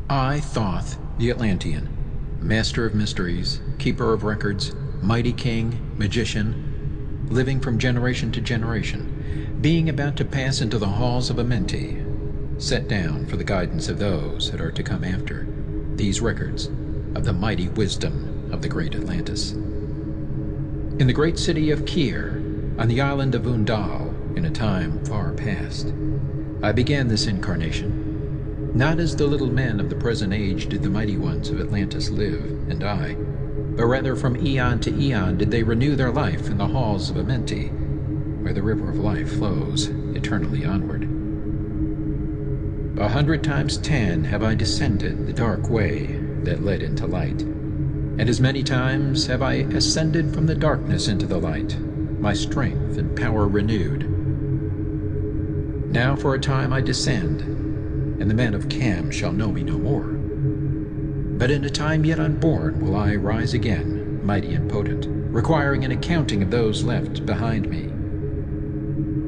I, Thoth, the Atlantean, master of mysteries, keeper of records, mighty king, magician, living from generation to generation, being about to pass into the halls of Amenti, set down for the guidance of those that are to come after, these records of the mighty wisdom of the great Atlantis. In the great city of Kir, on the island of Undal, in a time far past, I began this incarnation. Not as the little men of the present age did the mighty ones of Atlantis live and die, but rather from eon to eon did they renew their life in the halls of Amenti, where the river of life flows eternally onward. 100 times 10 have I descended the dark way that led into light, and as many times have I ascended from the darkness into the light, my strength and power renewed. Now for a time I descend, and the men of Cam shall know me no more. But in a time yet unborn will I rise again, mighty and potent, requiring an accounting of those left behind me.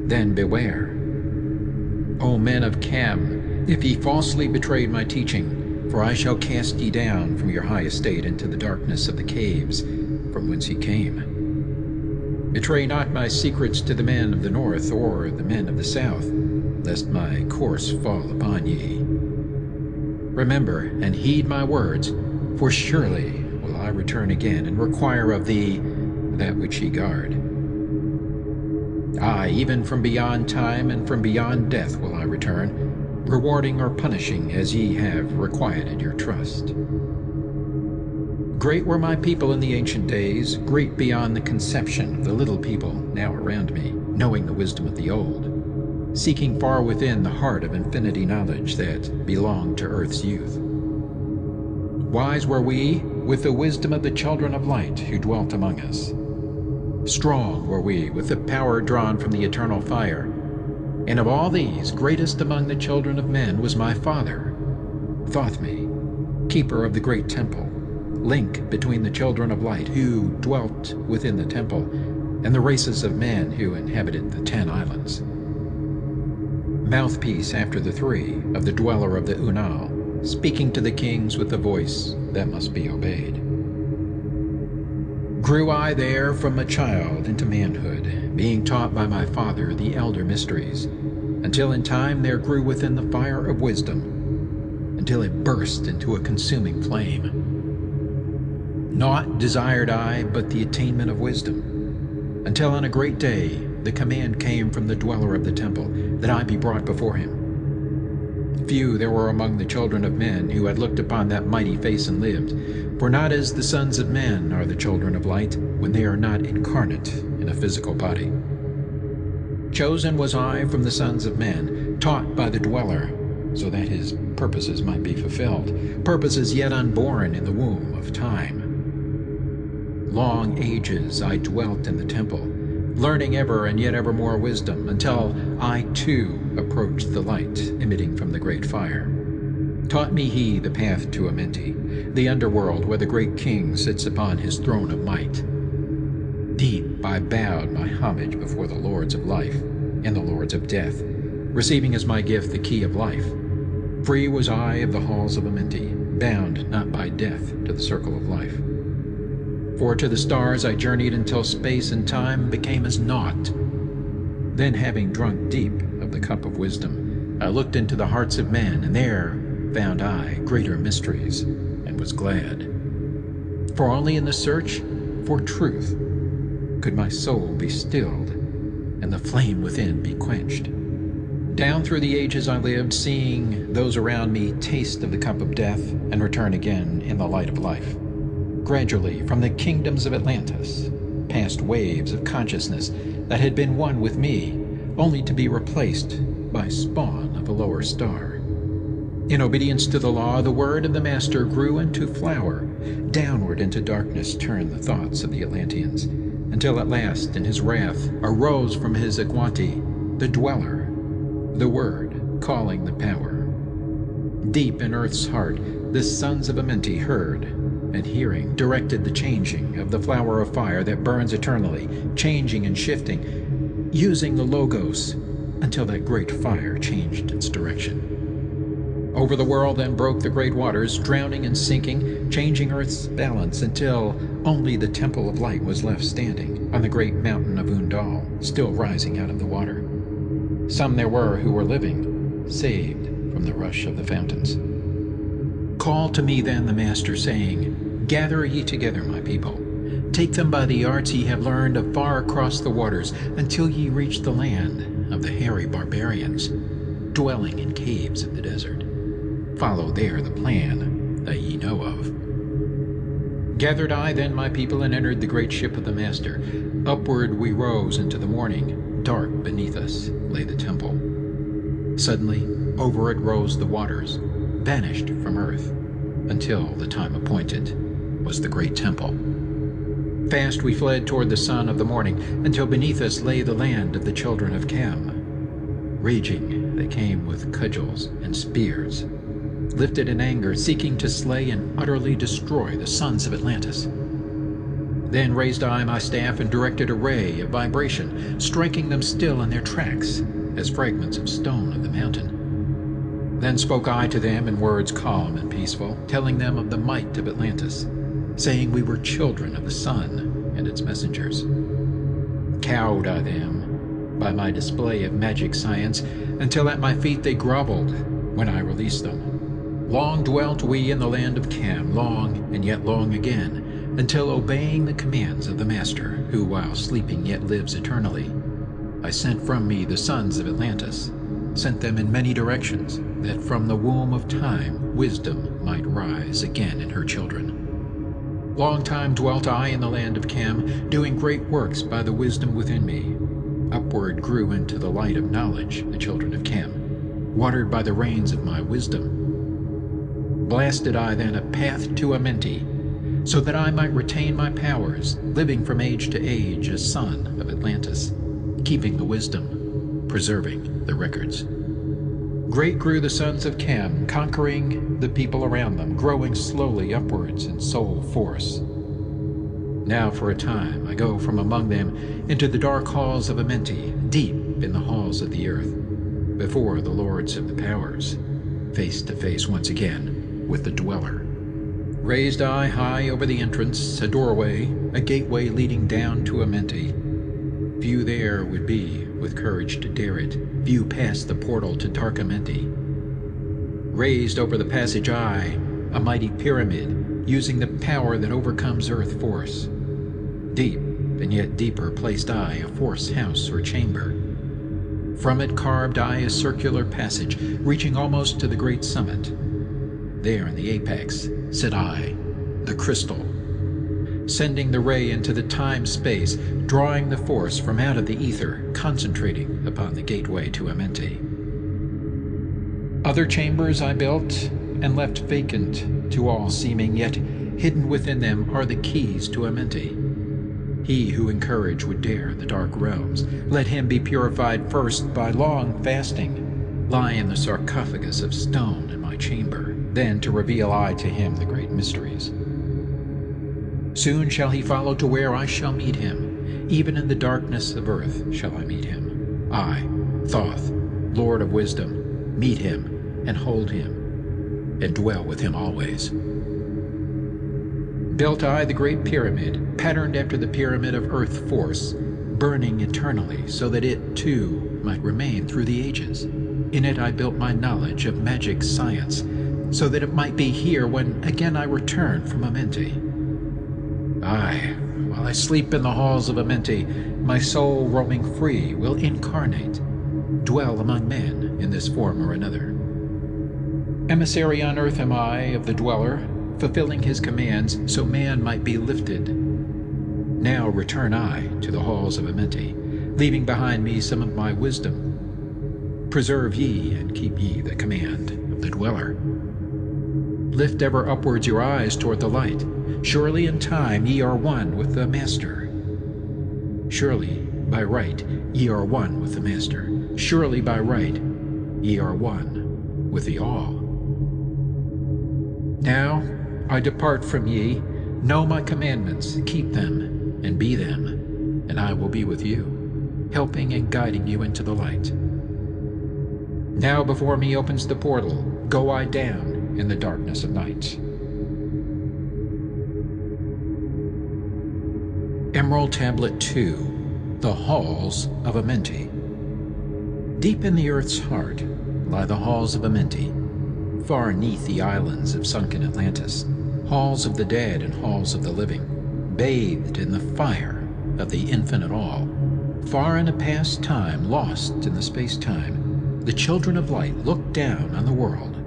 Then beware, O men of Cam, if ye falsely betrayed my teaching, for I shall cast ye down from your high estate into the darkness of the caves from whence ye came. Betray not my secrets to the men of the north or the men of the south, lest my course fall upon ye. Remember and heed my words, for surely will I return again and require of thee that which ye guard. Aye, even from beyond time and from beyond death will I return, rewarding or punishing as ye have requited your trust. Great were my people in the ancient days, great beyond the conception of the little people now around me, knowing the wisdom of the old, seeking far within the heart of infinity knowledge that belonged to earth's youth. Wise were we with the wisdom of the children of light who dwelt among us. Strong were we with the power drawn from the eternal fire, and of all these, greatest among the children of men was my father, Thothme, keeper of the great temple, link between the children of light who dwelt within the temple, and the races of men who inhabited the 10 islands. Mouthpiece after the 3 of the dweller of the Unal, speaking to the kings with a voice that must be obeyed. Grew I there from a child into manhood, being taught by my father the elder mysteries, until in time there grew within the fire of wisdom, until it burst into a consuming flame. Naught desired I but the attainment of wisdom, until on a great day the command came from the dweller of the temple that I be brought before him. Few there were among the children of men who had looked upon that mighty face and lived, for not as the sons of men are the children of light when they are not incarnate in a physical body. Chosen was I from the sons of men, taught by the dweller, so that his purposes might be fulfilled, purposes yet unborn in the womb of time. Long ages I dwelt in the temple, learning ever and yet ever more wisdom, until I too approached the light emitting from the great fire. Taught me he the path to Amenti, the underworld where the great king sits upon his throne of might. Deep I bowed my homage before the lords of life and the lords of death, receiving as my gift the key of life. Free was I of the halls of Amenti, bound not by death to the circle of life. For to the stars I journeyed until space and time became as naught. Then, having drunk deep of the cup of wisdom, I looked into the hearts of men, and there found I greater mysteries, and was glad. For only in the search for truth could my soul be stilled, and the flame within be quenched. Down through the ages I lived, seeing those around me taste of the cup of death, and return again in the light of life. Gradually, from the kingdoms of Atlantis, past waves of consciousness that had been one with me, only to be replaced by spawn of a lower star. In obedience to the law, the word of the Master grew into flower. Downward into darkness turned the thoughts of the Atlanteans, until at last, in his wrath, arose from his Aguanti the dweller, the word calling the power. Deep in earth's heart, the sons of Amenti heard, and hearing, directed the changing of the flower of fire that burns eternally, changing and shifting, using the Logos until that great fire changed its direction. Over the world then broke the great waters, drowning and sinking, changing earth's balance until only the Temple of Light was left standing on the great mountain of Undal, still rising out of the water. Some there were who were living, saved from the rush of the fountains. Called to me then the Master, saying, Gather ye together, my people. Take them by the arts ye have learned afar across the waters, until ye reach the land of the hairy barbarians, dwelling in caves of the desert. Follow there the plan that ye know of. Gathered I then my people, and entered the great ship of the Master. Upward we rose into the morning. Dark beneath us lay the temple. Suddenly over it rose the waters, vanished from earth, until the time appointed was the great temple. Fast we fled toward the sun of the morning, until beneath us lay the land of the children of Cam. Raging they came with cudgels and spears, lifted in anger, seeking to slay and utterly destroy the sons of Atlantis. Then raised I my staff and directed a ray of vibration, striking them still in their tracks as fragments of stone of the mountain. Then spoke I to them in words calm and peaceful, telling them of the might of Atlantis, saying we were children of the sun and its messengers. Cowed I them by my display of magic science, until at my feet they groveled when I released them. Long dwelt we in the land of Cam, long and yet long again, until obeying the commands of the Master, who while sleeping yet lives eternally, I sent from me the sons of Atlantis, sent them in many directions, that from the womb of time wisdom might rise again in her children. Long time dwelt I in the land of Cam, doing great works by the wisdom within me. Upward grew into the light of knowledge the children of Cam, watered by the rains of my wisdom. Blasted I then a path to Amenti, so that I might retain my powers, living from age to age a son of Atlantis, keeping the wisdom, preserving the records. Great grew the sons of Cam, conquering the people around them, growing slowly upwards in soul force. Now for a time I go from among them into the dark halls of Amenti, deep in the halls of the earth, before the lords of the powers, face to face once again with the dweller. Raised I high over the entrance, a doorway, a gateway leading down to Amenti. Few there would be with courage to dare it, few past the portal to dark Amenti. Raised over the passage I, a mighty pyramid, using the power that overcomes earth force. Deep and yet deeper placed I a force house or chamber. From it carved I a circular passage, reaching almost to the great summit. There in the apex sit I, the crystal, sending the ray into the time-space, drawing the force from out of the ether, concentrating upon the gateway to Amenti. Other chambers I built and left vacant to all seeming, yet hidden within them are the keys to Amenti. He who in courage would dare the dark realms, let him be purified first by long fasting, lie in the sarcophagus of stone in my chamber, then to reveal I to him the great mysteries. Soon shall he follow to where I shall meet him, even in the darkness of earth shall I meet him. I, Thoth, Lord of Wisdom, meet him and hold him, and dwell with him always. Built I the great pyramid, patterned after the pyramid of earth force, burning eternally, so that it, too, might remain through the ages. In it I built my knowledge of magic science, so that it might be here when again I return from Amenti. Aye, while I sleep in the halls of Amenti, my soul roaming free will incarnate, dwell among men in this form or another. Emissary on earth am I of the dweller, fulfilling his commands so man might be lifted. Now return I to the halls of Amenti, leaving behind me some of my wisdom. Preserve ye and keep ye the command of the dweller. Lift ever upwards your eyes toward the light. Surely in time ye are one with the Master. Surely by right ye are one with the Master. Surely by right ye are one with the All. Now I depart from ye. Know my commandments, keep them, and be them, and I will be with you, helping and guiding you into the light. Now before me opens the portal, go I down in the darkness of night. Emerald Tablet 2, The Halls of Amenti. Deep in the earth's heart lie the halls of Amenti, far neath the islands of sunken Atlantis, halls of the dead and halls of the living, bathed in the fire of the infinite all. Far in a past time, lost in the space-time, the children of light look down on the world.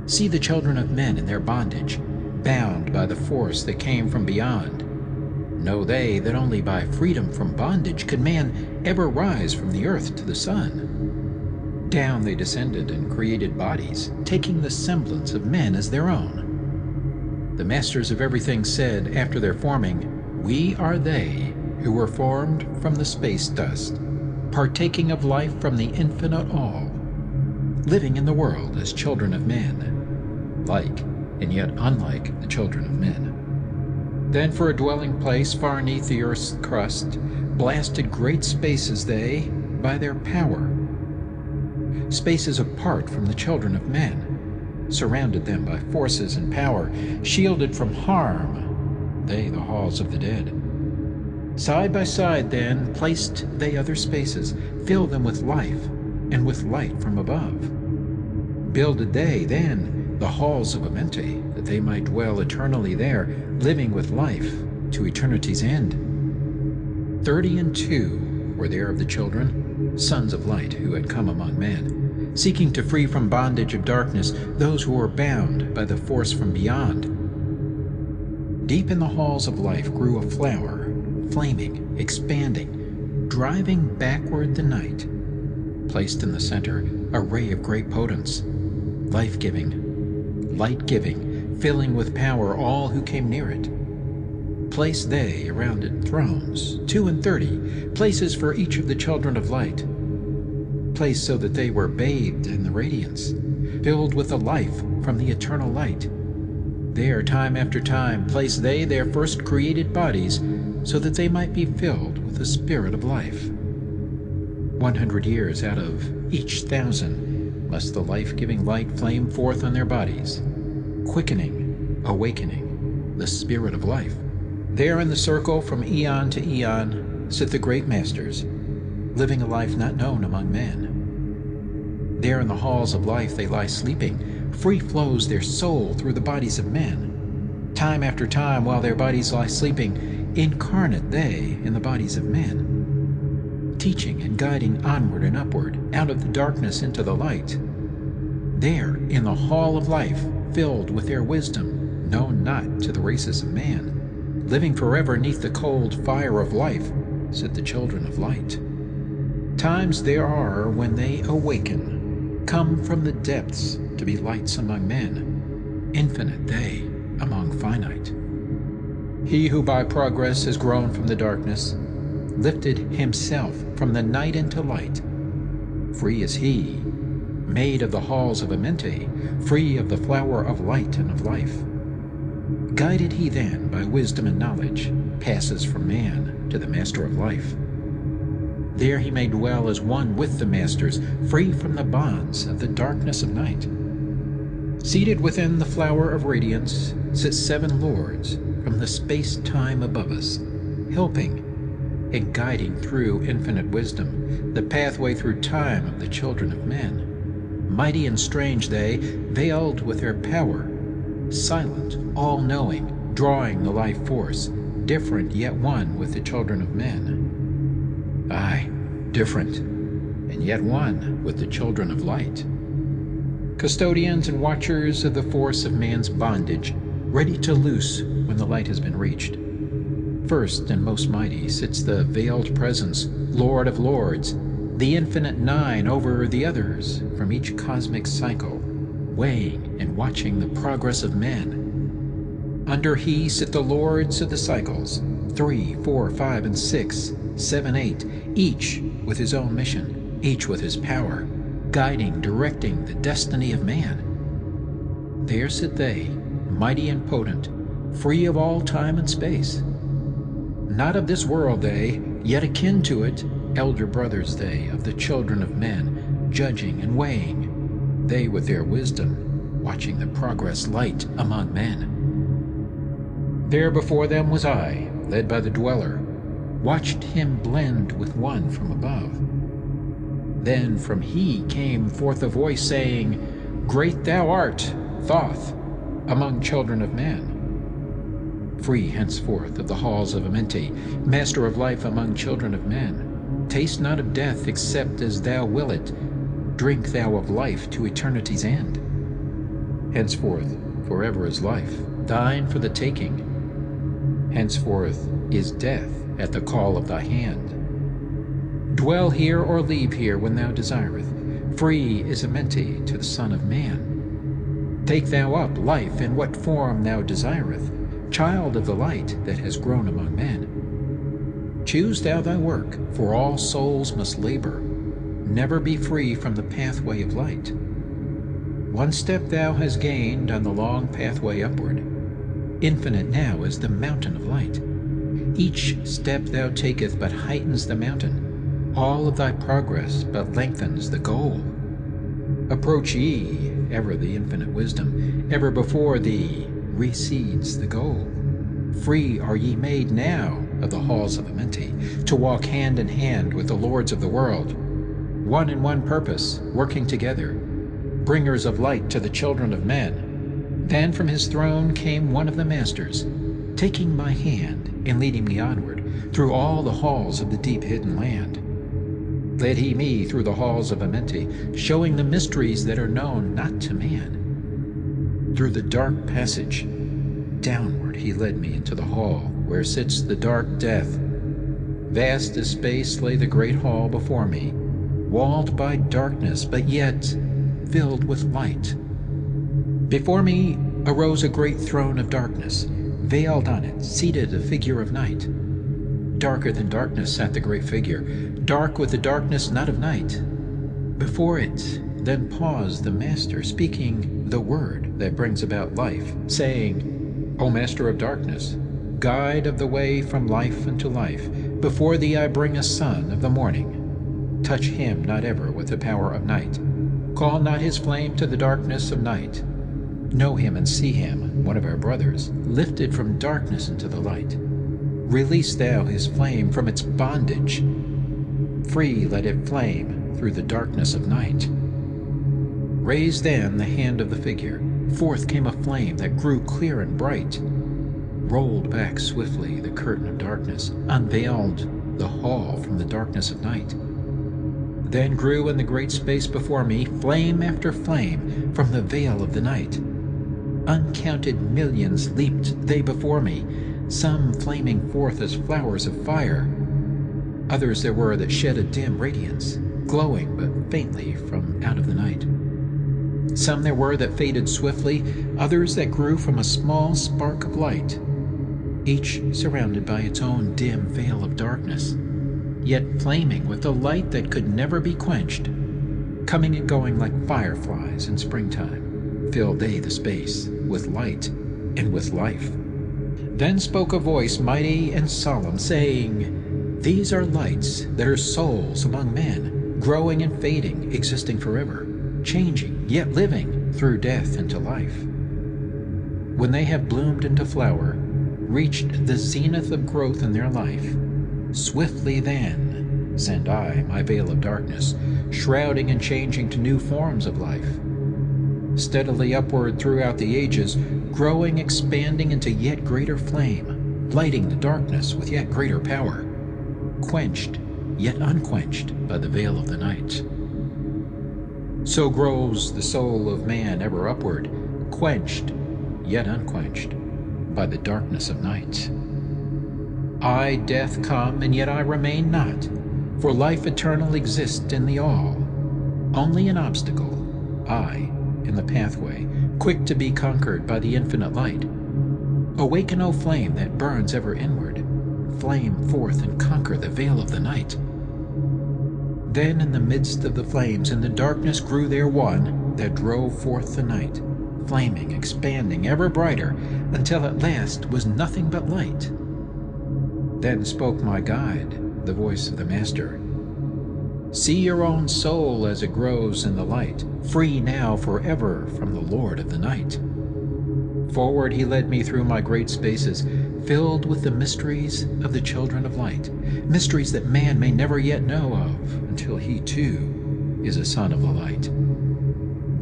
See the children of men in their bondage, bound by the force that came from beyond. Know they that only by freedom from bondage could man ever rise from the earth to the sun. Down they descended and created bodies, taking the semblance of men as their own. The masters of everything said after their forming, "We are they who were formed from the space dust, partaking of life from the infinite all, living in the world as children of men, like and yet unlike the children of men." Then for a dwelling place far neath the earth's crust, blasted great spaces they by their power. Spaces apart from the children of men, surrounded them by forces and power, shielded from harm, they the halls of the dead. Side by side then placed they other spaces, filled them with life and with light from above. Builded they then the halls of Amenti, that they might dwell eternally there, living with life to eternity's end. 32 were there of the children, sons of light, who had come among men, seeking to free from bondage of darkness those who were bound by the force from beyond. Deep in the halls of life grew a flower, flaming, expanding, driving backward the night. Placed in the center, a ray of great potence, life-giving, light-giving, filling with power all who came near it. Placed they around it thrones, 32, places for each of the children of light, placed so that they were bathed in the radiance, filled with the life from the eternal light. There, time after time, placed they their first created bodies, so that they might be filled with the spirit of life. 100 years out of each 1,000 must the life-giving light flame forth on their bodies, quickening, awakening the spirit of life. There in the circle from eon to eon sit the great masters, living a life not known among men. There in the halls of life they lie sleeping, free flows their soul through the bodies of men. Time after time, while their bodies lie sleeping, incarnate they in the bodies of men, teaching and guiding onward and upward, out of the darkness into the light. There, in the hall of life, filled with their wisdom, known not to the races of man, living forever neath the cold fire of life, sit the children of light. Times there are when they awaken, come from the depths to be lights among men, infinite they among finite. He who by progress has grown from the darkness, lifted himself from the night into light. Free is he, made of the halls of Amenti, free of the flower of light and of life. Guided he then by wisdom and knowledge, passes from man to the master of life. There he may dwell as one with the masters, free from the bonds of the darkness of night. Seated within the flower of radiance sit 7 lords from the space-time above us, helping and guiding through infinite wisdom the pathway through time of the children of men. Mighty and strange they, veiled with their power, silent, all-knowing, drawing the life force, different yet one with the children of men. Aye, different, and yet one with the children of light. Custodians and watchers of the force of man's bondage, ready to loose when the light has been reached. First and most mighty sits the veiled presence, Lord of Lords, the infinite 9 over the others from each cosmic cycle, weighing and watching the progress of men. Under he sit the lords of the cycles, 3, 4, 5, and 6, 7, 8, each with his own mission, each with his power, guiding, directing the destiny of man. There sit they, mighty and potent, free of all time and space. Not of this world they, yet akin to it, elder brothers they of the children of men, judging and weighing. they with their wisdom, watching the progress light among men. There before them was I, led by the dweller, watched him blend with one from above. Then from he came forth a voice saying, Great thou art, Thoth, among children of men. Free henceforth of the halls of Amenti, master of life among children of men. Taste not of death except as thou will it, drink thou of life to eternity's end. Henceforth forever is life, thine for the taking. Henceforth is death at the call of thy hand. Dwell here or leave here when thou desireth, free is Amenti to the Son of Man. Take thou up life in what form thou desireth, child of the light that has grown among men. Choose thou thy work, for all souls must labor, never be free from the pathway of light. One step thou hast gained on the long pathway upward. Infinite now is the mountain of light. Each step thou taketh but heightens the mountain. All of thy progress but lengthens the goal. Approach ye, ever the infinite wisdom, ever before thee recedes the goal. Free are ye made now of the halls of Amenti, to walk hand in hand with the lords of the world, one in one purpose, working together, bringers of light to the children of men. Then from his throne came one of the masters, taking my hand and leading me onward through all the halls of the deep hidden land. Led he me through the halls of Amenti, showing the mysteries that are known not to man. Through the dark passage, downward he led me into the hall where sits the dark death. Vast as space lay the great hall before me, walled by darkness, but yet filled with light. Before me arose a great throne of darkness. Veiled on it, seated a figure of night. Darker than darkness sat the great figure, dark with the darkness not of night. Before it then paused the master, speaking the word that brings about life, saying, O master of darkness, guide of the way from life unto life, before thee I bring a son of the morning. Touch him not ever with the power of night. Call not his flame to the darkness of night. Know him and see him, one of our brothers, lifted from darkness into the light. Release thou his flame from its bondage. Free let it flame through the darkness of night. Raise then the hand of the figure. Forth came a flame that grew clear and bright. Rolled back swiftly the curtain of darkness, unveiled the hall from the darkness of night. Then grew in the great space before me flame after flame from the veil of the night. Uncounted millions leaped they before me, some flaming forth as flowers of fire. Others there were that shed a dim radiance, glowing but faintly from out of the night. Some there were that faded swiftly, others that grew from a small spark of light, each surrounded by its own dim veil of darkness, yet flaming with a light that could never be quenched. Coming and going like fireflies in springtime, filled they the space with light and with life. Then spoke a voice mighty and solemn, saying, These are lights that are souls among men, growing and fading, existing forever, changing, yet living through death into life. When they have bloomed into flower, reached the zenith of growth in their life, swiftly then send I my veil of darkness, shrouding and changing to new forms of life. Steadily upward throughout the ages, growing, expanding into yet greater flame, lighting the darkness with yet greater power, quenched yet unquenched by the veil of the night. So grows the soul of man ever upward, quenched yet unquenched by the darkness of night. I, death, come, and yet I remain not, for life eternal exists in the all. Only an obstacle, I, in the pathway, quick to be conquered by the infinite light. Awaken, O flame that burns ever inward, flame forth and conquer the veil of the night. Then in the midst of the flames in the darkness grew there one that drove forth the night, flaming, expanding, ever brighter, until at last was nothing but light. Then spoke my guide, the voice of the Master, See your own soul as it grows in the light, free now forever from the Lord of the night. Forward he led me through my great spaces, filled with the mysteries of the children of light, mysteries that man may never yet know of until he too is a son of the light.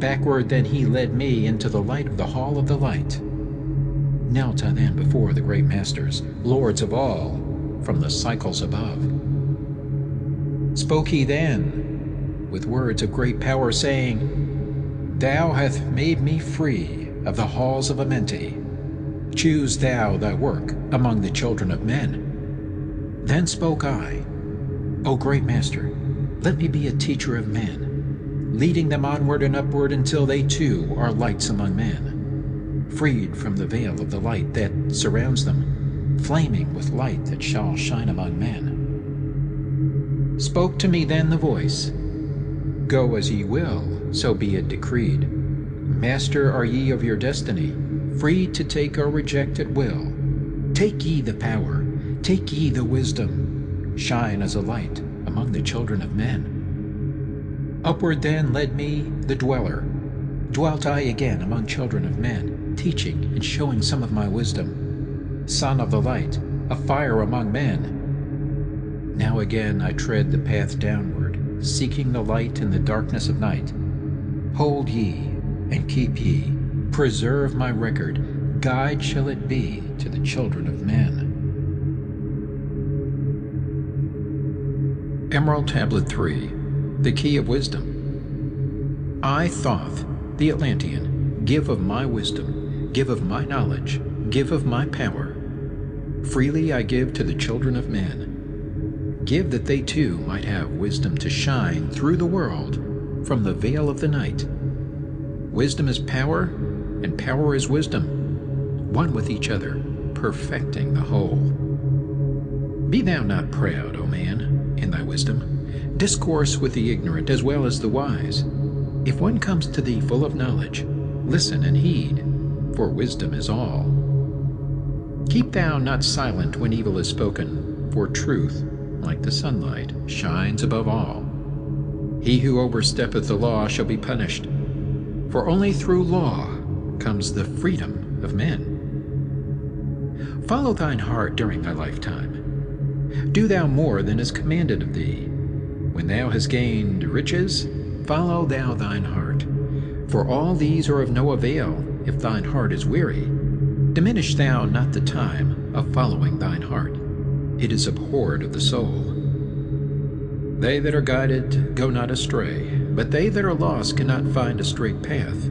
Backward then he led me into the light of the hall of the light. Knelt I then before the great masters, lords of all, from the cycles above. Spoke he then with words of great power, saying, Thou hast made me free of the halls of Amenti. Choose thou thy work among the children of men. Then spoke I, O great master, let me be a teacher of men, leading them onward and upward until they too are lights among men, freed from the veil of the light that surrounds them, flaming with light that shall shine among men. Spoke to me then the voice, Go as ye will, so be it decreed. Master are ye of your destiny, free to take or reject at will. Take ye the power, take ye the wisdom, shine as a light among the children of men. Upward then led me the dweller. Dwelt I again among children of men, teaching and showing some of my wisdom. Son of the light, a fire among men. Now again I tread the path downward, seeking the light in the darkness of night. Hold ye, and keep ye, preserve my record, guide shall it be to the children of men. Emerald Tablet 3, The Key of Wisdom. I, Thoth, the Atlantean, give of my wisdom, give of my knowledge, give of my power. Freely I give to the children of men. Give that they too might have wisdom to shine through the world from the veil of the night. Wisdom is power, and power is wisdom, one with each other, perfecting the whole. Be thou not proud, O man, in thy wisdom. Discourse with the ignorant as well as the wise. If one comes to thee full of knowledge, listen and heed, for wisdom is all. Keep thou not silent when evil is spoken, for truth, like the sunlight, shines above all. He who oversteppeth the law shall be punished, for only through law comes the freedom of men. Follow thine heart during thy lifetime. Do thou more than is commanded of thee. When thou hast gained riches, follow thou thine heart. For all these are of no avail if thine heart is weary. Diminish thou not the time of following thine heart. It is abhorred of the soul. They that are guided go not astray, but they that are lost cannot find a straight path.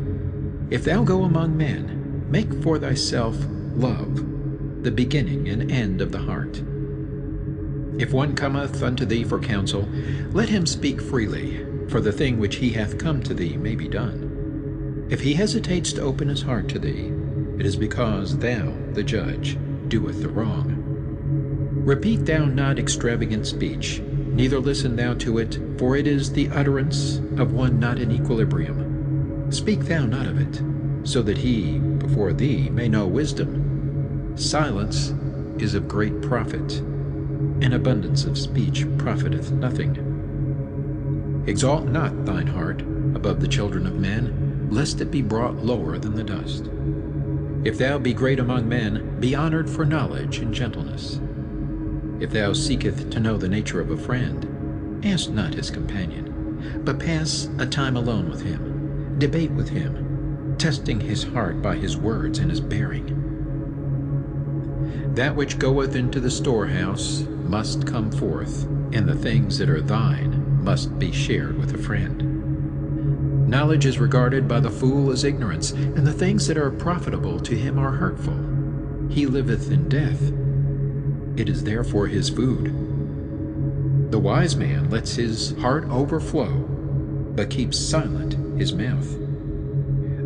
If thou go among men, make for thyself love, the beginning and end of the heart. If one cometh unto thee for counsel, let him speak freely, for the thing which he hath come to thee may be done. If he hesitates to open his heart to thee, it is because thou, the judge, doeth the wrong. Repeat thou not extravagant speech, neither listen thou to it, for it is the utterance of one not in equilibrium. Speak thou not of it, so that he before thee may know wisdom. Silence is of great profit, and abundance of speech profiteth nothing. Exalt not thine heart above the children of men, lest it be brought lower than the dust. If thou be great among men, be honored for knowledge and gentleness. If thou seeketh to know the nature of a friend, ask not his companion, but pass a time alone with him, debate with him, testing his heart by his words and his bearing. That which goeth into the storehouse must come forth, and the things that are thine must be shared with a friend. Knowledge is regarded by the fool as ignorance, and the things that are profitable to him are hurtful. He liveth in death. It is therefore his food. The wise man lets his heart overflow, but keeps silent his mouth.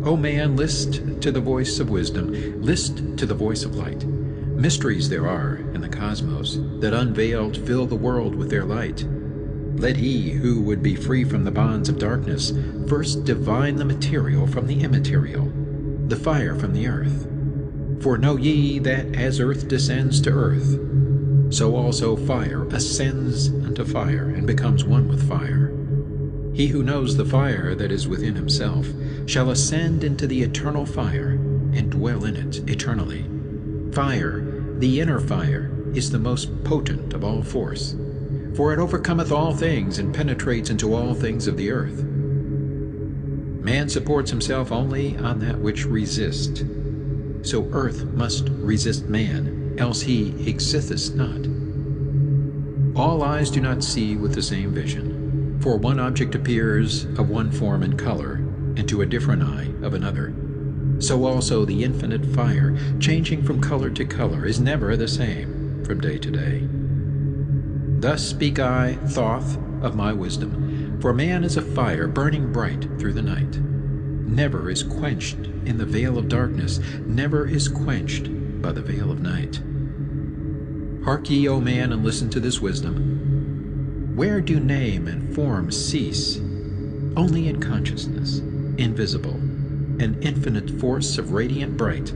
O man, list to the voice of wisdom, list to the voice of light. Mysteries there are in the cosmos that unveiled fill the world with their light. Let he who would be free from the bonds of darkness first divine the material from the immaterial, the fire from the earth. For know ye that as earth descends to earth, So also fire ascends unto fire, and becomes one with fire. He who knows the fire that is within himself shall ascend into the eternal fire, and dwell in it eternally. Fire, the inner fire, is the most potent of all force, for it overcometh all things, and penetrates into all things of the earth. Man supports himself only on that which resists. So earth must resist man, else he existeth not. All eyes do not see with the same vision, for one object appears of one form and color, and to a different eye of another. So also the infinite fire, changing from color to color, is never the same from day to day. Thus speak I, Thoth, of my wisdom, for man is a fire burning bright through the night. Never is quenched in the veil of darkness, never is quenched by the veil of night. Hark ye, O man, and listen to this wisdom. Where do name and form cease? Only in consciousness, invisible, an infinite force of radiant bright.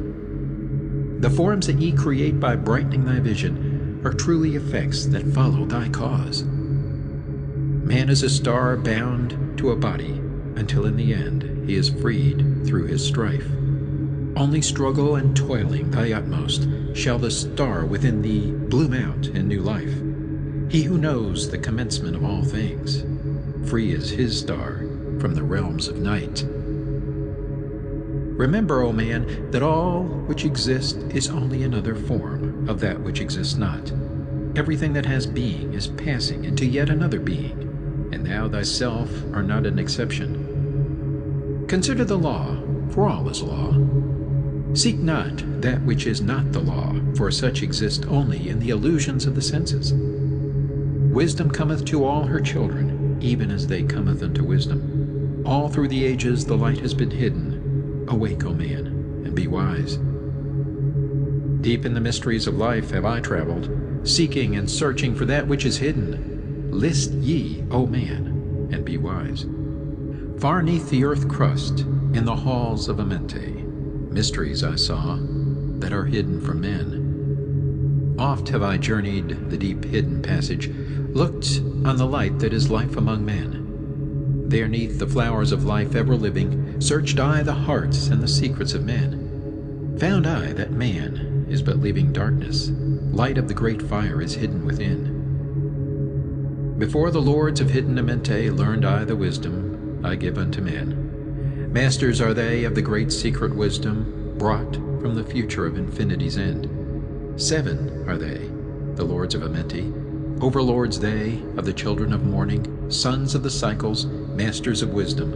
The forms that ye create by brightening thy vision are truly effects that follow thy cause. Man is a star bound to a body, until in the end he is freed through his strife. Only struggle and toiling thy utmost shall the star within thee bloom out in new life. He who knows the commencement of all things, free is his star from the realms of night. Remember, O man, that all which exists is only another form of that which exists not. Everything that has being is passing into yet another being, and thou thyself art not an exception. Consider the law, for all is law. Seek not that which is not the law, for such exist only in the illusions of the senses. Wisdom cometh to all her children, even as they cometh unto wisdom. All through the ages the light has been hidden. Awake, O man, and be wise. Deep in the mysteries of life have I traveled, seeking and searching for that which is hidden. List ye, O man, and be wise. Far neath the earth crust, in the halls of Amenti, mysteries I saw that are hidden from men. Oft have I journeyed the deep hidden passage, looked on the light that is life among men. There neath the flowers of life ever living, searched I the hearts and the secrets of men. Found I that man is but leaving darkness, light of the great fire is hidden within. Before the lords of hidden Amenti learned I the wisdom I give unto men. Masters are they of the great secret wisdom, brought from the future of infinity's end. 7 are they, the lords of Amenti, overlords they of the children of morning, sons of the cycles, masters of wisdom.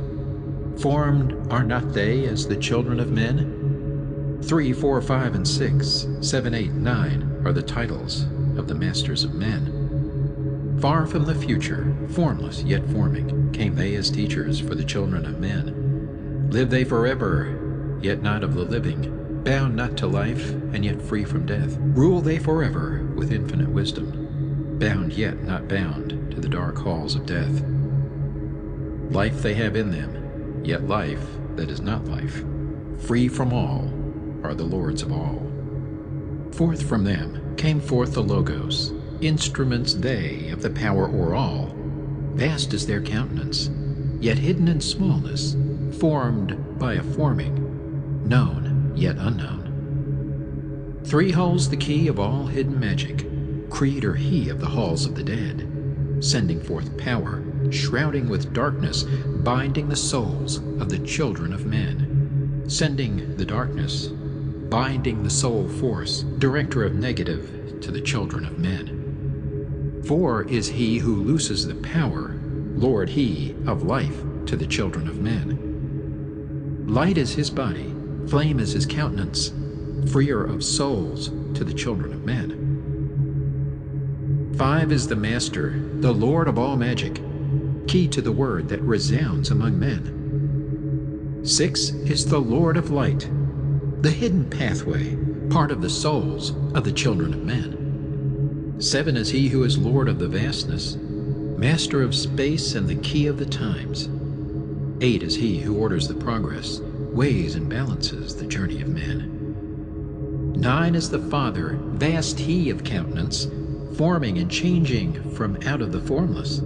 Formed are not they as the children of men? 3, 4, 5, and 6, 7, 8, 9 are the titles of the masters of men. Far from the future, formless yet forming, came they as teachers for the children of men. Live they forever, yet not of the living, bound not to life, and yet free from death. Rule they forever with infinite wisdom, bound yet not bound to the dark halls of death. Life they have in them, yet life that is not life. Free from all are the lords of all. Forth from them came forth the Logos, instruments they of the power o'er all. Vast is their countenance, yet hidden in smallness, formed by a forming, known yet unknown. 3 holds the key of all hidden magic, creator he of the halls of the dead, sending forth power, shrouding with darkness, binding the souls of the children of men. Sending the darkness, binding the soul force, director of negative to the children of men. 4 is he who looses the power, lord he of life to the children of men. Light is his body, flame is his countenance, freer of souls to the children of men. 5 is the master, the lord of all magic, key to the word that resounds among men. 6 is the lord of light, the hidden pathway, part of the souls of the children of men. 7 is he who is lord of the vastness, master of space and the key of the times. 8 is he who orders the progress, weighs and balances the journey of men. 9 is the Father, vast he of countenance, forming and changing from out of the formless.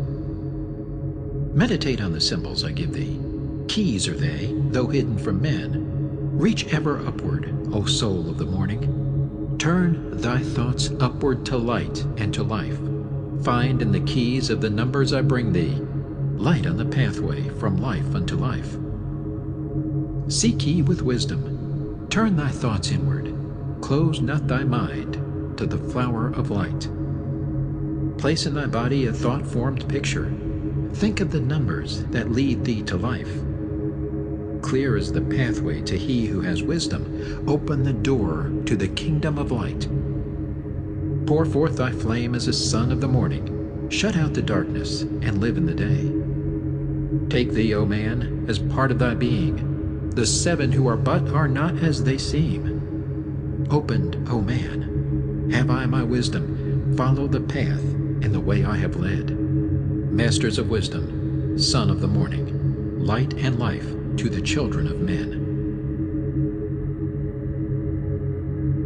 Meditate on the symbols I give thee. Keys are they, though hidden from men. Reach ever upward, O soul of the morning. Turn thy thoughts upward to light and to life. Find in the keys of the numbers I bring thee, light on the pathway from life unto life. Seek ye with wisdom. Turn thy thoughts inward. Close not thy mind to the flower of light. Place in thy body a thought-formed picture. Think of the numbers that lead thee to life. Clear is the pathway to he who has wisdom. Open the door to the kingdom of light. Pour forth thy flame as a sun of the morning. Shut out the darkness and live in the day. Take thee, O man, as part of thy being. The seven who are but are not as they seem. Opened, O man, have I my wisdom. Follow the path and the way I have led. Masters of wisdom, son of the morning, light and life to the children of men.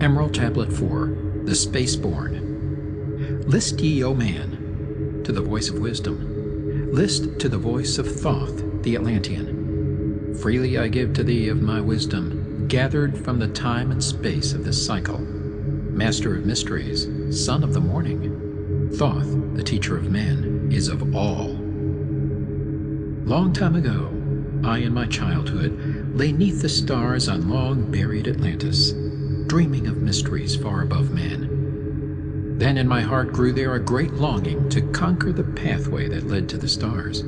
Emerald Tablet 4, The Spaceborn. List ye, O man, to the voice of wisdom. List to the voice of Thoth, the Atlantean. Freely I give to thee of my wisdom, gathered from the time and space of this cycle. Master of mysteries, son of the morning, Thoth, the teacher of men, is of all. Long time ago, I in my childhood lay 'neath the stars on long-buried Atlantis, dreaming of mysteries far above man. Then in my heart grew there a great longing to conquer the pathway that led to the stars.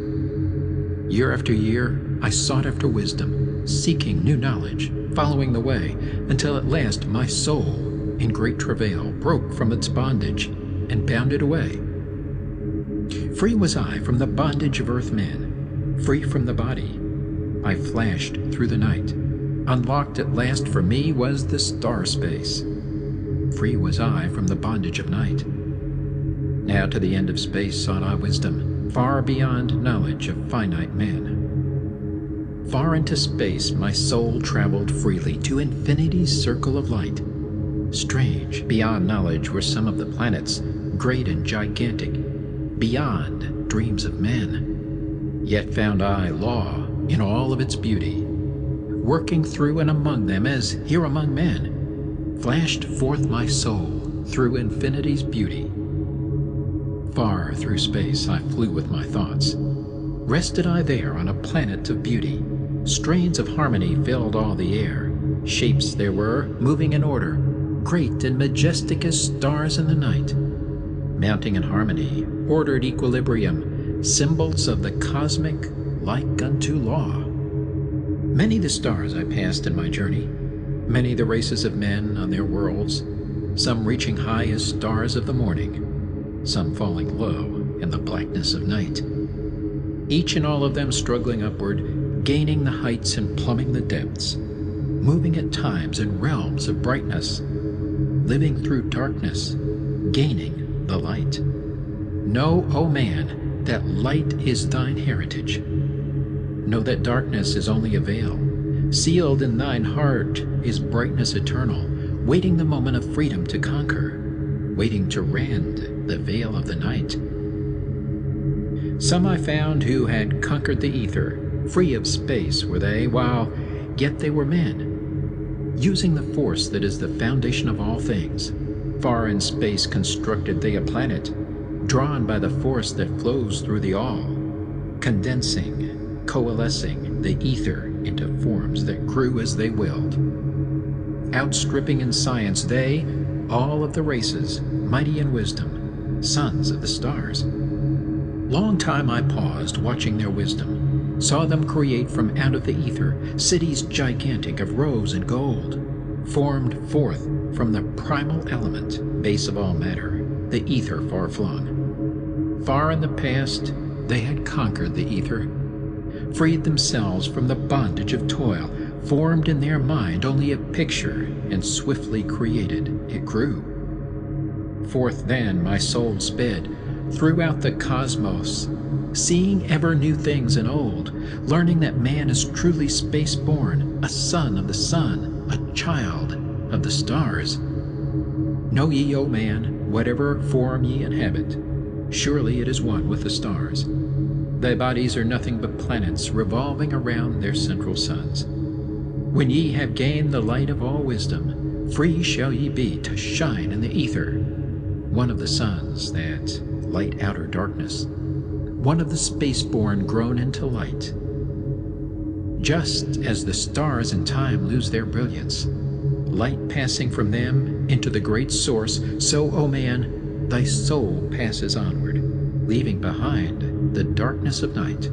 Year after year, I sought after wisdom, seeking new knowledge, following the way, until at last my soul, in great travail, broke from its bondage and bounded away. Free was I from the bondage of earth men, free from the body. I flashed through the night. Unlocked at last for me was the star space. Free was I from the bondage of night. Now to the end of space sought I wisdom, far beyond knowledge of finite man. Far into space my soul traveled freely to infinity's circle of light. Strange, beyond knowledge were some of the planets, great and gigantic, beyond dreams of men. Yet found I law in all of its beauty, working through and among them as here among men, flashed forth my soul through infinity's beauty. Far through space I flew with my thoughts. Rested I there on a planet of beauty. Strains of harmony filled all the air. Shapes there were, moving in order, great and majestic as stars in the night. Mounting in harmony, ordered equilibrium, symbols of the cosmic, like unto law. Many the stars I passed in my journey, many the races of men on their worlds, some reaching high as stars of the morning, some falling low in the blackness of night. Each and all of them struggling upward, gaining the heights and plumbing the depths, moving at times in realms of brightness, living through darkness, gaining the light. Know, O man, that light is thine heritage. Know that darkness is only a veil. Sealed in thine heart is brightness eternal, waiting the moment of freedom to conquer, waiting to rend the veil of the night. Some I found who had conquered the ether, free of space were they, while yet they were men. Using the force that is the foundation of all things, far in space constructed they a planet, drawn by the force that flows through the all, condensing, coalescing the ether into forms that grew as they willed. Outstripping in science they, all of the races, mighty in wisdom, sons of the stars. Long time I paused, watching their wisdom, saw them create from out of the ether cities gigantic of rose and gold, formed forth from the primal element, base of all matter, the ether far-flung. Far in the past, they had conquered the ether, freed themselves from the bondage of toil, formed in their mind only a picture, and swiftly created it grew. Forth then my soul sped, throughout the cosmos, seeing ever new things and old, learning that man is truly space-born, a son of the sun, a child of the stars. Know ye, O man, whatever form ye inhabit, surely it is one with the stars. Thy bodies are nothing but planets revolving around their central suns. When ye have gained the light of all wisdom, free shall ye be to shine in the ether, one of the suns that light outer darkness, one of the spaceborn grown into light. Just as the stars in time lose their brilliance, light passing from them into the great source, so, O man, thy soul passes onward, leaving behind the darkness of night.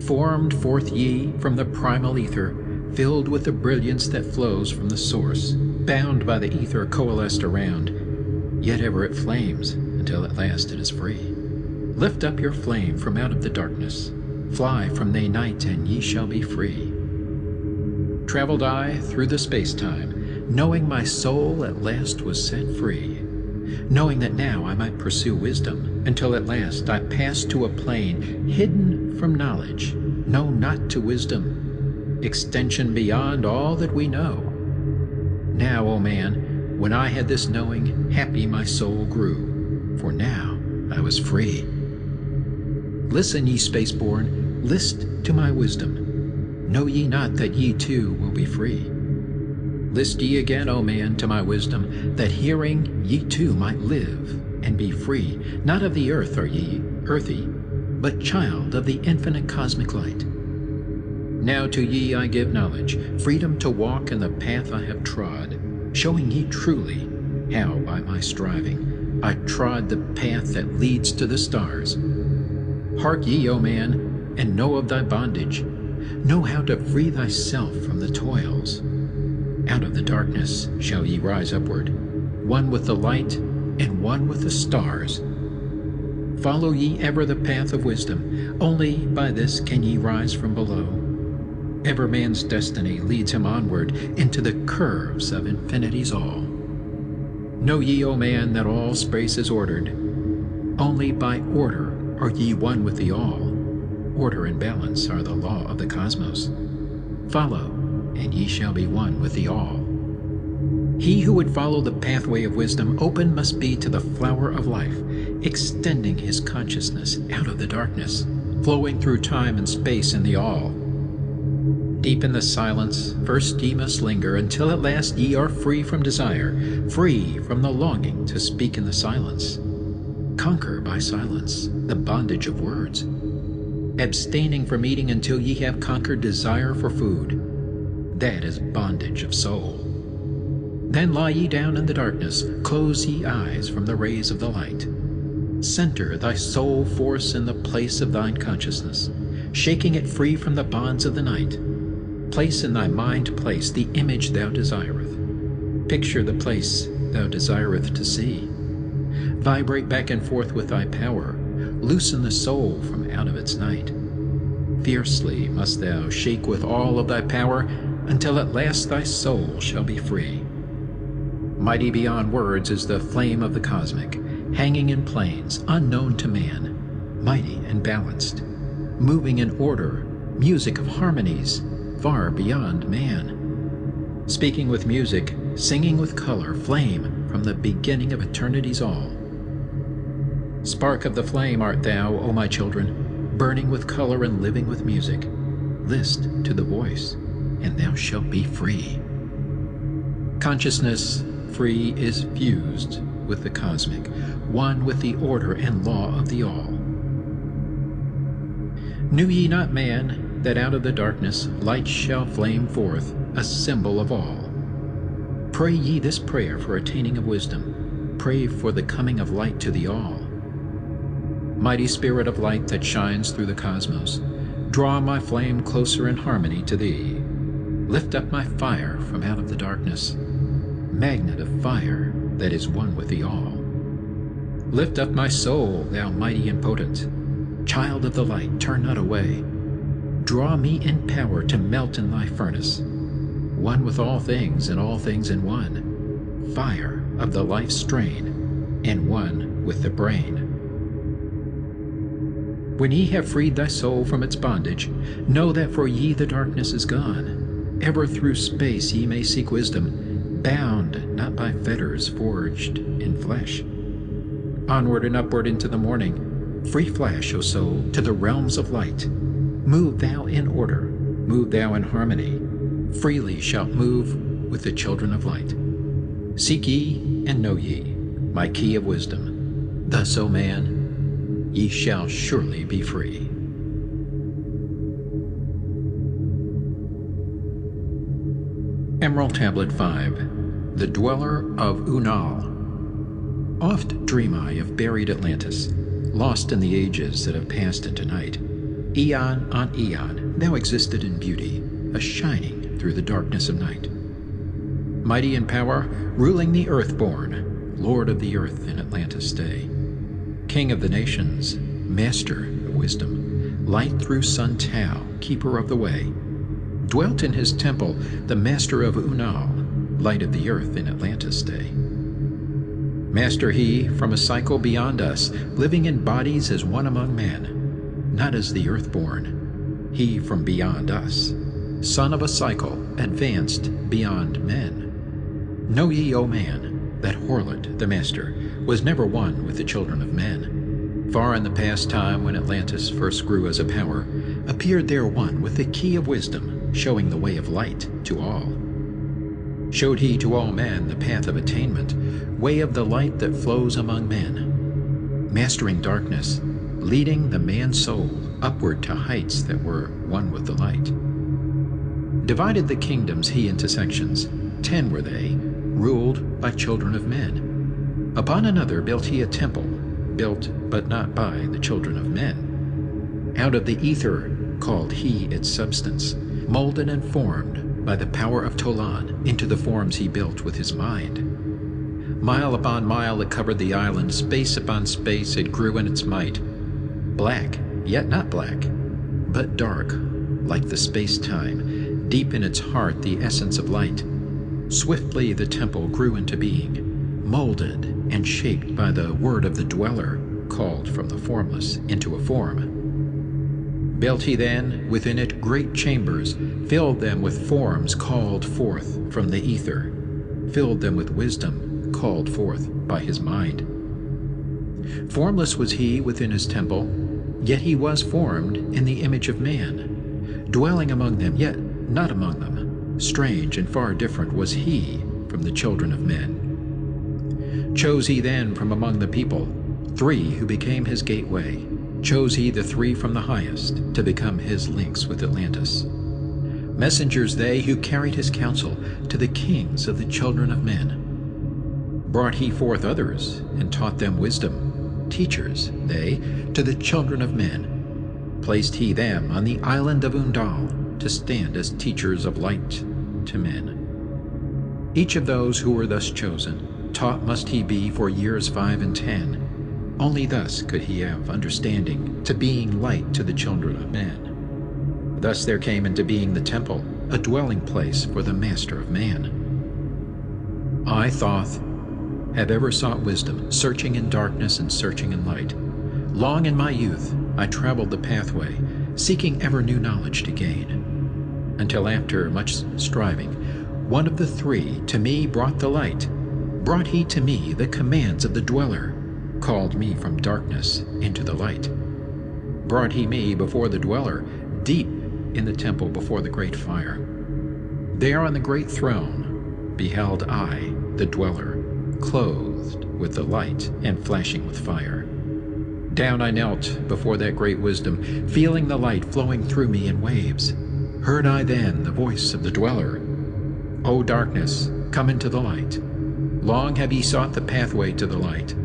Formed forth ye from the primal ether, filled with the brilliance that flows from the source, bound by the ether coalesced around, yet ever it flames until at last it is free. Lift up your flame from out of the darkness, fly from the night, and ye shall be free. Traveled I through the space-time, knowing my soul at last was set free, knowing that now I might pursue wisdom, until at last I passed to a plane hidden from knowledge, known not to wisdom, extension beyond all that we know. Now, O man, when I had this knowing, happy my soul grew, for now I was free. Listen, ye spaceborn, list to my wisdom. Know ye not that ye too will be free? List ye again, O man, to my wisdom, that hearing ye too might live and be free. Not of the earth are ye, earthy, but child of the infinite cosmic light. Now to ye I give knowledge, freedom to walk in the path I have trod, showing ye truly how by my striving I trod the path that leads to the stars. Hark ye, O man, and know of thy bondage. Know how to free thyself from the toils. Out of the darkness shall ye rise upward, one with the light and one with the stars. Follow ye ever the path of wisdom, only by this can ye rise from below. Ever man's destiny leads him onward into the curves of infinity's all. Know ye, O man, that all space is ordered. Only by order are ye one with the all. Order and balance are the law of the cosmos. Follow, and ye shall be one with the all. He who would follow the pathway of wisdom open must be to the flower of life, extending his consciousness out of the darkness, flowing through time and space in the all. Deep in the silence, first ye must linger, until at last ye are free from desire, free from the longing to speak in the silence. Conquer by silence the bondage of words, abstaining from eating until ye have conquered desire for food. That is bondage of soul. Then lie ye down in the darkness, close ye eyes from the rays of the light. Center thy soul force in the place of thine consciousness, shaking it free from the bonds of the night. Place in thy mind place the image thou desireth. Picture the place thou desireth to see. Vibrate back and forth with thy power. Loosen the soul from out of its night. Fiercely must thou shake with all of thy power, until at last thy soul shall be free. Mighty beyond words is the flame of the cosmic, hanging in planes unknown to man, mighty and balanced, moving in order, music of harmonies, far beyond man. Speaking with music, singing with color, flame from the beginning of eternity's all. Spark of the flame art thou, O my children, burning with color and living with music. List to the voice, and thou shalt be free. Consciousness free is fused with the cosmic, one with the order and law of the all. Knew ye not, man, that out of the darkness light shall flame forth, a symbol of all? Pray ye this prayer for attaining of wisdom. Pray for the coming of light to the all. Mighty spirit of light that shines through the cosmos, draw my flame closer in harmony to thee. Lift up my fire from out of the darkness, magnet of fire that is one with the all. Lift up my soul, thou mighty and potent, child of the light, turn not away. Draw me in power to melt in thy furnace, one with all things and all things in one, fire of the life strain, and one with the brain. When ye have freed thy soul from its bondage, know that for ye the darkness is gone. Ever through space ye may seek wisdom, bound not by fetters forged in flesh. Onward and upward into the morning, free flash, O soul, to the realms of light. Move thou in order, move thou in harmony, freely shalt move with the children of light. Seek ye and know ye my key of wisdom. Thus, O man, ye shall surely be free. Emerald Tablet 5. The Dweller of Unal. Oft dream I of buried Atlantis, lost in the ages that have passed into night. Eon on eon, thou existed in beauty, a shining through the darkness of night. Mighty in power, ruling the earth-born, Lord of the earth in Atlantis' day. King of the nations, master of wisdom, light through sun Tao, keeper of the way. Dwelt in his temple the master of Unal, light of the earth in Atlantis' day. Master he from a cycle beyond us, living in bodies as one among men, not as the earthborn, he from beyond us, son of a cycle, advanced beyond men. Know ye, O man, that Horlet, the master, was never one with the children of men. Far in the past time, when Atlantis first grew as a power, appeared there one with the key of wisdom, showing the way of light to all. Showed he to all men the path of attainment, way of the light that flows among men, mastering darkness, leading the man's soul upward to heights that were one with the light. Divided the kingdoms he into sections, 10 were they, ruled by children of men. Upon another built he a temple, built but not by the children of men. Out of the ether called he its substance, molded and formed by the power of Tolan into the forms he built with his mind. Mile upon mile it covered the island, space upon space it grew in its might. Black, yet not black, but dark, like the space-time, deep in its heart the essence of light. Swiftly the temple grew into being, molded and shaped by the word of the dweller, called from the formless into a form. Built he then within it great chambers, filled them with forms called forth from the ether, filled them with wisdom called forth by his mind. Formless was he within his temple, yet he was formed in the image of man, dwelling among them, yet not among them. Strange and far different was he from the children of men. Chose he then from among the people 3 who became his gateway. Chose he the 3 from the highest to become his links with Atlantis. Messengers they who carried his counsel to the kings of the children of men. Brought he forth others and taught them wisdom. Teachers they to the children of men. Placed he them on the island of Undal to stand as teachers of light to men. Each of those who were thus chosen, taught must he be for years 5 and 10. Only thus could he have understanding to being light to the children of men. Thus there came into being the temple, a dwelling place for the master of man. I, Thoth, have ever sought wisdom, searching in darkness and searching in light. Long in my youth I traveled the pathway, seeking ever new knowledge to gain, until after much striving, one of the 3 to me brought the light. Brought he to me the commands of the dweller, called me from darkness into the light. Brought he me before the dweller, deep in the temple before the great fire. There on the great throne beheld I the dweller, clothed with the light and flashing with fire. Down I knelt before that great wisdom, feeling the light flowing through me in waves. Heard I then the voice of the dweller, O darkness, come into the light. Long have ye sought the pathway to the light.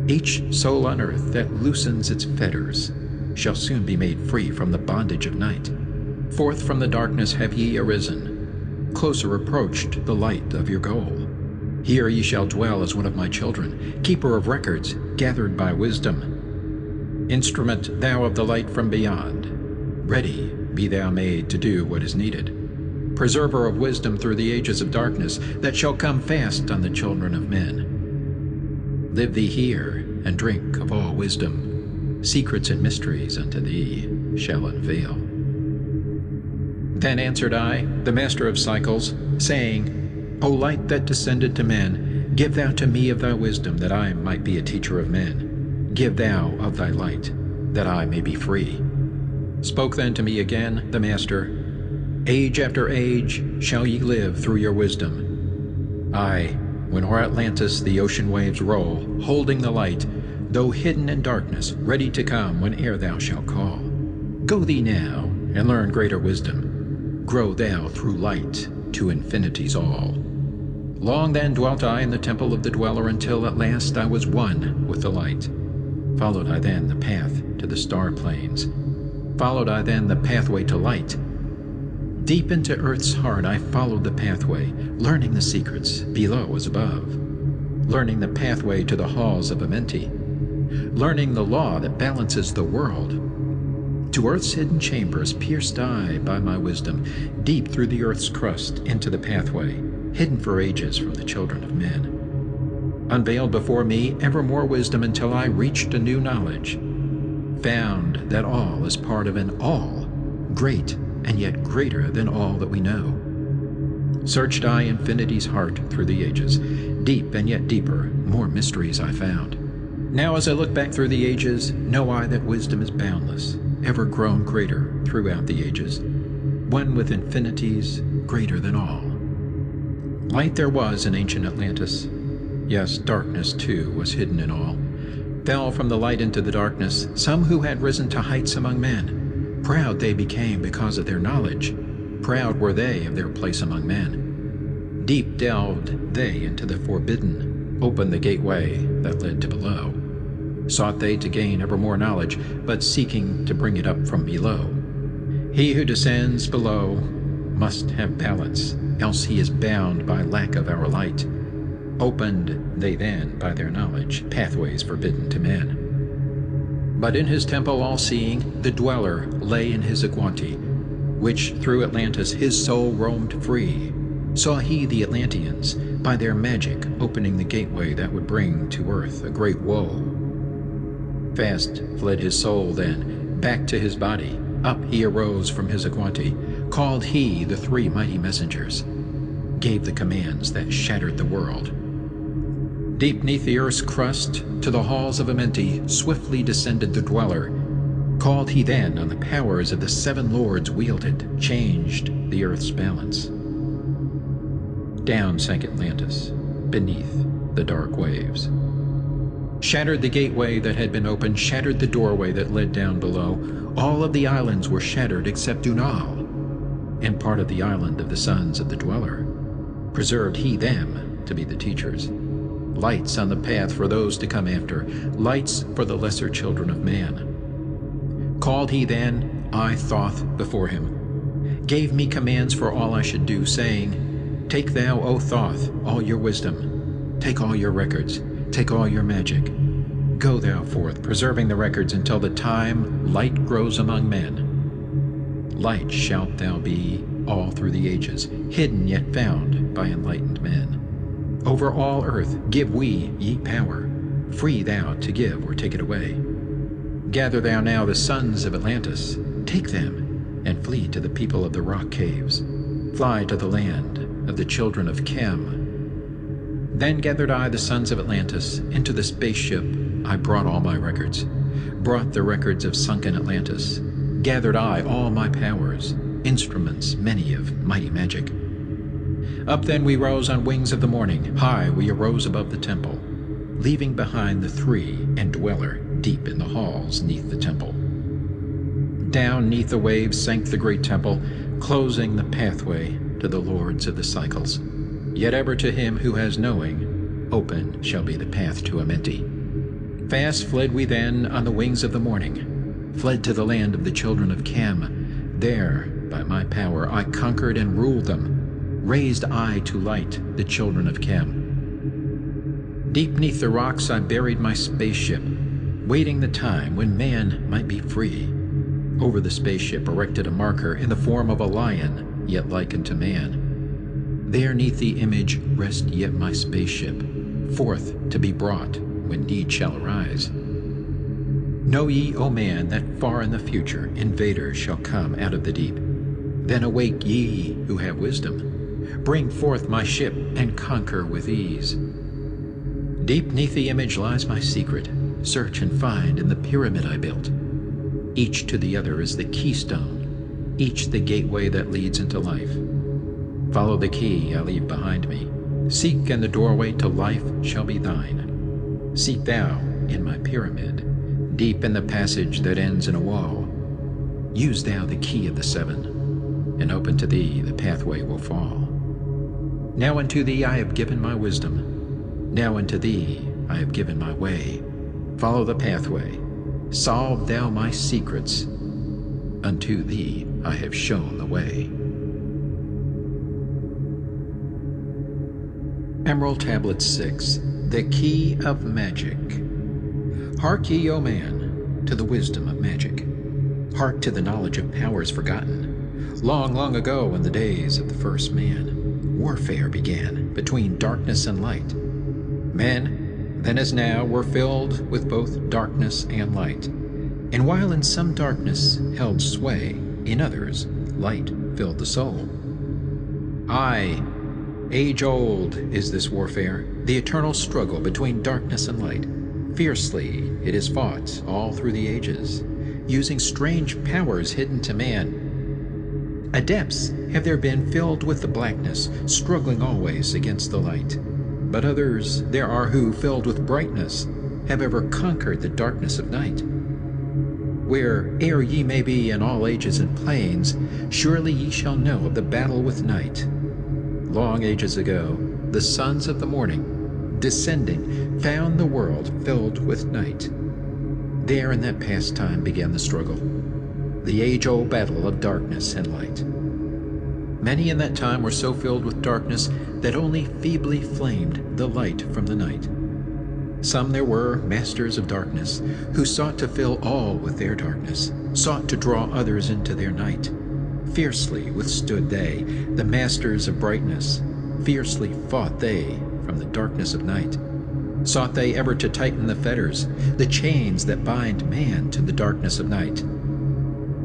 Each soul on earth that loosens its fetters shall soon be made free from the bondage of night. Forth from the darkness have ye arisen, closer approached the light of your goal. Here ye shall dwell as one of my children, keeper of records, gathered by wisdom. Instrument thou of the light from beyond, ready be thou made to do what is needed. Preserver of wisdom through the ages of darkness, that shall come fast on the children of men. Live thee here, and drink of all wisdom. Secrets and mysteries unto thee shall unveil. Then answered I, the master of cycles, saying, O light that descended to men, give thou to me of thy wisdom, that I might be a teacher of men. Give thou of thy light, that I may be free. Spoke then to me again the Master, Age after age shall ye live through your wisdom. Aye, when o'er Atlantis the ocean waves roll, holding the light, though hidden in darkness, ready to come whene'er thou shalt call. Go thee now, and learn greater wisdom. Grow thou through light to infinities all. Long then dwelt I in the temple of the Dweller, until at last I was one with the light. Followed I then the path to the star plains. Followed I then the pathway to light. Deep into earth's heart I followed the pathway, learning the secrets below as above. Learning the pathway to the halls of Amenti. Learning the law that balances the world. To earth's hidden chambers pierced I by my wisdom, deep through the earth's crust into the pathway, hidden for ages from the children of men. Unveiled before me ever more wisdom until I reached a new knowledge. Found that all is part of an all, great and yet greater than all that we know. Searched I infinity's heart through the ages, deep and yet deeper, more mysteries I found. Now as I look back through the ages, know I that wisdom is boundless, ever grown greater throughout the ages, one with infinities greater than all. Light there was in ancient Atlantis. Yes, darkness too was hidden in all. Fell from the light into the darkness some who had risen to heights among men. Proud they became because of their knowledge. Proud were they of their place among men. Deep delved they into the forbidden, opened the gateway that led to below. Sought they to gain ever more knowledge, but seeking to bring it up from below. He who descends below must have balance, else he is bound by lack of our light. Opened they then by their knowledge pathways forbidden to men. But in his temple all-seeing, the Dweller lay in his Aguanti, which through Atlantis his soul roamed free. Saw he the Atlanteans, by their magic opening the gateway that would bring to earth a great woe. Fast fled his soul then, back to his body. Up he arose from his Aguanti, called he the three mighty messengers, gave the commands that shattered the world. Deep neath the earth's crust, to the halls of Amenti, swiftly descended the Dweller. Called he then on the powers of the seven lords wielded, changed the earth's balance. Down sank Atlantis, beneath the dark waves. Shattered the gateway that had been opened, shattered the doorway that led down below. All of the islands were shattered except Doreal, and part of the island of the sons of the Dweller. Preserved he them to be the teachers. Lights on the path for those to come after, lights for the lesser children of man. Called he then, I Thoth before him, gave me commands for all I should do, saying, Take thou, O Thoth, all your wisdom, take all your records, take all your magic. Go thou forth, preserving the records until the time light grows among men. Light shalt thou be all through the ages, hidden yet found by enlightened men. Over all earth give we ye power, free thou to give or take it away. Gather thou now the sons of Atlantis, take them, and flee to the people of the rock caves. Fly to the land of the children of Chem. Then gathered I the sons of Atlantis into the spaceship. I brought all my records, brought the records of sunken Atlantis. Gathered I all my powers, instruments many of mighty magic. Up then we rose on wings of the morning, high we arose above the temple, leaving behind the three and Dweller deep in the halls neath the temple. Down neath the waves sank the great temple, closing the pathway to the lords of the cycles. Yet ever to him who has knowing, open shall be the path to Amenti. Fast fled we then on the wings of the morning, fled to the land of the children of Chem. There, by my power, I conquered and ruled them, raised I to light the children of Chem. Deep neath the rocks I buried my spaceship, waiting the time when man might be free. Over the spaceship erected a marker in the form of a lion, yet like unto man. There neath the image rest yet my spaceship, forth to be brought when need shall arise. Know ye, O man, that far in the future invaders shall come out of the deep. Then awake ye who have wisdom. Bring forth my ship and conquer with ease. Deep 'neath the image lies my secret. Search and find in the pyramid I built. Each to the other is the keystone, each the gateway that leads into life. Follow the key I leave behind me. Seek, and the doorway to life shall be thine. Seek thou in my pyramid, deep in the passage that ends in a wall. Use thou the key of the seven, and open to thee the pathway will fall. Now unto thee I have given my wisdom. Now unto thee I have given my way. Follow the pathway. Solve thou my secrets. Unto thee I have shown the way. Emerald Tablet 6, The Key of Magic. Hark ye, O man, to the wisdom of magic. Hark to the knowledge of powers forgotten. Long, long ago in the days of the first man, warfare began between darkness and light. Men, then as now, were filled with both darkness and light. And while in some darkness held sway, in others light filled the soul. Aye, age-old is this warfare, the eternal struggle between darkness and light. Fiercely it is fought all through the ages, using strange powers hidden to man. Adepts have there been filled with the blackness, struggling always against the light. But others there are who, filled with brightness, have ever conquered the darkness of night. Where'er ye may be in all ages and planes, surely ye shall know of the battle with night. Long ages ago, the sons of the morning, descending, found the world filled with night. There in that past time began the struggle, the age-old battle of darkness and light. Many in that time were so filled with darkness that only feebly flamed the light from the night. Some there were, masters of darkness, who sought to fill all with their darkness, sought to draw others into their night. Fiercely withstood they, the masters of brightness, fiercely fought they from the darkness of night. Sought they ever to tighten the fetters, the chains that bind man to the darkness of night.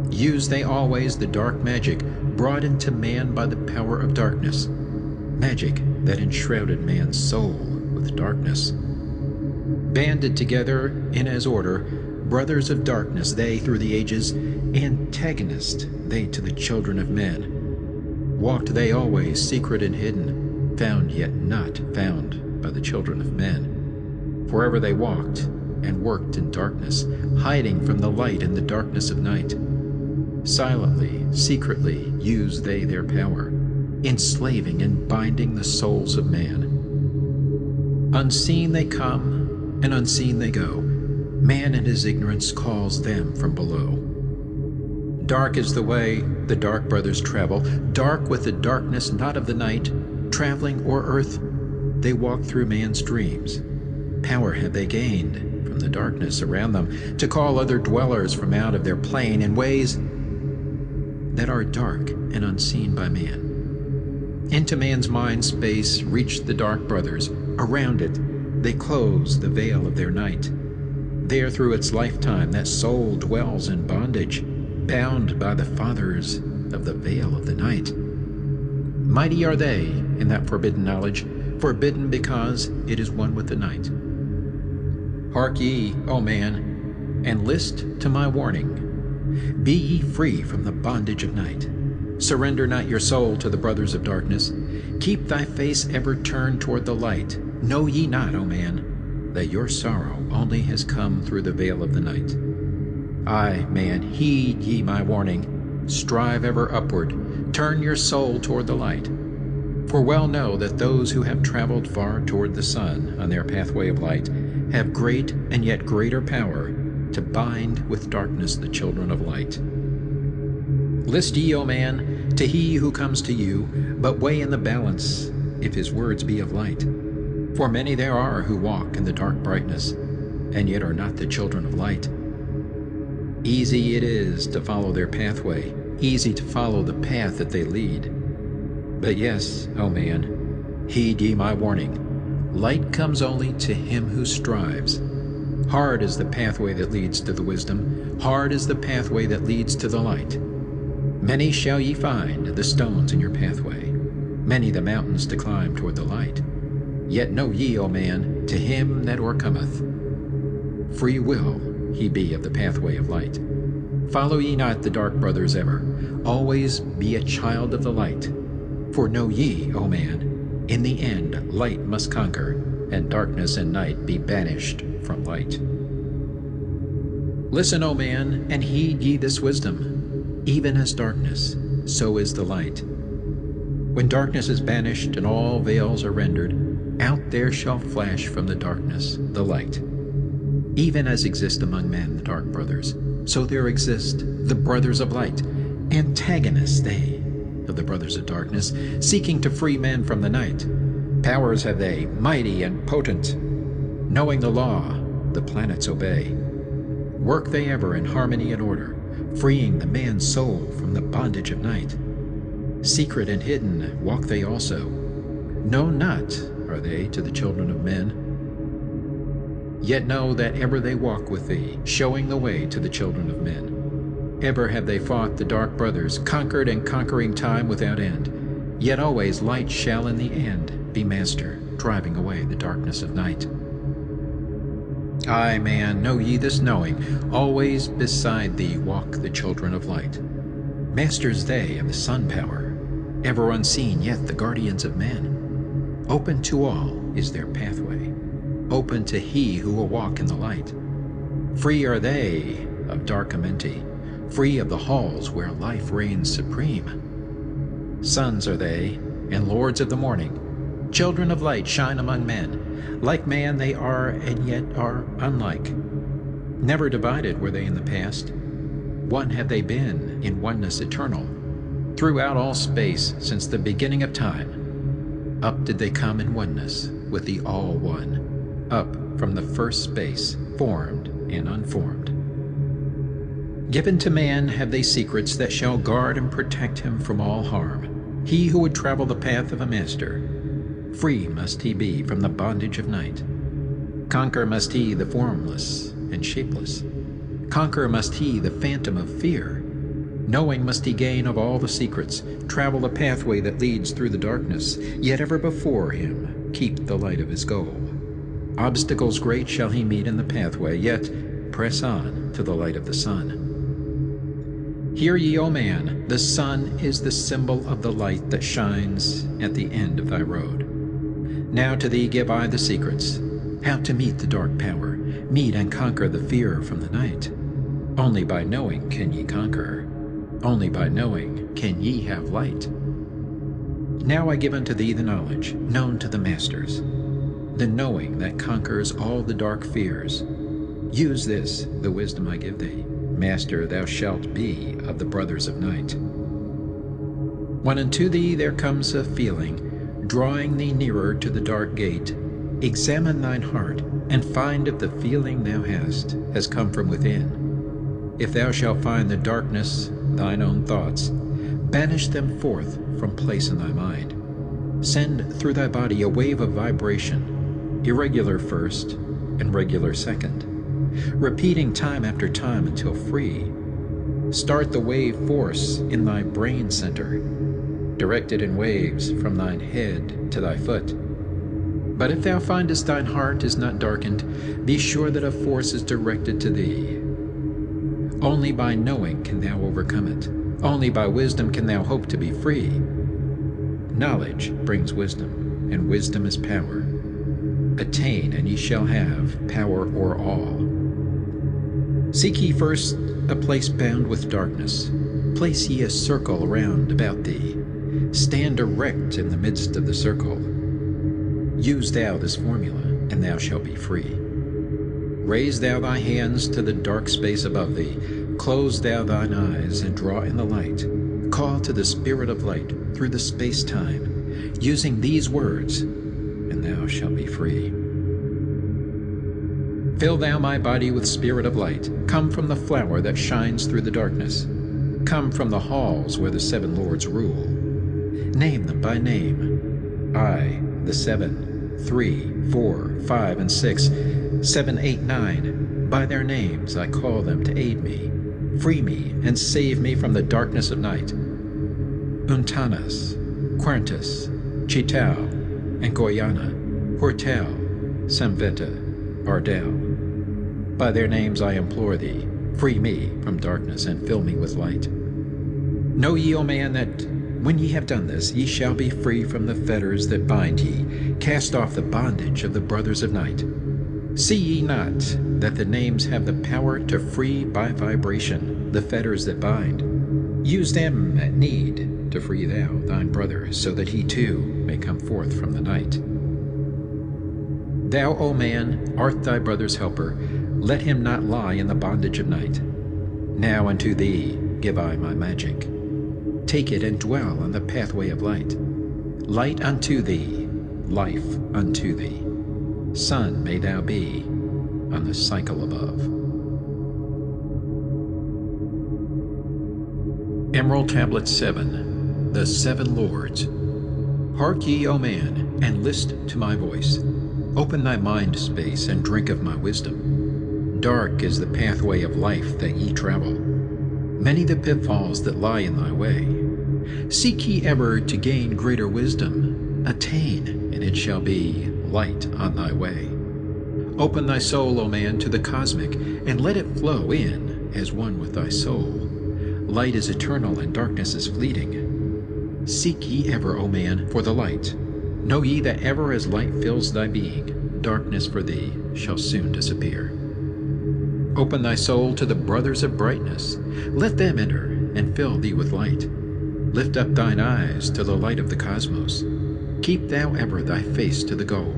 Used they always the dark magic brought into man by the power of darkness, magic that enshrouded man's soul with darkness. Banded together in as order, brothers of darkness they through the ages, antagonist they to the children of men. Walked they always secret and hidden, found yet not found by the children of men. Forever they walked and worked in darkness, hiding from the light in the darkness of night. Silently, secretly used they their power, enslaving and binding the souls of man. Unseen they come, and unseen they go. Man in his ignorance calls them from below. Dark is the way the dark brothers travel, dark with the darkness not of the night. Traveling o'er earth, they walk through man's dreams. Power have they gained from the darkness around them to call other dwellers from out of their plane in ways that are dark and unseen by man. Into man's mind space reach the dark brothers. Around it, they close the veil of their night. There through its lifetime that soul dwells in bondage, bound by the fathers of the veil of the night. Mighty are they in that forbidden knowledge, forbidden because it is one with the night. Hark ye, O man, and list to my warning. Be ye free from the bondage of night. Surrender not your soul to the brothers of darkness. Keep thy face ever turned toward the light. Know ye not, O man, that your sorrow only has come through the veil of the night? Aye, man, heed ye my warning. Strive ever upward. Turn your soul toward the light. For well know that those who have traveled far toward the sun on their pathway of light have great and yet greater power to bind with darkness the children of light. List ye, O man, to he who comes to you, but weigh in the balance if his words be of light. For many there are who walk in the dark brightness, and yet are not the children of light. Easy it is to follow their pathway, easy to follow the path that they lead. But yes, O man, heed ye my warning. Light comes only to him who strives. Hard is the pathway that leads to the wisdom, hard is the pathway that leads to the light. Many shall ye find the stones in your pathway. many the mountains to climb toward the light. Yet know ye, O man, to him that o'ercometh, free will he be of the pathway of light. Follow ye not the dark brothers ever, always be a child of the light. For know ye, O man, in the end light must conquer, and darkness and night be banished from light. Listen, O man, and heed ye this wisdom. Even as darkness, so is the light. When darkness is banished and all veils are rendered, out there shall flash from the darkness the light. Even as exist among men the dark brothers, so there exist the brothers of light, antagonists they of the brothers of darkness, seeking to free men from the night. Powers have they, mighty and potent. Knowing the law, the planets obey. Work they ever in harmony and order, freeing the man's soul from the bondage of night. Secret and hidden walk they also. Known not are they to the children of men. Yet know that ever they walk with thee, showing the way to the children of men. Ever have they fought the dark brothers, conquered and conquering time without end. Yet always light shall in the end be master, driving away the darkness of night. Aye, man, know ye this knowing, always beside thee walk the children of light. Masters they of the sun power, ever unseen yet the guardians of men. Open to all is their pathway, open to he who will walk in the light. Free are they of dark Amenti, free of the halls where life reigns supreme. Sons are they, and lords of the morning, children of light shine among men. Like man they are, and yet are unlike. Never divided were they in the past. One have they been in oneness eternal. Throughout all space, since the beginning of time, up did they come in oneness with the All One, up from the first space, formed and unformed. Given to man have they secrets that shall guard and protect him from all harm. He who would travel the path of a master, free must he be from the bondage of night. Conquer must he the formless and shapeless. Conquer must he the phantom of fear. Knowing must he gain of all the secrets, travel the pathway that leads through the darkness, yet ever before him keep the light of his goal. Obstacles great shall he meet in the pathway, yet press on to the light of the sun. Hear ye, O man, the sun is the symbol of the light that shines at the end of thy road. Now to thee give I the secrets, how to meet the dark power, meet and conquer the fear from the night. Only by knowing can ye conquer, only by knowing can ye have light. Now I give unto thee the knowledge, known to the masters, the knowing that conquers all the dark fears. Use this, the wisdom I give thee. Master thou shalt be of the brothers of night. When unto thee there comes a feeling, drawing thee nearer to the dark gate, examine thine heart, and find if the feeling thou hast has come from within. If thou shalt find the darkness, thine own thoughts, banish them forth from place in thy mind. Send through thy body a wave of vibration, irregular first and regular second, repeating time after time until free. Start the wave force in thy brain center, directed in waves from thine head to thy foot. But if thou findest thine heart is not darkened, be sure that a force is directed to thee. Only by knowing can thou overcome it. Only by wisdom can thou hope to be free. Knowledge brings wisdom, and wisdom is power. Attain, and ye shall have power o'er all. Seek ye first a place bound with darkness. Place ye a circle round about thee. Stand erect in the midst of the circle. Use thou this formula, and thou shalt be free. Raise thou thy hands to the dark space above thee. Close thou thine eyes and draw in the light. Call to the spirit of light through the space-time, using these words, and thou shalt be free. Fill thou my body with spirit of light. Come from the flower that shines through the darkness. Come from the halls where the seven lords rule. Name them by name. I, the 7, 3, 4, 5, and 6, 7, 8, 9. By their names I call them to aid me, free me, and save me from the darkness of night. Untanas, Quantus, Chitao, and Goyana, Hortel, Samveta, Ardel. By their names I implore thee, free me from darkness and fill me with light. Know ye, O man, that when ye have done this, ye shall be free from the fetters that bind ye, cast off the bondage of the brothers of night. See ye not that the names have the power to free by vibration the fetters that bind? Use them at need to free thou thine brother, so that he too may come forth from the night. Thou, O man, art thy brother's helper. Let him not lie in the bondage of night. Now unto thee give I my magic. Take it and dwell on the pathway of light. Light unto thee, life unto thee. Sun may thou be on the cycle above. Emerald Tablet 7, The Seven Lords. Hark ye, O man, and list to my voice. Open thy mind space and drink of my wisdom. Dark is the pathway of life that ye travel, many the pitfalls that lie in thy way. Seek ye ever to gain greater wisdom. Attain, and it shall be light on thy way. Open thy soul, O man, to the cosmic, and let it flow in as one with thy soul. Light is eternal and darkness is fleeting. Seek ye ever, O man, for the light. Know ye that ever as light fills thy being, darkness for thee shall soon disappear. Open thy soul to the brothers of brightness. Let them enter and fill thee with light. Lift up thine eyes to the light of the cosmos. Keep thou ever thy face to the goal.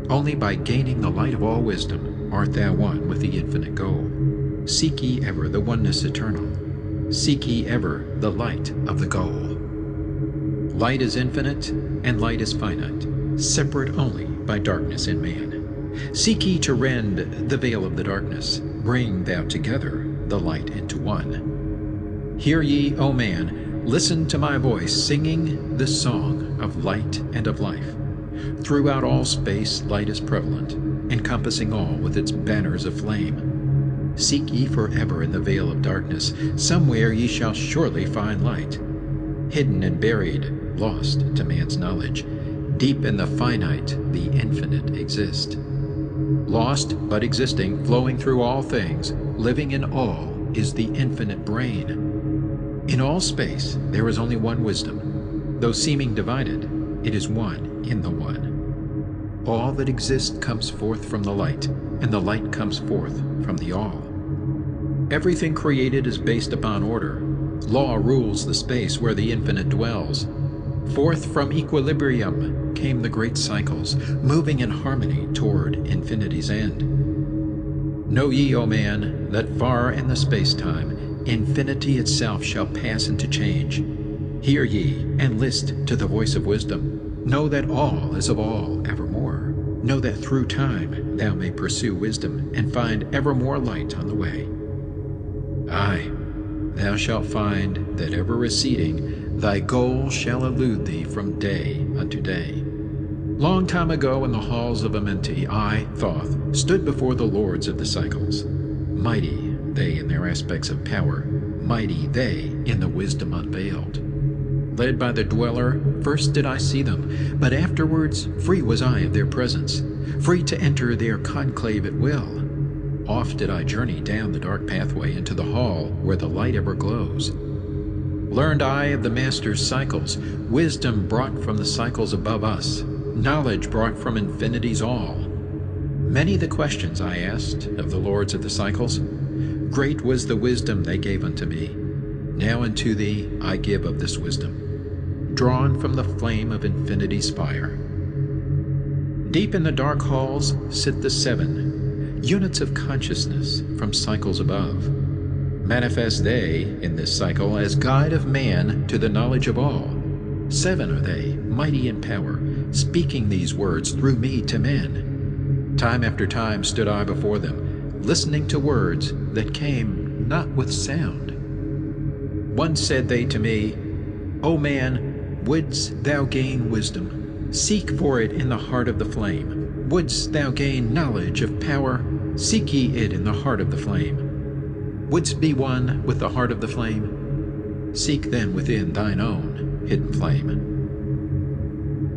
Only by gaining the light of all wisdom art thou one with the infinite goal. Seek ye ever the oneness eternal. Seek ye ever the light of the goal. Light is infinite, and light is finite, separate only by darkness in man. Seek ye to rend the veil of the darkness. Bring thou together the light into one. Hear ye, O man, listen to my voice, singing this song of light and of life. Throughout all space light is prevalent, encompassing all with its banners of flame. Seek ye forever in the veil of darkness. Somewhere ye shall surely find light. Hidden and buried, lost to man's knowledge, deep in the finite, the infinite exist. Lost but existing, flowing through all things, living in all, is the infinite brain. In all space there is only one wisdom. Though seeming divided, it is one in the one. All that exists comes forth from the light, and the light comes forth from the all. Everything created is based upon order. Law rules the space where the infinite dwells. Forth from equilibrium came the great cycles, moving in harmony toward infinity's end. Know ye, O man, that far in the space-time, infinity itself shall pass into change. Hear ye, and list to the voice of wisdom. Know that all is of all evermore. Know that through time thou may pursue wisdom, and find ever more light on the way. Aye, thou shalt find that ever receding, thy goal shall elude thee from day unto day. Long time ago in the halls of Amenti, I, Thoth, stood before the lords of the cycles. Mighty they in their aspects of power, mighty they in the wisdom unveiled. Led by the dweller, first did I see them, but afterwards free was I of their presence, free to enter their conclave at will. Oft did I journey down the dark pathway into the hall where the light ever glows. Learned I of the master's cycles, wisdom brought from the cycles above us, knowledge brought from infinity's all. Many the questions I asked of the lords of the cycles. Great was the wisdom they gave unto me. Now unto thee I give of this wisdom, drawn from the flame of infinity's fire. Deep in the dark halls sit the seven, units of consciousness from cycles above. Manifest they in this cycle as guide of man to the knowledge of all. Seven are they, mighty in power, speaking these words through me to men. Time after time stood I before them, listening to words that came not with sound. Once said they to me, O man, wouldst thou gain wisdom? Seek for it in the heart of the flame. Wouldst thou gain knowledge of power? Seek ye it in the heart of the flame. Wouldst be one with the heart of the flame? Seek then within thine own hidden flame.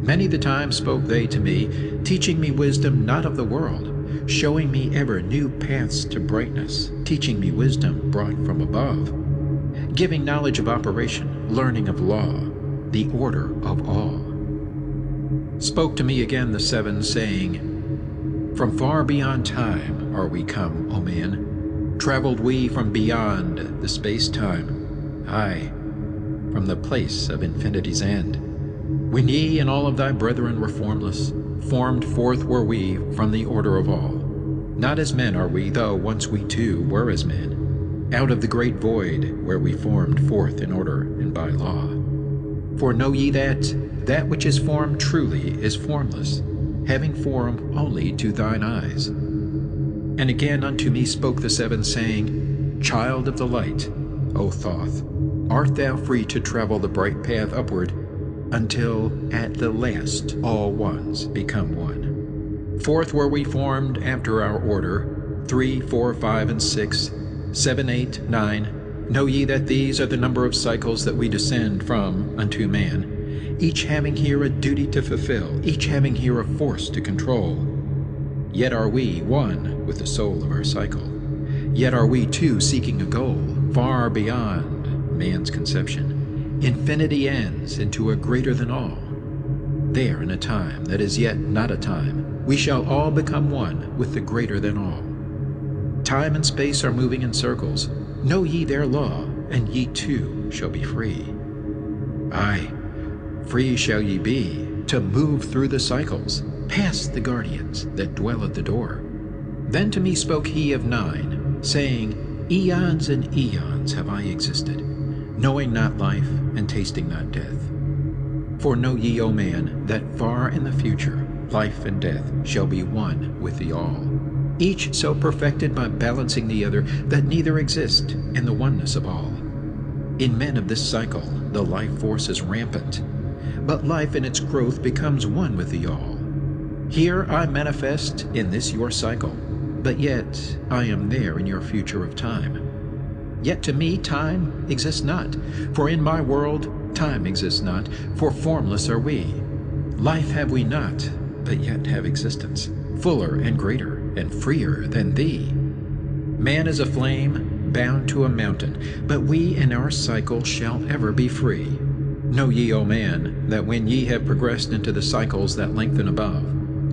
Many the time spoke they to me, teaching me wisdom not of the world, showing me ever new paths to brightness, teaching me wisdom brought from above, giving knowledge of operation, learning of law, the order of all. Spoke to me again the seven, saying, From far beyond time are we come, O man. Traveled we from beyond the space-time, aye, from the place of infinity's end. When ye and all of thy brethren were formless, formed forth were we from the order of all. Not as men are we, though once we too were as men, out of the great void where we formed forth in order and by law. For know ye that which is formed truly is formless, having form only to thine eyes. And again unto me spoke the seven, saying, Child of the light, O Thoth, art thou free to travel the bright path upward, until at the last all ones become one. Forth were we formed after our order, 3, 4, 5, and 6, 7, 8, 9. Know ye that these are the number of cycles that we descend from unto man, each having here a duty to fulfill, each having here a force to control. Yet are we one with the soul of our cycle. Yet are we two seeking a goal far beyond man's conception. Infinity ends into a greater than all. There in a time that is yet not a time, we shall all become one with the greater than all. Time and space are moving in circles. Know ye their law, and ye too shall be free. Aye, free shall ye be to move through the cycles, past the guardians that dwell at the door. Then to me spoke he of 9, saying, Eons and eons have I existed, knowing not life and tasting not death. For know ye, O man, that far in the future life and death shall be one with the all, each so perfected by balancing the other that neither exist in the oneness of all. In men of this cycle the life force is rampant, but life in its growth becomes one with the all. Here I manifest in this your cycle, but yet I am there in your future of time. Yet to me time exists not, for in my world time exists not, for formless are we. Life have we not, but yet have existence, fuller and greater and freer than thee. Man is a flame bound to a mountain, but we in our cycle shall ever be free. Know ye, O man, that when ye have progressed into the cycles that lengthen above,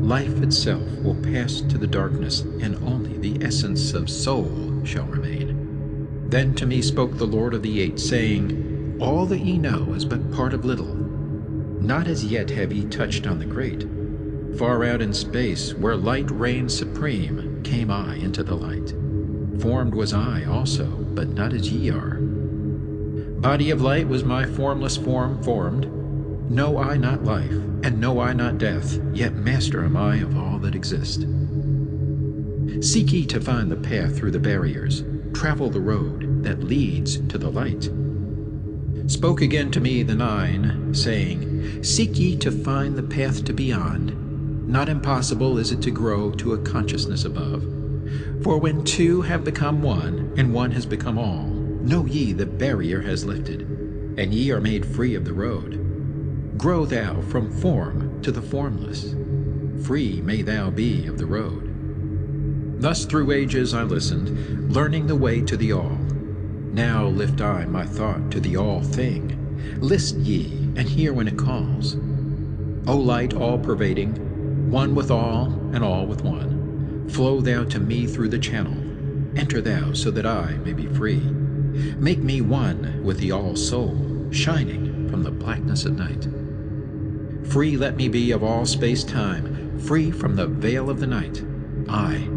life itself will pass to the darkness, and only the essence of soul shall remain. Then to me spoke the Lord of the Eight, saying, All that ye know is but part of little. Not as yet have ye touched on the great. Far out in space, where light reigns supreme, came I into the light. Formed was I also, but not as ye are. Body of light was my formless form formed. Know I not life, and know I not death, yet master am I of all that exist. Seek ye to find the path through the barriers, travel the road that leads to the light. Spoke again to me the 9, saying, Seek ye to find the path to beyond. Not impossible is it to grow to a consciousness above. For when two have become one, and one has become all, know ye the barrier has lifted, and ye are made free of the road. Grow thou from form to the formless. Free may thou be of the road. Thus through ages I listened, learning the way to the all. Now lift I my thought to the all thing. List ye, and hear when it calls. O light all-pervading, one with all and all with one, flow thou to me through the channel. Enter thou so that I may be free. Make me one with the all-soul, shining from the blackness of night. Free let me be of all space-time, free from the veil of the night. I,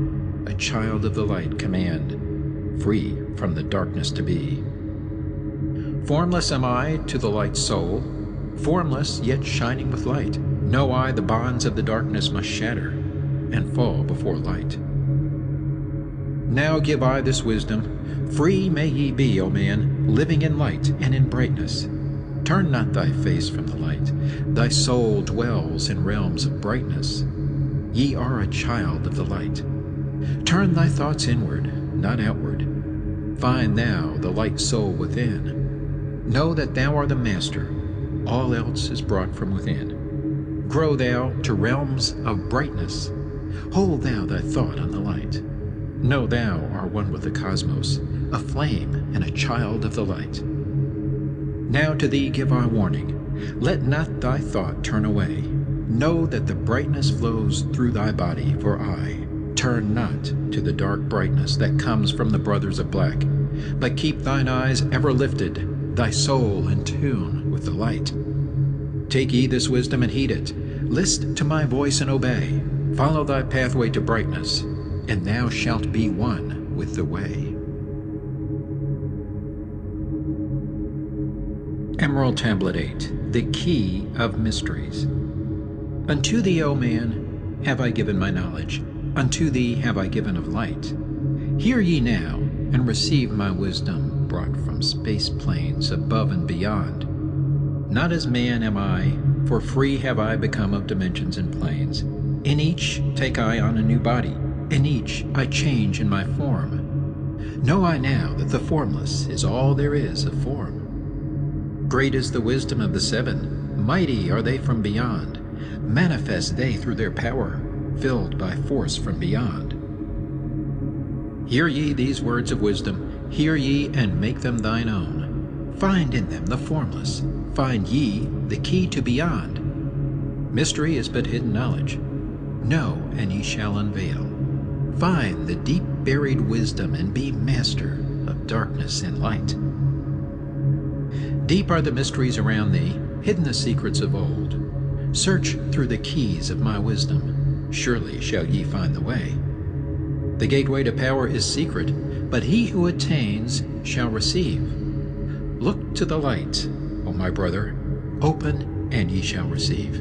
a child of the light, command, free from the darkness to be. Formless am I to the light soul, formless yet shining with light. Know I the bonds of the darkness must shatter and fall before light. Now give I this wisdom, free may ye be, O man, living in light and in brightness. Turn not thy face from the light, thy soul dwells in realms of brightness. Ye are a child of the light. Turn thy thoughts inward, not outward. Find thou the light soul within. Know that thou art the master, all else is brought from within. grow thou to realms of brightness. Hold thou thy thought on the light. Know thou art one with the cosmos, a flame and a child of the light. Now to thee give I warning, let not thy thought turn away. Know that the brightness flows through thy body, for I turn not to the dark brightness that comes from the brothers of black, but keep thine eyes ever lifted, thy soul in tune with the light. Take ye this wisdom and heed it. List to my voice and obey. Follow thy pathway to brightness, and thou shalt be one with the way. Emerald Tablet 8, the Key of Mysteries. Unto thee, O man, have I given my knowledge. Unto thee have I given of light. Hear ye now, and receive my wisdom, brought from space planes above and beyond. Not as man am I, for free have I become of dimensions and planes. In each take I on a new body, in each I change in my form. Know I now that the formless is all there is of form. Great is the wisdom of the seven, mighty are they from beyond. Manifest they through their power, filled by force from beyond. Hear ye these words of wisdom, hear ye and make them thine own. Find in them the formless, find ye the key to beyond. Mystery is but hidden knowledge. Know, and ye shall unveil. Find the deep buried wisdom, and be master of darkness and light. Deep are the mysteries around thee, hidden the secrets of old. Search through the keys of my wisdom, surely shall ye find the way. The gateway to power is secret, but he who attains shall receive. Look to the light, O my brother, open and ye shall receive.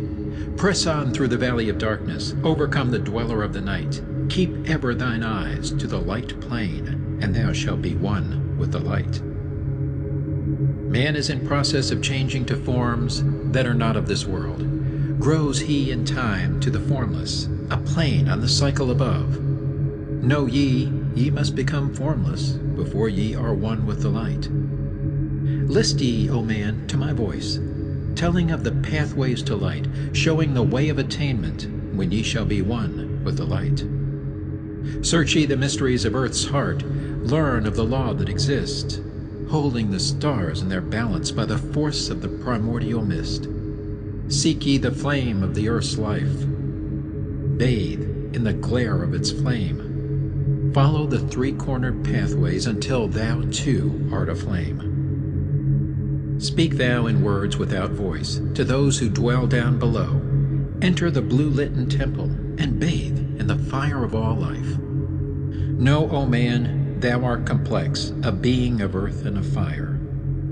Press on through the valley of darkness, overcome the dweller of the night. Keep ever thine eyes to the light plain, and thou shalt be one with the light. Man is in process of changing to forms that are not of this world. Grows he in time to the formless, a plane on the cycle above. Know ye, ye must become formless before ye are one with the light. List ye, O man, to my voice, telling of the pathways to light, showing the way of attainment when ye shall be one with the light. Search ye the mysteries of earth's heart, learn of the law that exists, holding the stars in their balance by the force of the primordial mist. Seek ye the flame of the earth's life, bathe in the glare of its flame. Follow the three-cornered pathways until thou too art aflame. Speak thou in words without voice to those who dwell down below. Enter the blue-litten temple and bathe in the fire of all life. Know, O man, thou art complex, a being of earth and of fire.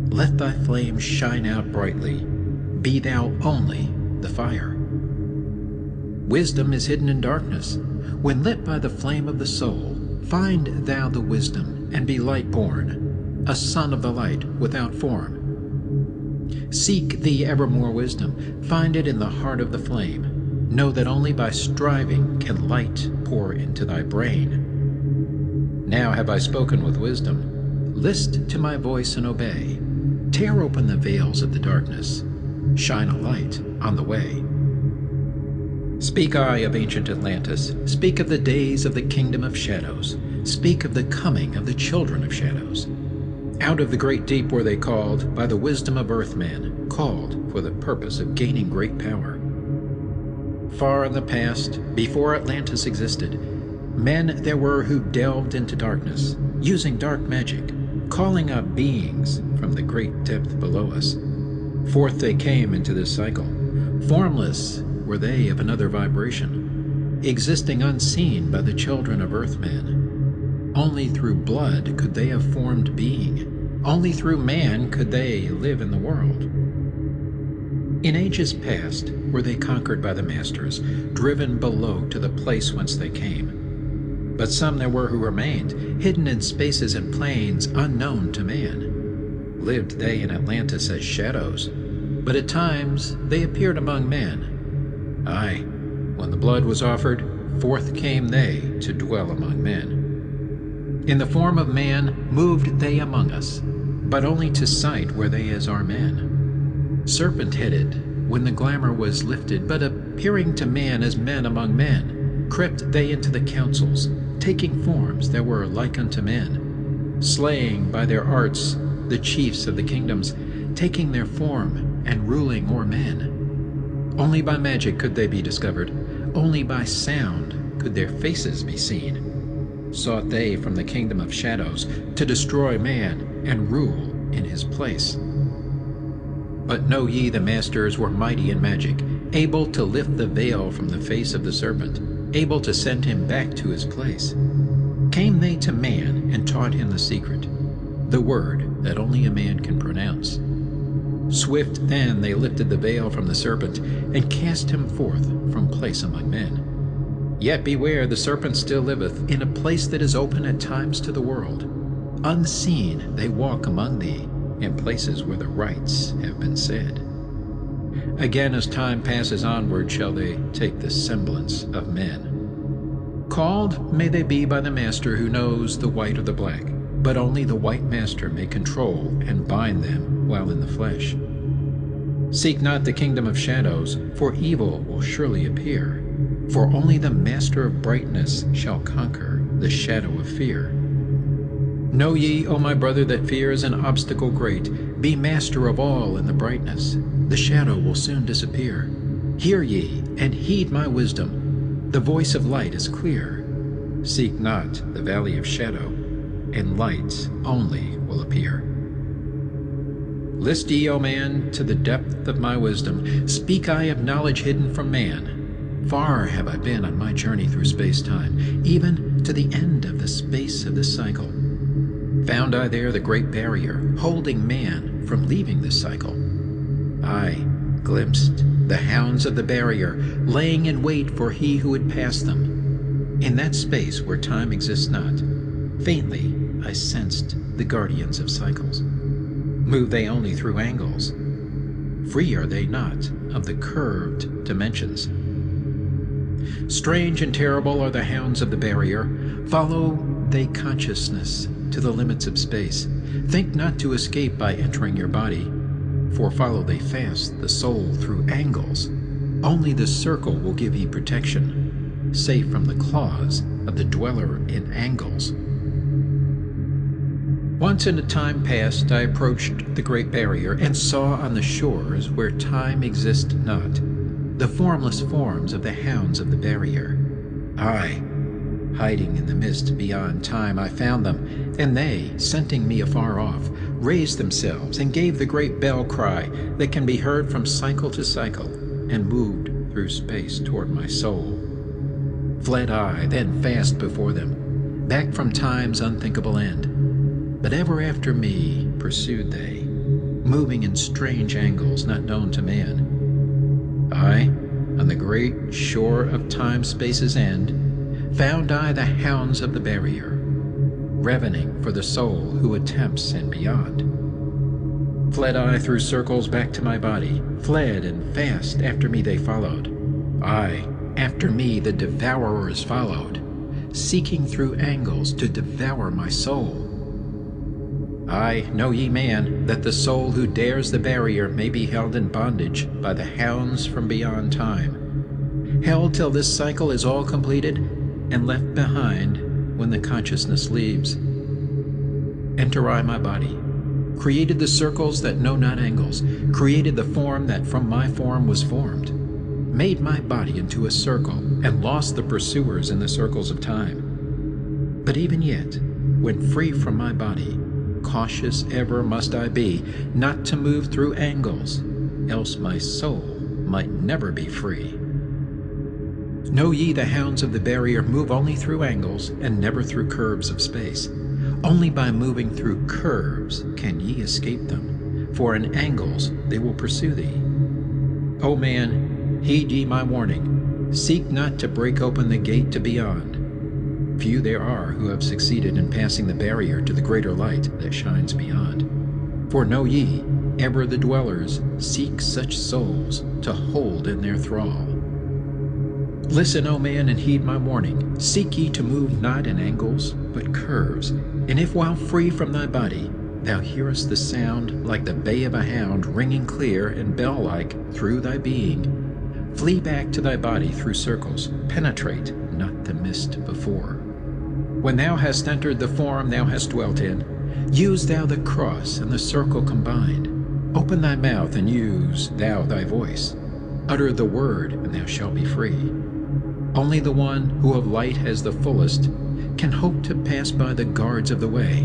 Let thy flame shine out brightly. Be thou only the fire. Wisdom is hidden in darkness. When lit by the flame of the soul, find thou the wisdom and be light-born, a son of the light without form. Seek thee evermore wisdom, find it in the heart of the flame. Know that only by striving can light pour into thy brain. Now have I spoken with wisdom. List to my voice and obey. Tear open the veils of the darkness. Shine a light on the way. Speak I of ancient Atlantis. Speak of the days of the kingdom of shadows. Speak of the coming of the children of shadows. Out of the great deep were they called, by the wisdom of earthmen, called for the purpose of gaining great power. Far in the past, before Atlantis existed, men there were who delved into darkness, using dark magic, calling up beings from the great depth below us. Forth they came into this cycle. Formless were they of another vibration, existing unseen by the children of earthmen. Only through blood could they have formed being. Only through man could they live in the world. In ages past were they conquered by the masters, driven below to the place whence they came. But some there were who remained, hidden in spaces and planes unknown to man. Lived they in Atlantis as shadows, but at times they appeared among men. Aye, when the blood was offered, forth came they to dwell among men. In the form of man moved they among us, but only to sight were they as our men. Serpent-headed when the glamour was lifted, but appearing to man as men among men, crept they into the councils, taking forms that were like unto men, slaying by their arts the chiefs of the kingdoms, taking their form and ruling o'er men. Only by magic could they be discovered, only by sound could their faces be seen. Sought they from the kingdom of shadows to destroy man and rule in his place. But know ye the masters were mighty in magic, able to lift the veil from the face of the serpent, able to send him back to his place. Came they to man and taught him the secret, the word that only a man can pronounce. Swift then they lifted the veil from the serpent and cast him forth from place among men. Yet beware, the serpent still liveth in a place that is open at times to the world. Unseen they walk among thee in places where the rites have been said. Again, as time passes onward, shall they take the semblance of men. Called may they be by the master who knows the white or the black, but only the white master may control and bind them while in the flesh. Seek not the kingdom of shadows, for evil will surely appear, for only the master of brightness shall conquer the shadow of fear. Know ye, O my brother, that fear is an obstacle great. Be master of all in the brightness. The shadow will soon disappear. Hear ye, and heed my wisdom. The voice of light is clear. Seek not the valley of shadow, and light only will appear. List ye, O man, to the depth of my wisdom. Speak I of knowledge hidden from man. Far have I been on my journey through space-time, even to the end of the space of this cycle. Found I there the great barrier, holding man from leaving this cycle. I glimpsed the hounds of the barrier, laying in wait for he who would pass them. In that space where time exists not, faintly I sensed the guardians of cycles. Move they only through angles? Free are they not of the curved dimensions. Strange and terrible are the hounds of the barrier. Follow they consciousness to the limits of space. Think not to escape by entering your body, for follow they fast the soul through angles. Only the circle will give ye protection, safe from the claws of the dweller in angles. Once in a time past I approached the great barrier, and saw on the shores where time exists not, the formless forms of the hounds of the barrier. Aye, hiding in the mist beyond time I found them, and they, scenting me afar off, raised themselves and gave the great bell cry that can be heard from cycle to cycle, and moved through space toward my soul. Fled I then fast before them, back from time's unthinkable end. But ever after me pursued they, moving in strange angles not known to man. I, on the great shore of time-space's end, found I the hounds of the barrier, ravening for the soul who attempts and beyond. Fled I through circles back to my body, fled and fast after me they followed. Aye, after me the devourers followed, seeking through angles to devour my soul. Aye, know ye, man, that the soul who dares the barrier may be held in bondage by the hounds from beyond time, held till this cycle is all completed, and left behind when the consciousness leaves. Enter I my body, created the circles that know not angles, created the form that from my form was formed, made my body into a circle, and lost the pursuers in the circles of time. But even yet, when free from my body, cautious ever must I be, not to move through angles, else my soul might never be free. Know ye the hounds of the barrier move only through angles, and never through curves of space. Only by moving through curves can ye escape them, for in angles they will pursue thee. O man, heed ye my warning, seek not to break open the gate to beyond. Few there are who have succeeded in passing the barrier to the greater light that shines beyond. For know ye, ever the dwellers seek such souls to hold in their thrall. Listen, O man, and heed my warning. Seek ye to move not in angles, but curves. And if while free from thy body, thou hearest the sound like the bay of a hound ringing clear and bell-like through thy being. Flee back to thy body through circles, penetrate not the mist before. When thou hast entered the form thou hast dwelt in, use thou the cross and the circle combined. Open thy mouth and use thou thy voice. Utter the word and thou shalt be free. Only the one who of light has the fullest can hope to pass by the guards of the way,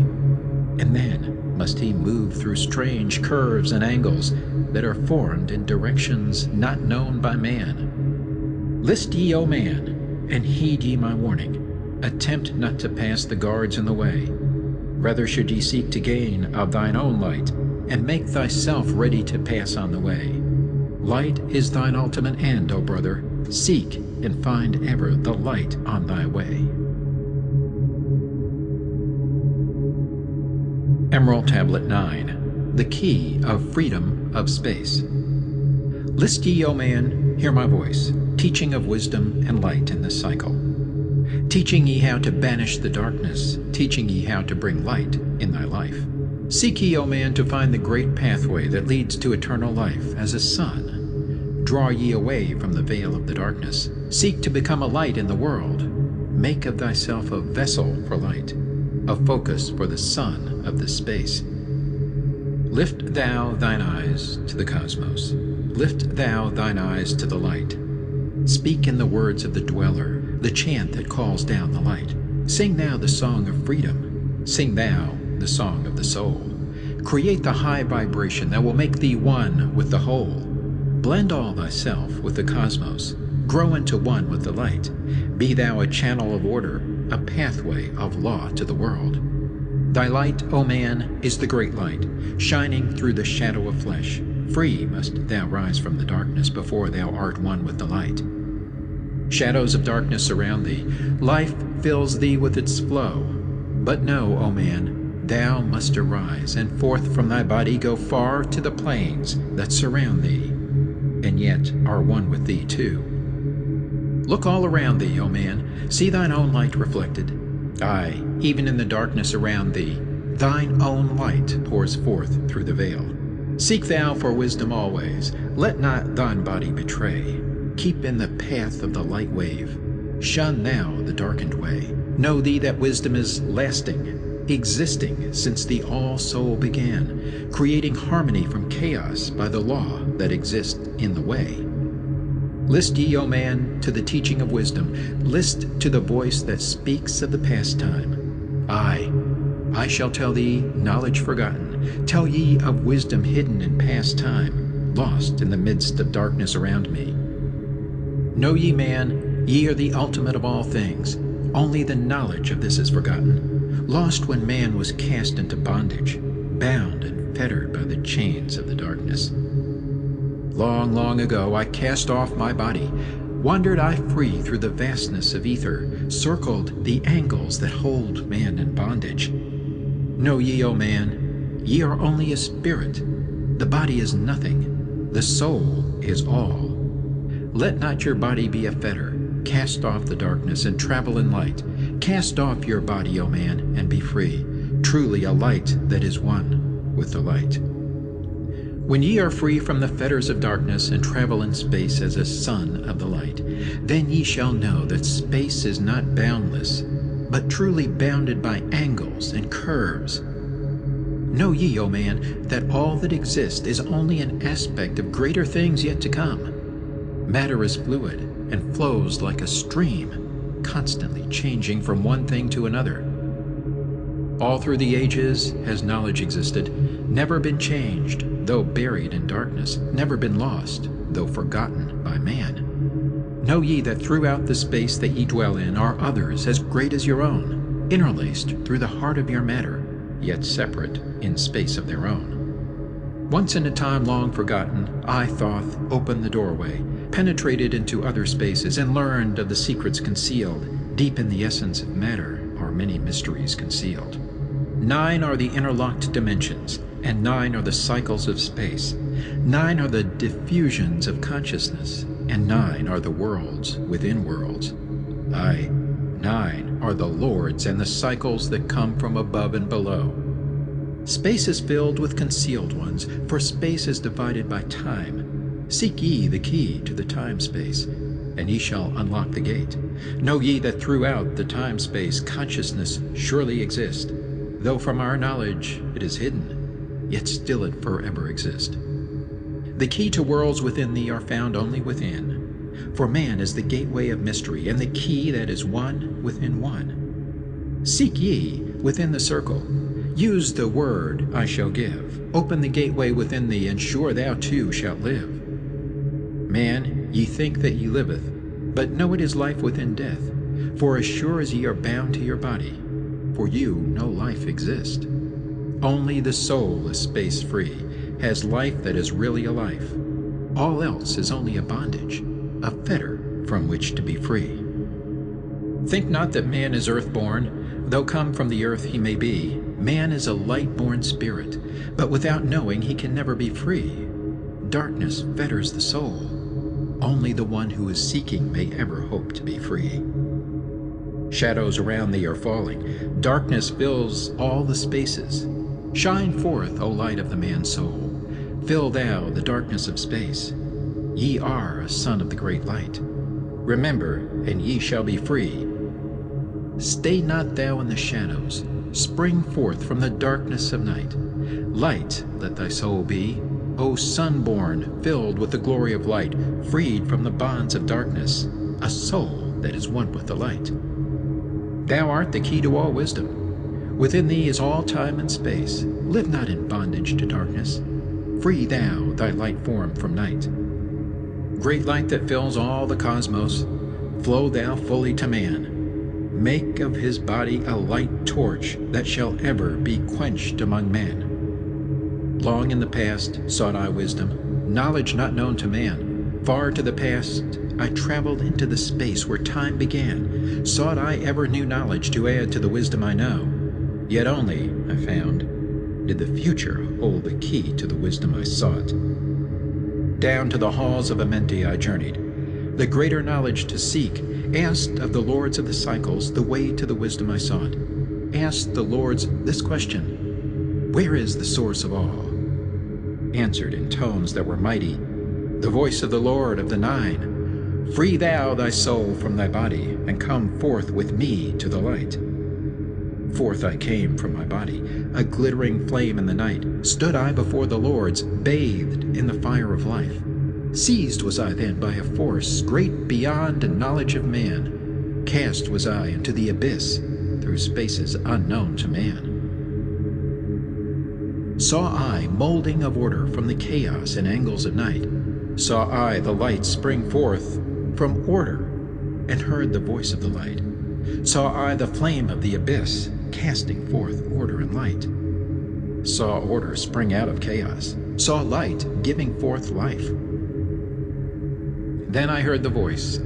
and then must he move through strange curves and angles that are formed in directions not known by man. List ye, O man, and heed ye my warning. Attempt not to pass the guards in the way. Rather should ye seek to gain of thine own light, and make thyself ready to pass on the way. Light is thine ultimate end, O brother. Seek and find ever the light on thy way. Emerald Tablet 9. The Key of Freedom of Space. List ye, O man, hear my voice, teaching of wisdom and light in this cycle. Teaching ye how to banish the darkness, teaching ye how to bring light in thy life. Seek ye, O man, to find the great pathway that leads to eternal life as a sun. Draw ye away from the veil of the darkness. Seek to become a light in the world. Make of thyself a vessel for light, a focus for the sun of this space. Lift thou thine eyes to the cosmos. Lift thou thine eyes to the light. Speak in the words of the dweller, the chant that calls down the light. Sing thou the song of freedom. Sing thou the song of the soul. Create the high vibration that will make thee one with the whole. Blend all thyself with the cosmos. Grow into one with the light. Be thou a channel of order, a pathway of law to the world. Thy light, O man, is the great light, shining through the shadow of flesh. Free must thou rise from the darkness before thou art one with the light. Shadows of darkness surround thee. Life fills thee with its flow. But know, O man, thou must arise, and forth from thy body go far to the plains that surround thee, and yet are one with thee too. Look all around thee, O man, see thine own light reflected. Aye, even in the darkness around thee, thine own light pours forth through the veil. Seek thou for wisdom always, let not thine body betray. Keep in the path of the light wave. Shun thou the darkened way. Know thee that wisdom is lasting, existing since the all-soul began, creating harmony from chaos by the law that exists in the way. List ye, O man, to the teaching of wisdom. List to the voice that speaks of the past time. Aye, I shall tell thee knowledge forgotten, tell ye of wisdom hidden in past time, lost in the midst of darkness around me. Know ye, man, ye are the ultimate of all things. Only the knowledge of this is forgotten, lost when man was cast into bondage, bound and fettered by the chains of the darkness. Long, long ago I cast off my body, wandered I free through the vastness of ether, circled the angles that hold man in bondage. Know ye, O man, ye are only a spirit. The body is nothing, the soul is all. Let not your body be a fetter. Cast off the darkness and travel in light. Cast off your body, O man, and be free, truly a light that is one with the light. When ye are free from the fetters of darkness and travel in space as a son of the light, then ye shall know that space is not boundless, but truly bounded by angles and curves. Know ye, O man, that all that exists is only an aspect of greater things yet to come. Matter is fluid and flows like a stream, constantly changing from one thing to another. All through the ages has knowledge existed, never been changed, though buried in darkness, never been lost, though forgotten by man. Know ye that throughout the space that ye dwell in are others as great as your own, interlaced through the heart of your matter, yet separate in space of their own. Once in a time long forgotten, I, Thoth, opened the doorway, penetrated into other spaces, and learned of the secrets concealed. Deep in the essence of matter are many mysteries concealed. 9 are the interlocked dimensions, and 9 are the cycles of space. 9 are the diffusions of consciousness, and 9 are the worlds within worlds. Aye, 9 are the lords and the cycles that come from above and below. Space is filled with concealed ones, for space is divided by time. Seek ye the key to the time-space, and ye shall unlock the gate. Know ye that throughout the time-space consciousness surely exists, though from our knowledge it is hidden, yet still it forever exists. The key to worlds within thee are found only within, for man is the gateway of mystery, and the key that is one within one. Seek ye within the circle. Use the word I shall give. Open the gateway within thee, and sure thou too shalt live. Man, ye think that ye liveth, but know it is life within death. For as sure as ye are bound to your body, for you no life exists. Only the soul is space free, has life that is really a life. All else is only a bondage, a fetter from which to be free. Think not that man is earth-born, though come from the earth he may be. Man is a light-born spirit, but without knowing he can never be free. Darkness fetters the soul. Only the one who is seeking may ever hope to be free. Shadows around thee are falling. Darkness fills all the spaces. Shine forth, O light of the man's soul. Fill thou the darkness of space. Ye are a son of the great light. Remember, and ye shall be free. Stay not thou in the shadows. Spring forth from the darkness of night. Light let thy soul be, O sun-born, filled with the glory of light, freed from the bonds of darkness, a soul that is one with the light. Thou art the key to all wisdom. Within thee is all time and space. Live not in bondage to darkness. Free thou thy light form from night. Great light that fills all the cosmos, flow thou fully to man. Make of his body a light torch that shall ever be quenched among men. Long in the past sought I wisdom, knowledge not known to man. Far to the past I traveled into the space where time began. Sought I ever new knowledge to add to the wisdom I know. Yet only, I found, did the future hold the key to the wisdom I sought. Down to the halls of Amenti I journeyed, the greater knowledge to seek. Asked of the lords of the cycles the way to the wisdom I sought. Asked the lords this question: where is the source of all? Answered in tones that were mighty, the voice of the Lord of the Nine: free thou thy soul from thy body, and come forth with me to the light. Forth I came from my body, a glittering flame in the night. Stood I before the lords, bathed in the fire of life. Seized was I then by a force great beyond the knowledge of man. Cast was I into the abyss, through spaces unknown to man. Saw I molding of order from the chaos and angles of night. Saw I the light spring forth from order, and heard the voice of the light. Saw I the flame of the abyss, casting forth order and light. Saw order spring out of chaos. Saw light giving forth life. Then I heard the voice: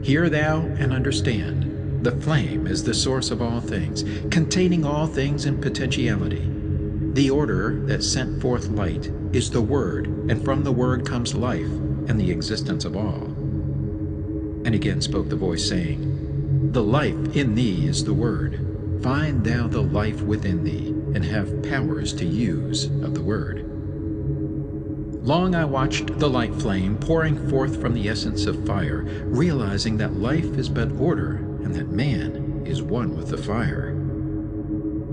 hear thou and understand. The flame is the source of all things, containing all things in potentiality. The order that sent forth light is the Word, and from the Word comes life and the existence of all. And again spoke the voice, saying, the life in thee is the Word. Find thou the life within thee, and have powers to use of the Word. Long I watched the light flame pouring forth from the essence of fire, realizing that life is but order, and that man is one with the fire.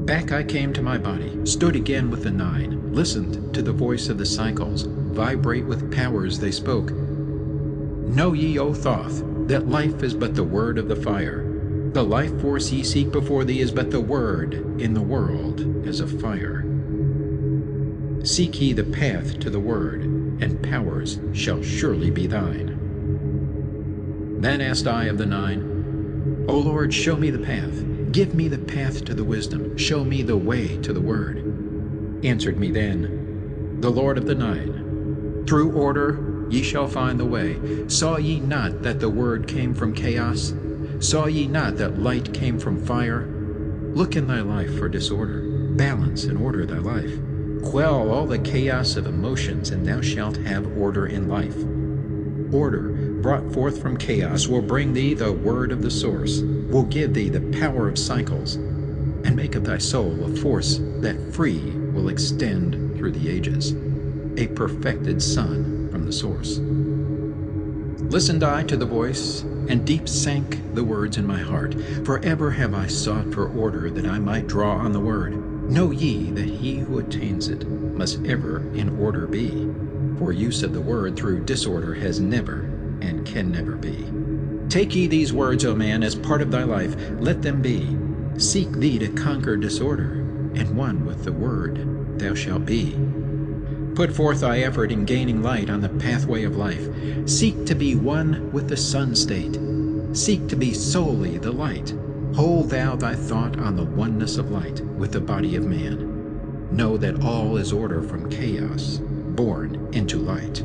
Back I came to my body, stood again with the Nine, listened to the voice of the cycles, vibrate with powers they spoke. Know ye, O Thoth, that life is but the word of the fire. The life force ye seek before thee is but the word in the world as a fire. Seek ye the path to the word, and powers shall surely be thine. Then asked I of the Nine, O Lord, show me the path. Give me the path to the wisdom. Show me the way to the word. Answered me then the Lord of the Nine, through order ye shall find the way. Saw ye not that the word came from chaos? Saw ye not that light came from fire? Look in thy life for disorder. Balance and order thy life. Quell all the chaos of emotions, and thou shalt have order in life. Order, brought forth from chaos, will bring thee the word of the source, will give thee the power of cycles, and make of thy soul a force that free will extend through the ages, a perfected sun from the source. Listened I to the voice, and deep sank the words in my heart. Forever have I sought for order, that I might draw on the word. Know ye that he who attains it must ever in order be, for use of the word through disorder has never and can never be. Take ye these words, O man, as part of thy life, let them be. Seek thee to conquer disorder, and one with the word thou shalt be. Put forth thy effort in gaining light on the pathway of life. Seek to be one with the sun state. Seek to be solely the light. Hold thou thy thought on the oneness of light with the body of man. Know that all is order from chaos, born into light.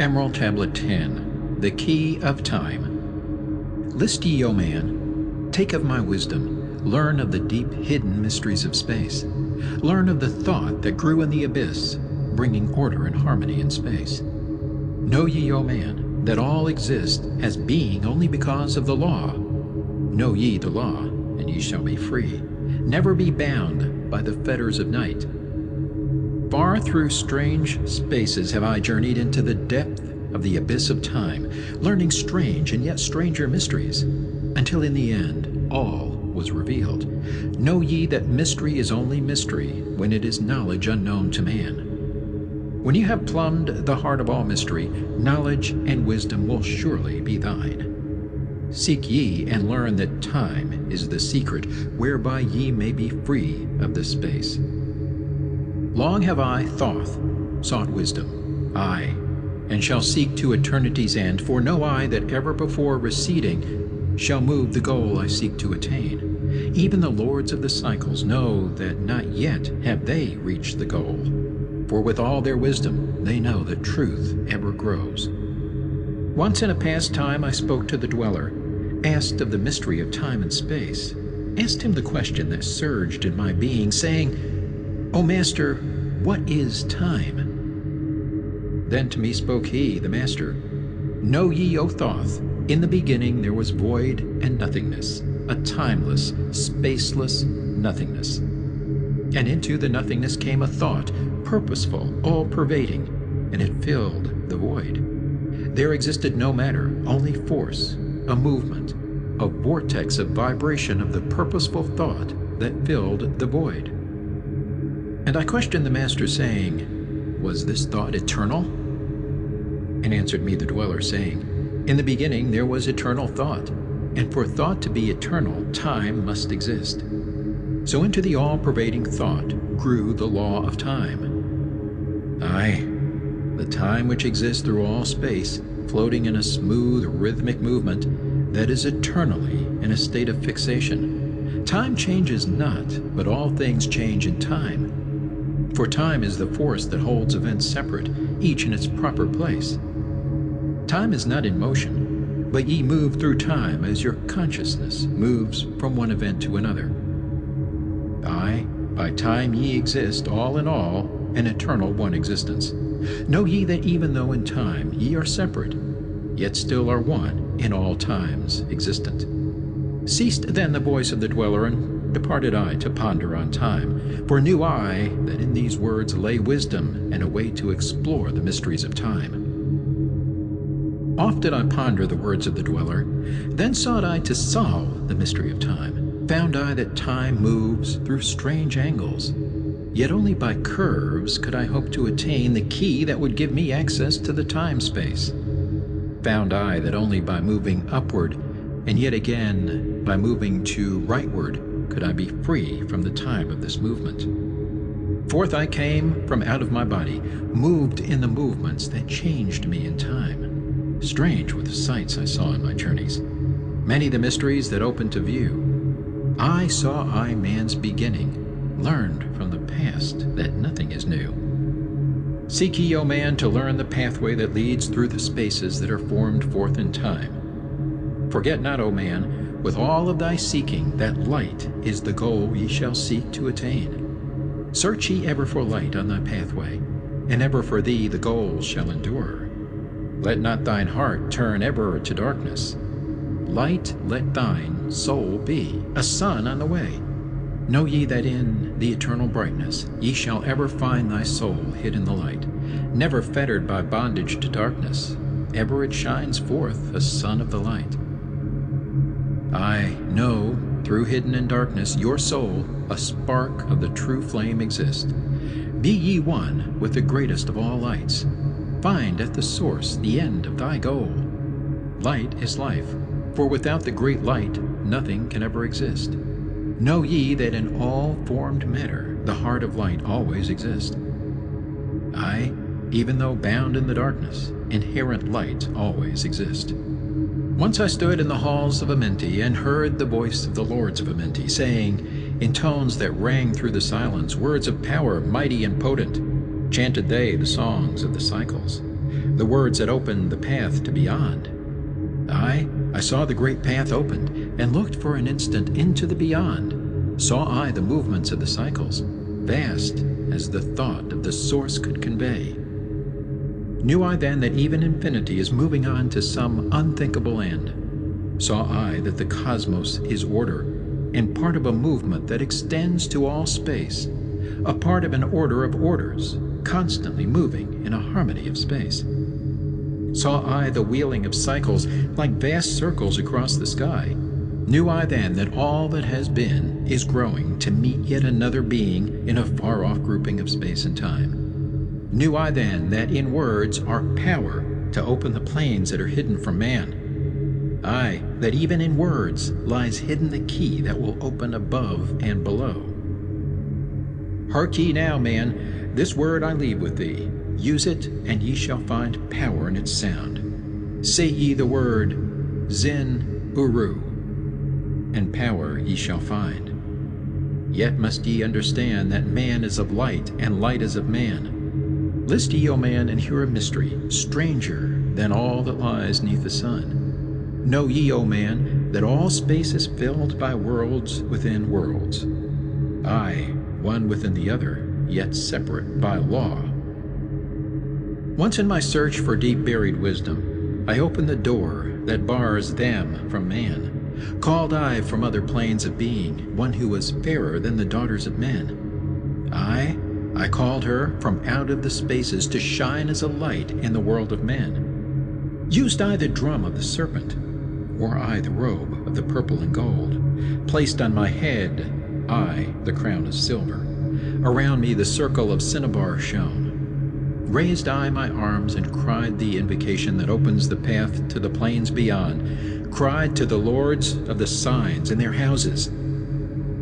Emerald Tablet 10, The Key of Time. List ye, O man, take of my wisdom. Learn of the deep hidden mysteries of space. Learn of the thought that grew in the abyss, bringing order and harmony in space. Know ye, O man, that all exists as being only because of the law. Know ye the law, and ye shall be free. Never be bound by the fetters of night. Far through strange spaces have I journeyed into the depth of the abyss of time, learning strange and yet stranger mysteries, until in the end all was revealed. Know ye that mystery is only mystery when it is knowledge unknown to man. When you have plumbed the heart of all mystery, knowledge and wisdom will surely be thine. Seek ye and learn that time is the secret whereby ye may be free of this space. Long have I, Thoth, sought wisdom, aye, and shall seek to eternity's end, for no eye that ever before receding shall move the goal I seek to attain. Even the lords of the cycles know that not yet have they reached the goal, for with all their wisdom they know that truth ever grows. Once in a past time I spoke to the dweller, asked of the mystery of time and space, asked him the question that surged in my being, saying, O Master, what is time? Then to me spoke he, the Master, Know ye, O Thoth, in the beginning there was void and nothingness, a timeless, spaceless nothingness. And into the nothingness came a thought, purposeful, all-pervading, and it filled the void. There existed no matter, only force, a movement, a vortex of vibration of the purposeful thought that filled the void. And I questioned the Master, saying, Was this thought eternal? And answered me the dweller, saying, In the beginning there was eternal thought, and for thought to be eternal, time must exist. So into the all-pervading thought grew the law of time. Aye, the time which exists through all space, floating in a smooth, rhythmic movement that is eternally in a state of fixation. Time changes not, but all things change in time. For time is the force that holds events separate, each in its proper place. Time is not in motion, but ye move through time as your consciousness moves from one event to another. Aye, by time ye exist, all in all, an eternal one existence. Know ye that even though in time ye are separate, yet still are one in all times existent. Ceased then the voice of the dweller, and departed I to ponder on time, for knew I that in these words lay wisdom and a way to explore the mysteries of time. Oft did I ponder the words of the dweller, then sought I to solve the mystery of time. Found I that time moves through strange angles, yet only by curves could I hope to attain the key that would give me access to the time-space. Found I that only by moving upward, and yet again by moving to rightward, could I be free from the time of this movement. Forth I came from out of my body, moved in the movements that changed me in time. Strange were the sights I saw in my journeys, many the mysteries that opened to view. I saw man's beginning, learned from the past that nothing is new. Seek ye, O man, to learn the pathway that leads through the spaces that are formed forth in time. Forget not, O man, with all of thy seeking, that light is the goal ye shall seek to attain. Search ye ever for light on thy pathway, and ever for thee the goal shall endure. Let not thine heart turn ever to darkness. Light let thine soul be, a sun on the way. Know ye that in the eternal brightness ye shall ever find thy soul hid in the light, never fettered by bondage to darkness, ever it shines forth a sun of the light. I know, through hidden in darkness, your soul, a spark of the true flame exists. Be ye one with the greatest of all lights. Find at the source the end of thy goal. Light is life, for without the great light nothing can ever exist. Know ye that in all formed matter the heart of light always exists. Aye, even though bound in the darkness, inherent light always exists. Once I stood in the halls of Amenti and heard the voice of the lords of Amenti, saying, in tones that rang through the silence, words of power mighty and potent, chanted they the songs of the cycles, the words that opened the path to beyond. Aye, I saw the great path opened, and looked for an instant into the beyond. Saw I the movements of the cycles, vast as the thought of the source could convey. Knew I then that even infinity is moving on to some unthinkable end. Saw I that the cosmos is order, and part of a movement that extends to all space, a part of an order of orders, constantly moving in a harmony of space. Saw I the wheeling of cycles like vast circles across the sky. Knew I then that all that has been is growing to meet yet another being in a far-off grouping of space and time. Knew I then that in words are power to open the planes that are hidden from man. Aye, that even in words lies hidden the key that will open above and below. Hark ye now, man, this word I leave with thee. Use it, and ye shall find power in its sound. Say ye the word Zin Uru, and power ye shall find. Yet must ye understand that man is of light, and light is of man. List ye, O man, and hear a mystery, stranger than all that lies neath the sun. Know ye, O man, that all space is filled by worlds within worlds. Aye, one within the other, yet separate by law. Once in my search for deep-buried wisdom, I opened the door that bars them from man. Called I from other planes of being one who was fairer than the daughters of men. Aye, I called her from out of the spaces to shine as a light in the world of men. Used I the drum of the serpent, wore I the robe of the purple and gold, placed on my head I the crown of silver, around me the circle of cinnabar shone. Raised I my arms and cried the invocation that opens the path to the plains beyond, cried to the lords of the signs in their houses,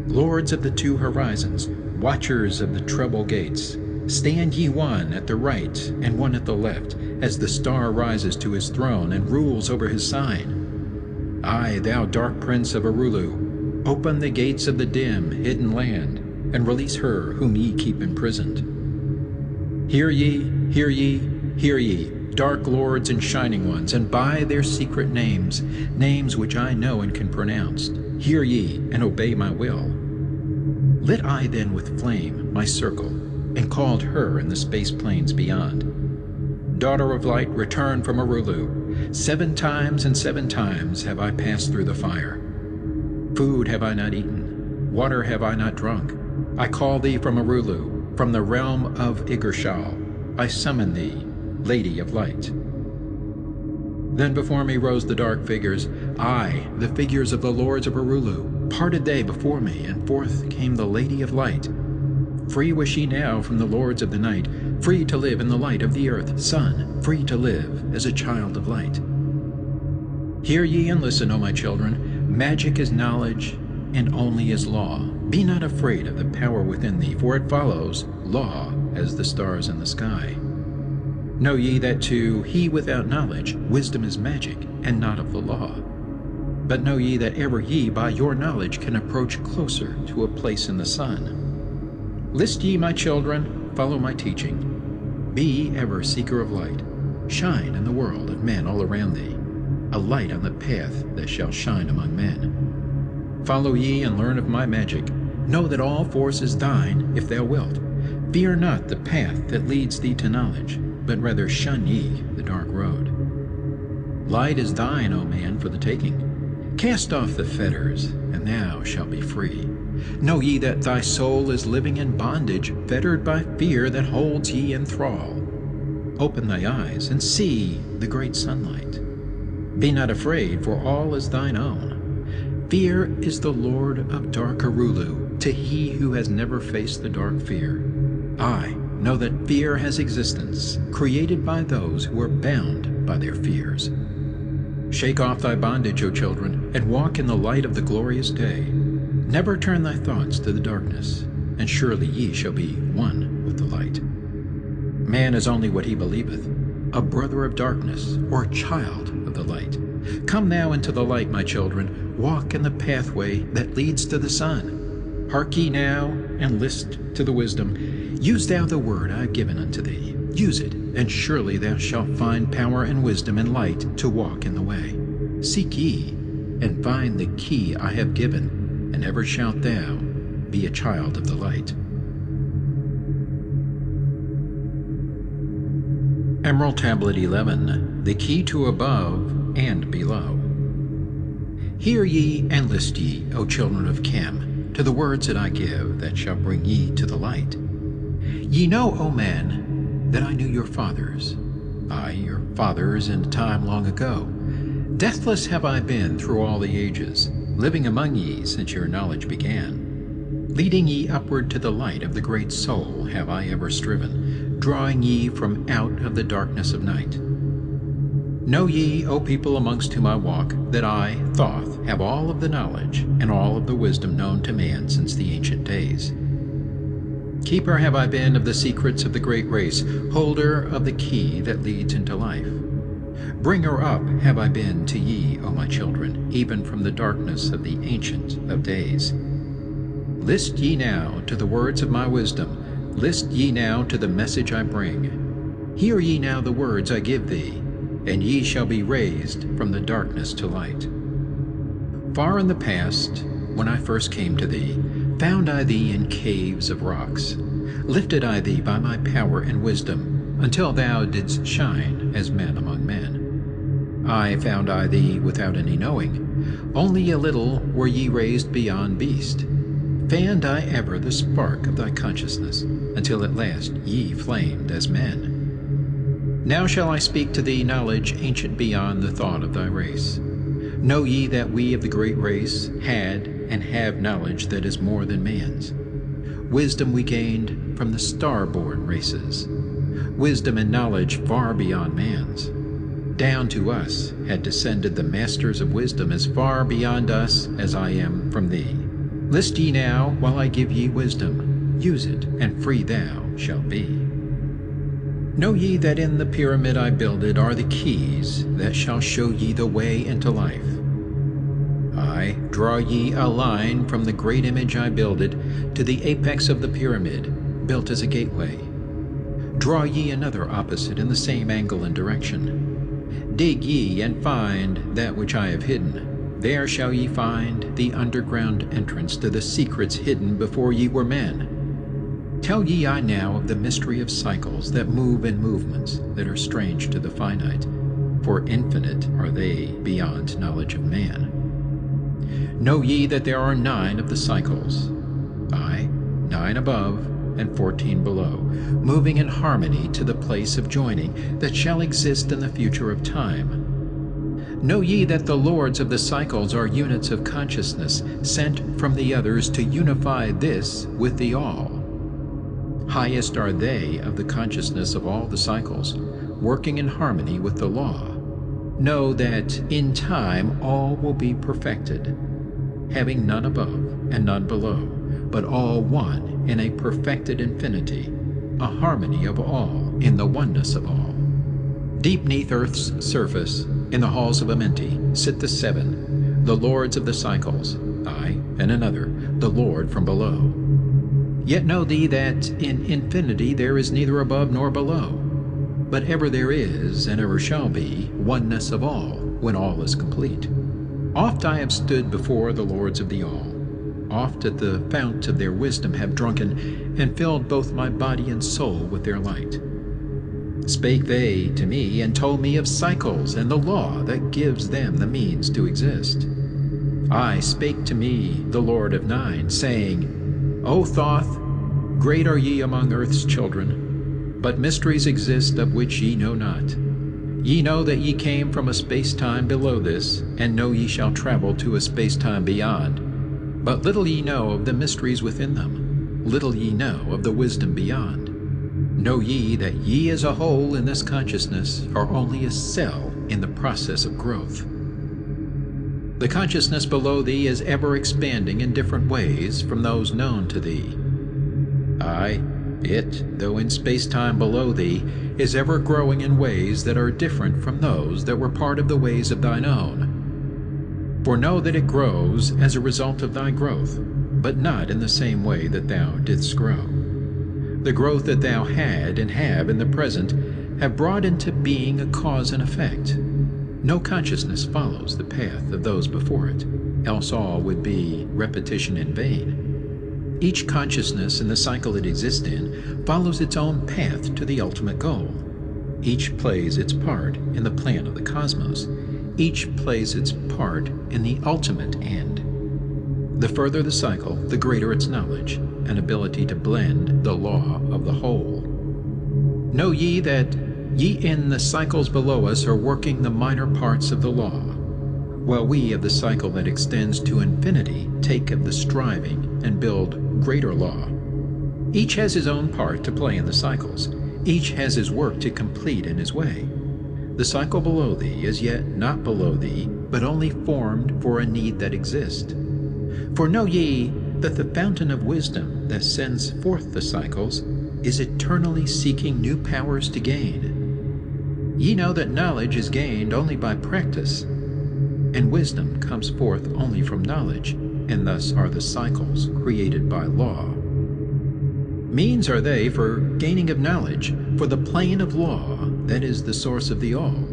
lords of the two horizons, watchers of the treble gates, stand ye one at the right and one at the left, as the star rises to his throne and rules over his sign. Aye, thou dark prince of Arulu, open the gates of the dim, hidden land, and release her whom ye keep imprisoned. Hear ye, hear ye, hear ye, dark lords and shining ones, and by their secret names, names which I know and can pronounce, hear ye and obey my will. Lit I then with flame my circle, and called her in the space plains beyond. Daughter of light, return from Arulu. 7 times and 7 times have I passed through the fire. Food have I not eaten, water have I not drunk. I call thee from Arulu, from the realm of Igirshal. I summon thee, Lady of Light. Then before me rose the dark figures, aye, the figures of the lords of Arulu. Parted they before me, and forth came the Lady of Light. Free was she now from the lords of the night, free to live in the light of the earth, sun, free to live as a child of light. Hear ye and listen, O my children, magic is knowledge, and only is law. Be not afraid of the power within thee, for it follows law as the stars in the sky. Know ye that to he without knowledge, wisdom is magic, and not of the law. But know ye that ever ye by your knowledge can approach closer to a place in the sun. List ye, my children, follow my teaching. Be ever seeker of light. Shine in the world of men all around thee, a light on the path that shall shine among men. Follow ye and learn of my magic. Know that all force is thine if thou wilt. Fear not the path that leads thee to knowledge, but rather shun ye the dark road. Light is thine, O man, for the taking. Cast off the fetters, and thou shalt be free. Know ye that thy soul is living in bondage, fettered by fear that holds ye in thrall. Open thy eyes, and see the great sunlight. Be not afraid, for all is thine own. Fear is the lord of dark Arulu, to he who has never faced the dark fear. I know that fear has existence, created by those who are bound by their fears. Shake off thy bondage, O children, and walk in the light of the glorious day. Never turn thy thoughts to the darkness, and surely ye shall be one with the light. Man is only what he believeth, a brother of darkness, or a child of the light. Come now into the light, my children, walk in the pathway that leads to the sun. Hark ye now, and list to the wisdom. Use thou the word I have given unto thee. Use it, and surely thou shalt find power and wisdom and light to walk in the way. Seek ye, and find the key I have given, and ever shalt thou be a child of the light. Emerald Tablet 11, the key to above and below. Hear ye and list ye, O children of Chem, to the words that I give, that shall bring ye to the light. Ye know, O men, that I knew your fathers, I your fathers in a time long ago. Deathless have I been through all the ages, living among ye since your knowledge began. Leading ye upward to the light of the great soul have I ever striven, drawing ye from out of the darkness of night. Know ye, O people amongst whom I walk, that I, Thoth, have all of the knowledge and all of the wisdom known to man since the ancient days. Keeper have I been of the secrets of the great race, holder of the key that leads into life. Bringer up have I been to ye, O my children, even from the darkness of the Ancient of Days. List ye now to the words of my wisdom, list ye now to the message I bring. Hear ye now the words I give thee, and ye shall be raised from the darkness to light. Far in the past, when I first came to thee, found I thee in caves of rocks. Lifted I thee by my power and wisdom, until thou didst shine as men among men. I found I thee without any knowing. Only a little were ye raised beyond beast. Fanned I ever the spark of thy consciousness, until at last ye flamed as men. Now shall I speak to thee knowledge ancient beyond the thought of thy race. Know ye that we of the great race had and have knowledge that is more than man's. Wisdom we gained from the star-born races, wisdom and knowledge far beyond man's. Down to us had descended the masters of wisdom as far beyond us as I am from thee. List ye now while I give ye wisdom, use it, and free thou shalt be. Know ye that in the pyramid I builded are the keys that shall show ye the way into life. I draw ye a line from the great image I builded to the apex of the pyramid, built as a gateway. Draw ye another opposite in the same angle and direction. Dig ye and find that which I have hidden. There shall ye find the underground entrance to the secrets hidden before ye were men. Tell ye I now of the mystery of cycles that move in movements that are strange to the finite, for infinite are they beyond knowledge of man. Know ye that there are 9 of the cycles, aye, 9 above and 14 below, moving in harmony to the place of joining that shall exist in the future of time. Know ye that the lords of the cycles are units of consciousness, sent from the others to unify this with the all. Highest are they of the consciousness of all the cycles, working in harmony with the law. Know that in time all will be perfected, having none above and none below, but all one in a perfected infinity, a harmony of all in the oneness of all. Deep neath earth's surface, in the halls of Amenti, sit the 7, the lords of the cycles, I, and another, the Lord from below. Yet know thee that in infinity there is neither above nor below, but ever there is, and ever shall be, oneness of all, when all is complete. Oft I have stood before the lords of the all, oft at the fount of their wisdom have drunken, and filled both my body and soul with their light. Spake they to me, and told me of cycles and the law that gives them the means to exist. I spake to me, the Lord of Nine, saying, O Thoth, great are ye among earth's children, but mysteries exist of which ye know not. Ye know that ye came from a space-time below this, and know ye shall travel to a space-time beyond. But little ye know of the mysteries within them, little ye know of the wisdom beyond. Know ye that ye as a whole in this consciousness are only a cell in the process of growth. The consciousness below thee is ever expanding in different ways from those known to thee. I, it, though in space-time below thee, is ever growing in ways that are different from those that were part of the ways of thine own. For know that it grows as a result of thy growth, but not in the same way that thou didst grow. The growth that thou had and have in the present have brought into being a cause and effect. No consciousness follows the path of those before it, else all would be repetition in vain. Each consciousness in the cycle it exists in follows its own path to the ultimate goal. Each plays its part in the plan of the cosmos. Each plays its part in the ultimate end. The further the cycle, the greater its knowledge and ability to blend the law of the whole. Know ye that ye in the cycles below us are working the minor parts of the law, while we of the cycle that extends to infinity take of the striving and build greater law. Each has his own part to play in the cycles. Each has his work to complete in his way. The cycle below thee is yet not below thee, but only formed for a need that exists. For know ye that the fountain of wisdom that sends forth the cycles is eternally seeking new powers to gain. Ye know that knowledge is gained only by practice, and wisdom comes forth only from knowledge, and thus are the cycles created by law. Means are they for gaining of knowledge, for the plane of law that is the source of the all.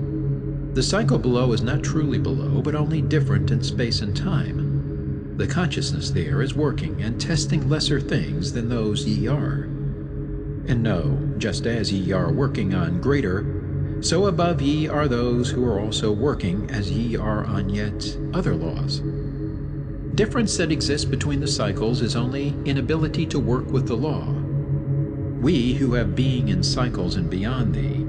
The cycle below is not truly below, but only different in space and time. The consciousness there is working and testing lesser things than those ye are. And know, just as ye are working on greater, so above ye are those who are also working as ye are on yet other laws. Difference that exists between the cycles is only inability to work with the law. We who have being in cycles and beyond thee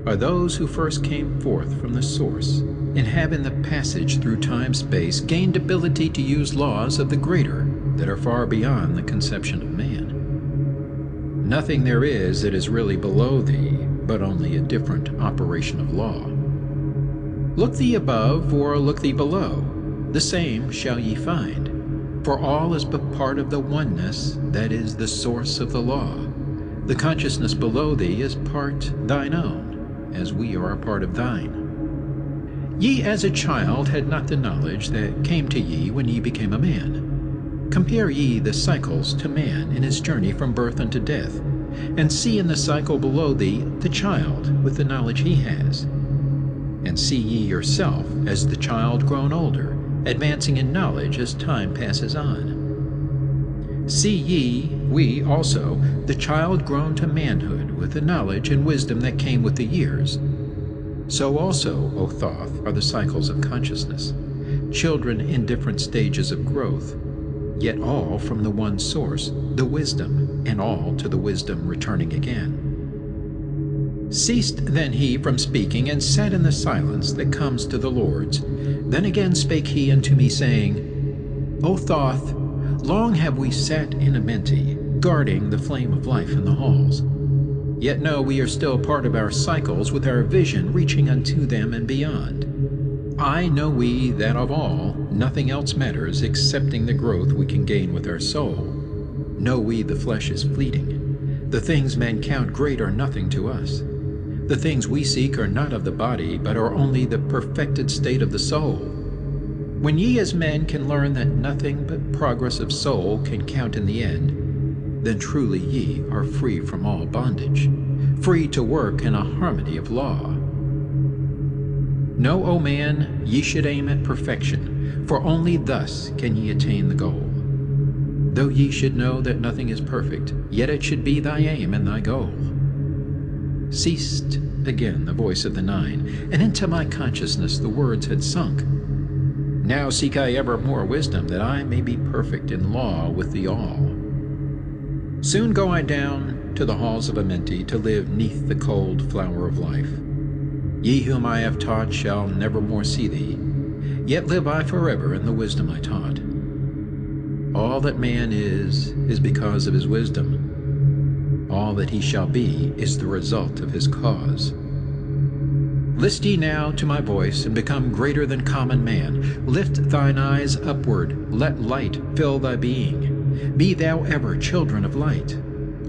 are those who first came forth from the source, and have in the passage through time-space gained ability to use laws of the greater that are far beyond the conception of man. Nothing there is that is really below thee, but only a different operation of law. Look thee above, or look thee below, the same shall ye find, for all is but part of the oneness that is the source of the law. The consciousness below thee is part thine own, as we are a part of thine. Ye as a child had not the knowledge that came to ye when ye became a man. Compare ye the cycles to man in his journey from birth unto death, and see in the cycle below thee the child with the knowledge he has. And see ye yourself as the child grown older, advancing in knowledge as time passes on. See ye, we also, the child grown to manhood with the knowledge and wisdom that came with the years. So also, O Thoth, are the cycles of consciousness, children in different stages of growth, yet all from the one source, the wisdom, and all to the wisdom returning again. Ceased then he from speaking, and sat in the silence that comes to the Lord's. Then again spake he unto me, saying, O Thoth, long have we sat in Amenti, guarding the flame of life in the halls. Yet know we are still part of our cycles, with our vision reaching unto them and beyond. I know we that of all, nothing else matters excepting the growth we can gain with our soul. Know we the flesh is fleeting. The things men count great are nothing to us. The things we seek are not of the body, but are only the perfected state of the soul. When ye as men can learn that nothing but progress of soul can count in the end, then truly ye are free from all bondage, free to work in a harmony of law. Know, O man, ye should aim at perfection, for only thus can ye attain the goal. Though ye should know that nothing is perfect, yet it should be thy aim and thy goal. Ceased again the voice of the Nine, and into my consciousness the words had sunk. Now seek I ever more wisdom, that I may be perfect in law with the all. Soon go I down to the halls of Amenti, to live neath the cold flower of life. Ye whom I have taught shall never more see thee, yet live I forever in the wisdom I taught. All that man is because of his wisdom. All that he shall be is the result of his cause. List ye now to my voice, and become greater than common man. Lift thine eyes upward, let light fill thy being. Be thou ever children of light.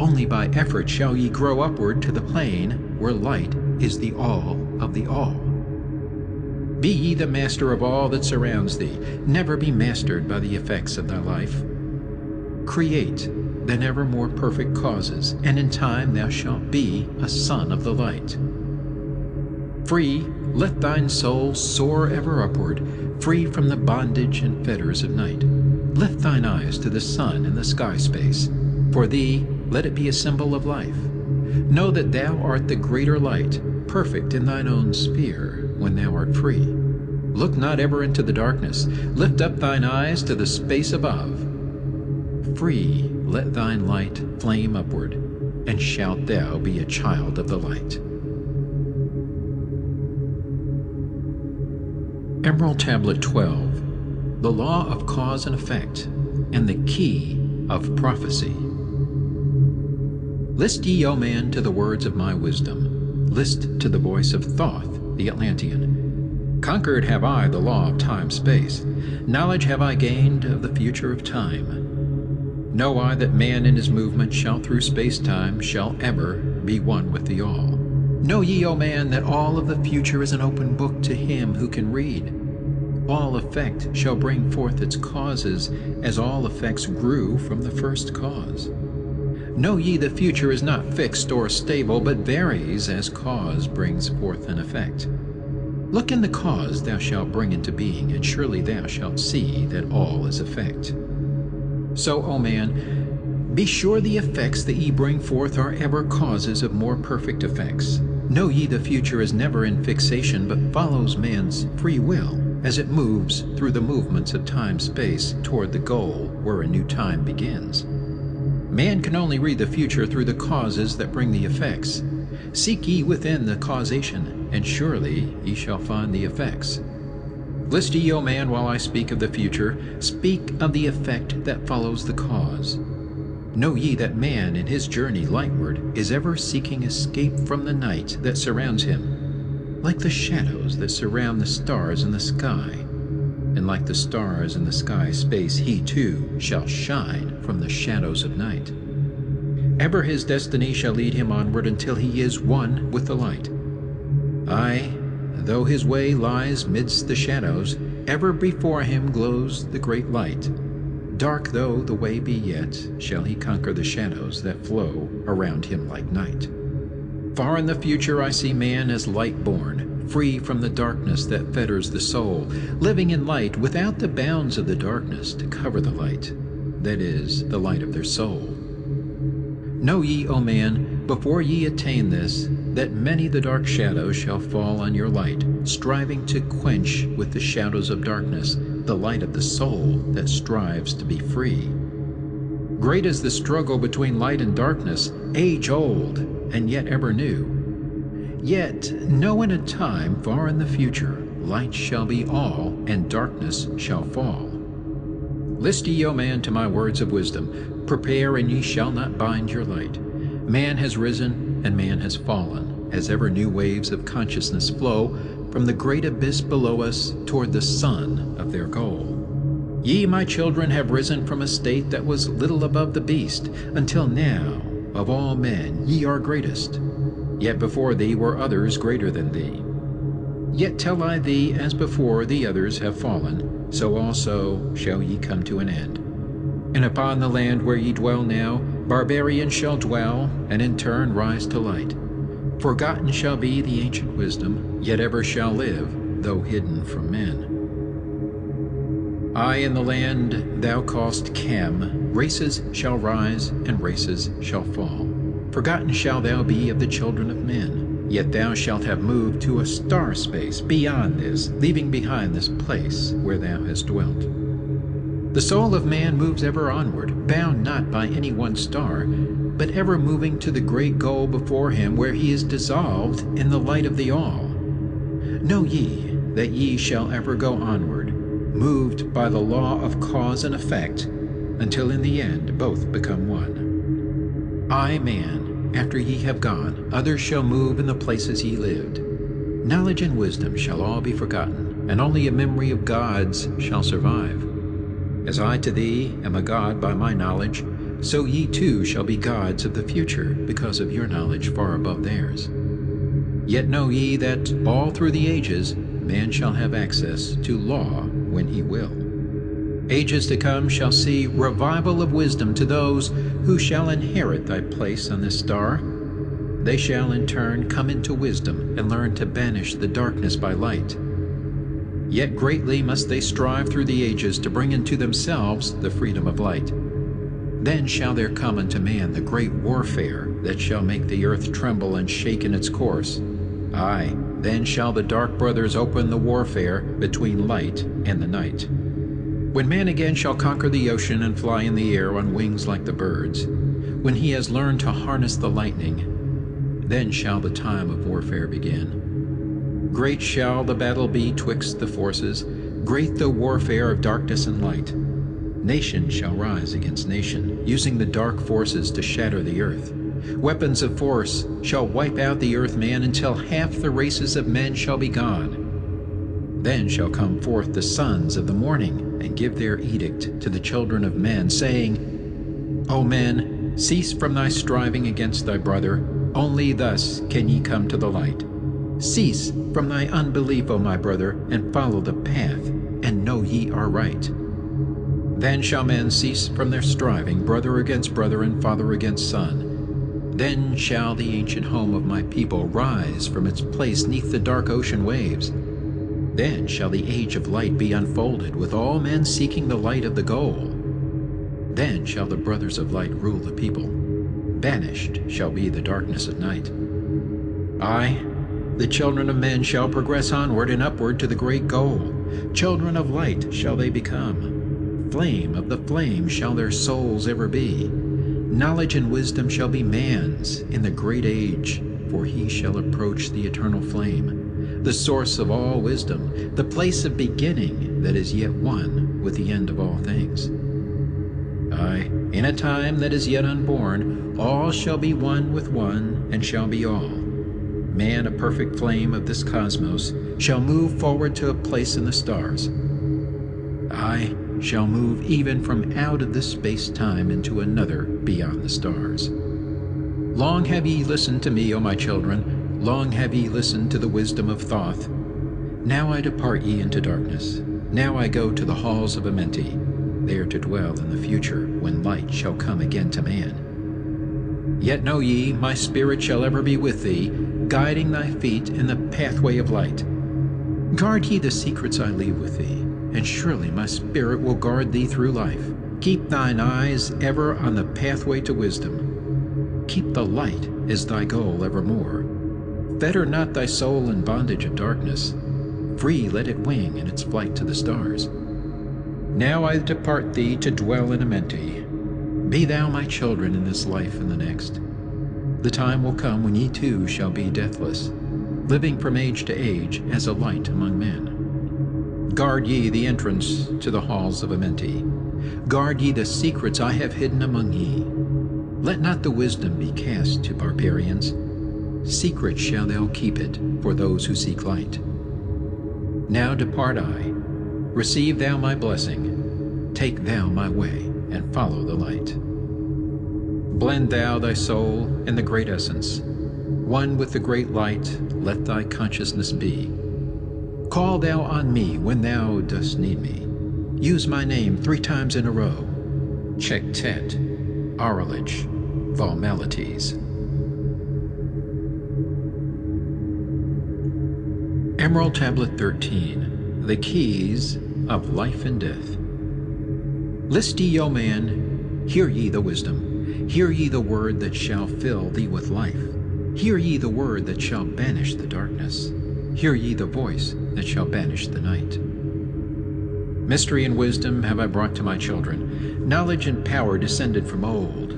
Only by effort shall ye grow upward to the plane where light is the all of the all. Be ye the master of all that surrounds thee. Never be mastered by the effects of thy life. Create then ever more perfect causes, and in time thou shalt be a son of the light. Free, let thine soul soar ever upward, free from the bondage and fetters of night. Lift thine eyes to the sun and the sky space. For thee, let it be a symbol of life. Know that thou art the greater light, perfect in thine own sphere, when thou art free. Look not ever into the darkness. Lift up thine eyes to the space above. Free, let thine light flame upward, and shalt thou be a child of the light. Emerald Tablet 12, the law of cause and effect, and the key of prophecy. List ye, O man, to the words of my wisdom. List to the voice of Thoth, the Atlantean. Conquered have I the law of time-space. Knowledge have I gained of the future of time. Know I that man in his movement shall through space-time shall ever be one with the all. Know ye, O man, that all of the future is an open book to him who can read. All effect shall bring forth its causes, as all effects grew from the first cause. Know ye the future is not fixed or stable, but varies as cause brings forth an effect. Look in the cause thou shalt bring into being, and surely thou shalt see that all is effect. So, O man, be sure the effects that ye bring forth are ever causes of more perfect effects. Know ye the future is never in fixation, but follows man's free will, as it moves through the movements of time-space toward the goal where a new time begins. Man can only read the future through the causes that bring the effects. Seek ye within the causation, and surely ye shall find the effects. List ye, O man, while I speak of the future, speak of the effect that follows the cause. Know ye that man in his journey lightward is ever seeking escape from the night that surrounds him, like the shadows that surround the stars in the sky. And like the stars in the sky space, he too shall shine from the shadows of night. Ever his destiny shall lead him onward until he is one with the light. Aye, though his way lies midst the shadows, ever before him glows the great light. Dark though the way be yet, shall he conquer the shadows that flow around him like night. Far in the future I see man as light-born, free from the darkness that fetters the soul, living in light without the bounds of the darkness to cover the light, that is, the light of their soul. Know ye, O man, before ye attain this, that many the dark shadows shall fall on your light, striving to quench with the shadows of darkness the light of the soul that strives to be free. Great is the struggle between light and darkness, age-old and yet ever new. Yet know in a time far in the future, light shall be all, and darkness shall fall. List ye, O man, to my words of wisdom. Prepare, and ye shall not bind your light. Man has risen, and man has fallen, as ever new waves of consciousness flow from the great abyss below us toward the sun of their goal. Ye, my children, have risen from a state that was little above the beast, until now, of all men, ye are greatest. Yet before thee were others greater than thee. Yet tell I thee, as before the others have fallen, so also shall ye come to an end. And upon the land where ye dwell now, barbarians shall dwell, and in turn rise to light. Forgotten shall be the ancient wisdom, yet ever shall live, though hidden from men. I in the land thou call'st Cam, races shall rise, and races shall fall. Forgotten shall thou be of the children of men. Yet thou shalt have moved to a star space beyond this, leaving behind this place where thou hast dwelt. The soul of man moves ever onward, bound not by any one star, but ever moving to the great goal before him, where he is dissolved in the light of the all. Know ye that ye shall ever go onward, moved by the law of cause and effect, until in the end both become one. I, man, after ye have gone, others shall move in the places ye lived. Knowledge and wisdom shall all be forgotten, and only a memory of gods shall survive. As I to thee am a god by my knowledge, so ye too shall be gods of the future, because of your knowledge far above theirs. Yet know ye that all through the ages man shall have access to law when he will. Ages to come shall see revival of wisdom to those who shall inherit thy place on this star. They shall in turn come into wisdom and learn to banish the darkness by light. Yet greatly must they strive through the ages to bring into themselves the freedom of light. Then shall there come unto man the great warfare that shall make the earth tremble and shake in its course. Aye, then shall the dark brothers open the warfare between light and the night. When man again shall conquer the ocean and fly in the air on wings like the birds, when he has learned to harness the lightning, then shall the time of warfare begin. Great shall the battle be twixt the forces, great the warfare of darkness and light. Nation shall rise against nation, using the dark forces to shatter the earth. Weapons of force shall wipe out the earth man until half the races of men shall be gone. Then shall come forth the sons of the morning, and give their edict to the children of men, saying, O men, cease from thy striving against thy brother, only thus can ye come to the light. Cease from thy unbelief, O my brother, and follow the path, and know ye are right. Then shall men cease from their striving, brother against brother, and father against son. Then shall the ancient home of my people rise from its place neath the dark ocean waves. Then shall the age of light be unfolded, with all men seeking the light of the goal. Then shall the brothers of light rule the people. Banished shall be the darkness of night. Aye, the children of men shall progress onward and upward to the great goal. Children of light shall they become. Flame of the flame shall their souls ever be. Knowledge and wisdom shall be man's in the great age, for he shall approach the eternal flame, the source of all wisdom, the place of beginning that is yet one with the end of all things. Aye, in a time that is yet unborn, all shall be one with one, and shall be all. Man, a perfect flame of this cosmos, shall move forward to a place in the stars. I shall move even from out of this space-time into another beyond the stars. Long have ye listened to me, O my children, long have ye listened to the wisdom of Thoth. Now I depart ye into darkness. Now I go to the halls of Amenti, there to dwell in the future, when light shall come again to man. Yet know ye, my spirit shall ever be with thee, guiding thy feet in the pathway of light. Guard ye the secrets I leave with thee, and surely my spirit will guard thee through life. Keep thine eyes ever on the pathway to wisdom. Keep the light as thy goal evermore. Fetter not thy soul in bondage of darkness. Free let it wing in its flight to the stars. Now I depart thee to dwell in Amenti. Be thou my children in this life and the next. The time will come when ye too shall be deathless, living from age to age as a light among men. Guard ye the entrance to the halls of Amenti. Guard ye the secrets I have hidden among ye. Let not the wisdom be cast to barbarians. Secret shall thou keep it for those who seek light. Now depart I. Receive thou my blessing. Take thou my way, and follow the light. Blend thou thy soul in the great essence. One with the great light, let thy consciousness be. Call thou on me when thou dost need me. Use my name 3 times in a row. Chektet, Aralich, Valmalites. Emerald Tablet 13, The Keys of Life and Death. List ye, O man, hear ye the wisdom. Hear ye the word that shall fill thee with life. Hear ye the word that shall banish the darkness. Hear ye the voice that shall banish the night. Mystery and wisdom have I brought to my children, knowledge and power descended from old.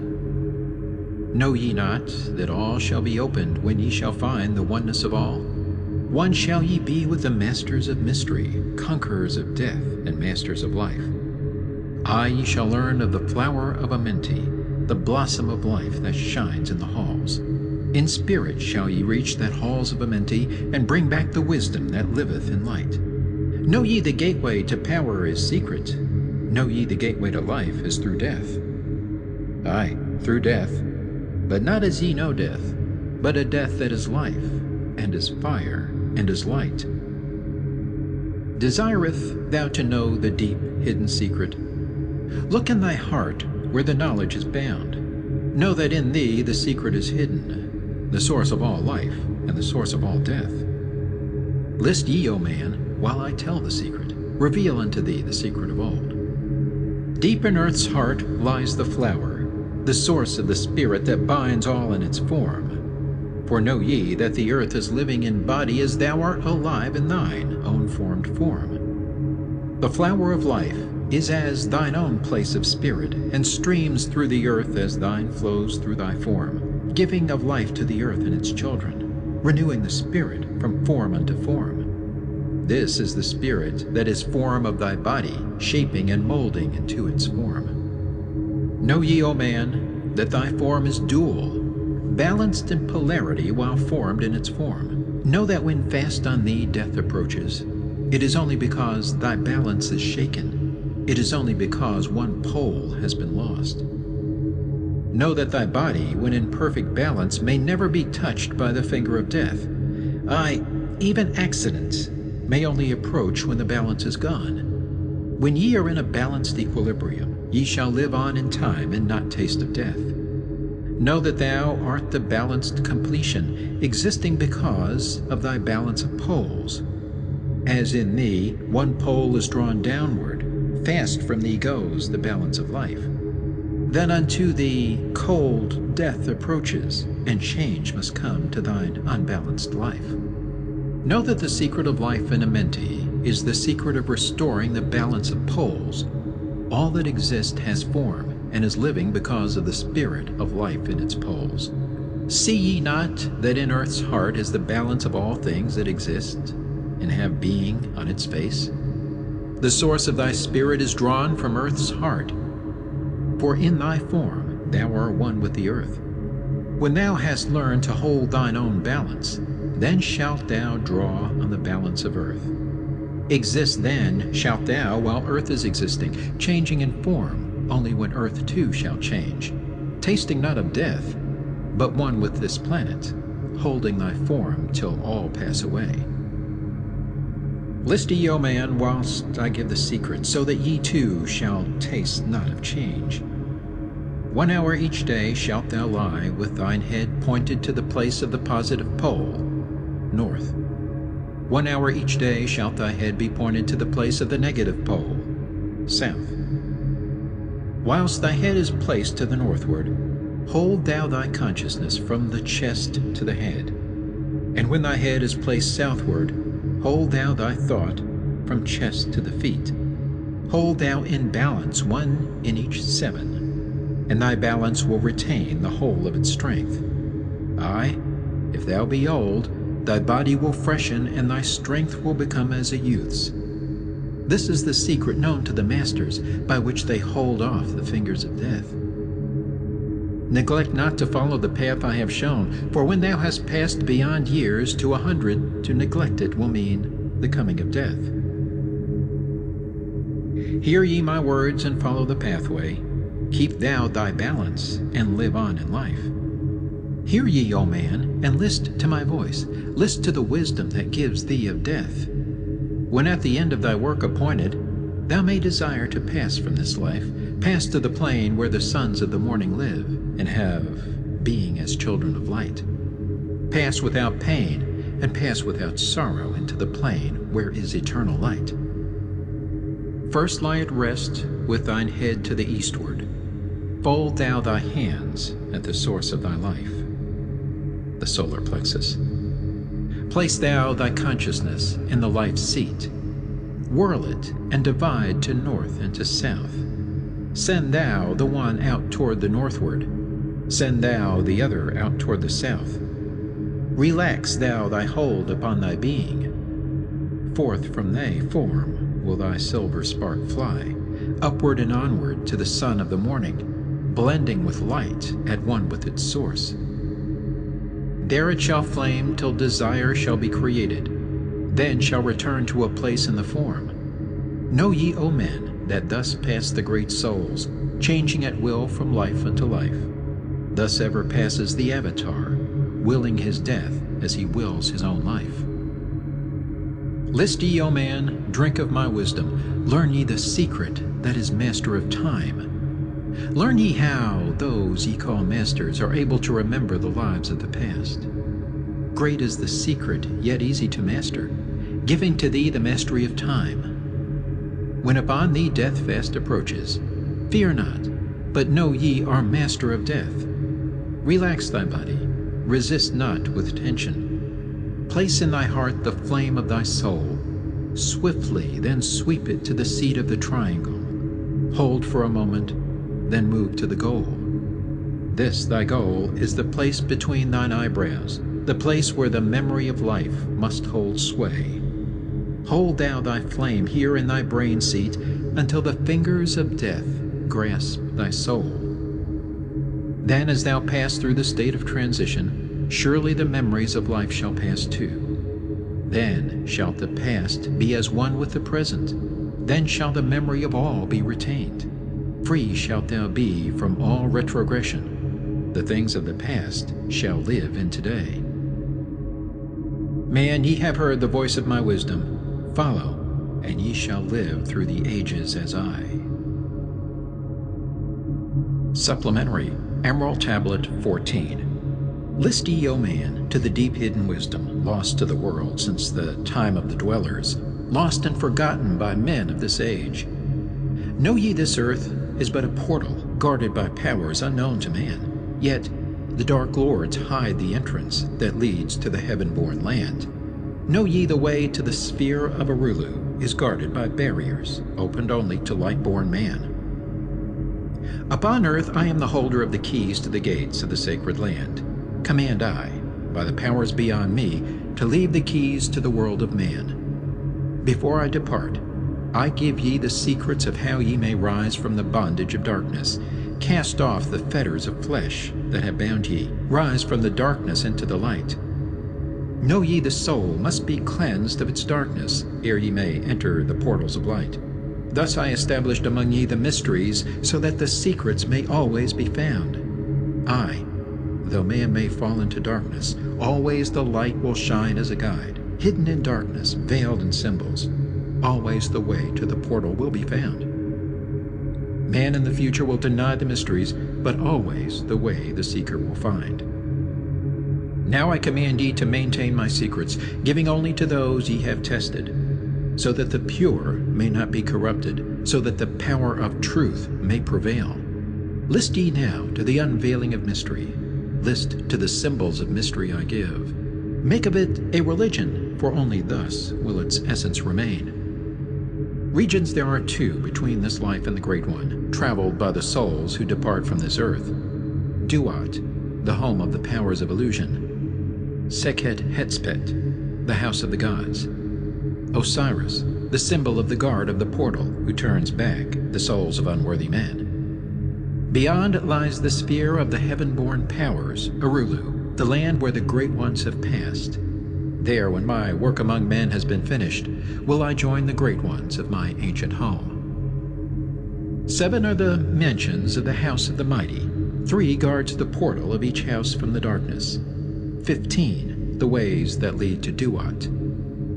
Know ye not that all shall be opened when ye shall find the oneness of all? One shall ye be with the masters of mystery, conquerors of death, and masters of life. Aye, ye shall learn of the flower of Amenti, the blossom of life that shines in the halls. In spirit shall ye reach that halls of Amenti, and bring back the wisdom that liveth in light. Know ye the gateway to power is secret. Know ye the gateway to life is through death. Aye, through death, but not as ye know death, but a death that is life, and is fire, and is light. Desireth thou to know the deep hidden secret? Look in thy heart where the knowledge is bound. Know that in thee the secret is hidden, the source of all life, and the source of all death. List ye, O man, while I tell the secret, reveal unto thee the secret of old. Deep in earth's heart lies the flower, the source of the spirit that binds all in its form. For know ye that the earth is living in body as thou art alive in thine own formed form. The flower of life is as thine own place of spirit, and streams through the earth as thine flows through thy form, giving of life to the earth and its children, renewing the spirit from form unto form. This is the spirit that is form of thy body, shaping and molding into its form. Know ye, O man, that thy form is dual, balanced in polarity while formed in its form. Know that when fast on thee death approaches, it is only because thy balance is shaken. It is only because one pole has been lost. Know that thy body, when in perfect balance, may never be touched by the finger of death. Aye, even accidents may only approach when the balance is gone. When ye are in a balanced equilibrium, ye shall live on in time and not taste of death. Know that thou art the balanced completion, existing because of thy balance of poles. As in thee one pole is drawn downward, fast from thee goes the balance of life. Then unto thee cold death approaches, and change must come to thine unbalanced life. Know that the secret of life in Amenti is the secret of restoring the balance of poles. All that exists has form, and is living because of the spirit of life in its poles. See ye not that in earth's heart is the balance of all things that exist, and have being on its face? The source of thy spirit is drawn from earth's heart, for in thy form thou art one with the earth. When thou hast learned to hold thine own balance, then shalt thou draw on the balance of earth. Exist then shalt thou while earth is existing, changing in form only when earth too shall change, tasting not of death, but one with this planet, holding thy form till all pass away. List ye, O man, whilst I give the secret, so that ye too shall taste not of change. 1 hour each day shalt thou lie with thine head pointed to the place of the positive pole, north. 1 hour each day shalt thy head be pointed to the place of the negative pole, south. Whilst thy head is placed to the northward, hold thou thy consciousness from the chest to the head. And when thy head is placed southward, hold thou thy thought from chest to the feet. Hold thou in balance 1 in each 7, and thy balance will retain the whole of its strength. Aye, if thou be old, thy body will freshen, and thy strength will become as a youth's. This is the secret known to the masters, by which they hold off the fingers of death. Neglect not to follow the path I have shown, for when thou hast passed beyond years to 100, to neglect it will mean the coming of death. Hear ye my words and follow the pathway. Keep thou thy balance, and live on in life. Hear ye, O man, and list to my voice. List to the wisdom that gives thee of death. When at the end of thy work appointed, thou may desire to pass from this life, pass to the plane where the sons of the morning live, and have being as children of light. Pass without pain, and pass without sorrow into the plane where is eternal light. First lie at rest with thine head to the eastward. Fold thou thy hands at the source of thy life. the solar plexus. Place thou thy consciousness in the life seat. Whirl it and divide to north and to south. Send thou the one out toward the northward. Send thou the other out toward the south. Relax thou thy hold upon thy being. Forth from thy form will thy silver spark fly, upward and onward to the sun of the morning, blending with light at one with its source. There it shall flame till desire shall be created, then shall return to a place in the form. Know ye, O men, that thus pass the great souls, changing at will from life unto life. Thus ever passes the Avatar, willing his death as he wills his own life. List ye, O man, drink of my wisdom, learn ye the secret that is master of time. Learn ye how those ye call masters are able to remember the lives of the past. Great is the secret, yet easy to master, giving to thee the mastery of time. When upon thee death fast approaches, fear not, but know ye are master of death. Relax thy body, resist not with tension. Place in thy heart the flame of thy soul. Swiftly then sweep it to the seat of the triangle. Hold for a moment, then move to the goal. This thy goal is the place between thine eyebrows, the place where the memory of life must hold sway. Hold thou thy flame here in thy brain seat until the fingers of death grasp thy soul. Then as thou pass through the state of transition, surely the memories of life shall pass too. Then shall the past be as one with the present. Then shall the memory of all be retained. Free shalt thou be from all retrogression. The things of the past shall live in today. Man, ye have heard the voice of my wisdom. Follow, and ye shall live through the ages as I. Supplementary, Emerald Tablet 14. List ye, O man, to the deep hidden wisdom, lost to the world since the time of the dwellers, lost and forgotten by men of this age. Know ye this earth is but a portal guarded by powers unknown to man, yet the dark lords hide the entrance that leads to the heaven-born land. Know ye the way to the sphere of Arulu is guarded by barriers, opened only to light-born man. Upon earth I am the holder of the keys to the gates of the sacred land. Command I, by the powers beyond me, to leave the keys to the world of man. Before I depart, I give ye the secrets of how ye may rise from the bondage of darkness, cast off the fetters of flesh that have bound ye, rise from the darkness into the light. Know ye the soul must be cleansed of its darkness, ere ye may enter the portals of light. Thus I established among ye the mysteries, so that the secrets may always be found. I, though man may fall into darkness, always the light will shine as a guide, hidden in darkness, veiled in symbols. Always the way to the portal will be found. Man in the future will deny the mysteries, but always the way the seeker will find. Now I command ye to maintain my secrets, giving only to those ye have tested, so that the pure may not be corrupted, so that the power of truth may prevail. List ye now to the unveiling of mystery. List to the symbols of mystery I give. Make of it a religion, for only thus will its essence remain. Regions there are two between this life and the Great One, traveled by the souls who depart from this earth. Duat, the home of the powers of illusion. Sekhet Hetspet, the house of the gods. Osiris, the symbol of the guard of the portal who turns back the souls of unworthy men. Beyond lies the sphere of the heaven-born powers, Arulu, the land where the Great Ones have passed. There, when my work among men has been finished, will I join the Great Ones of my ancient home. 7 are the mansions of the House of the Mighty. 3 guards the portal of each house from the darkness. 15, the ways that lead to Duat.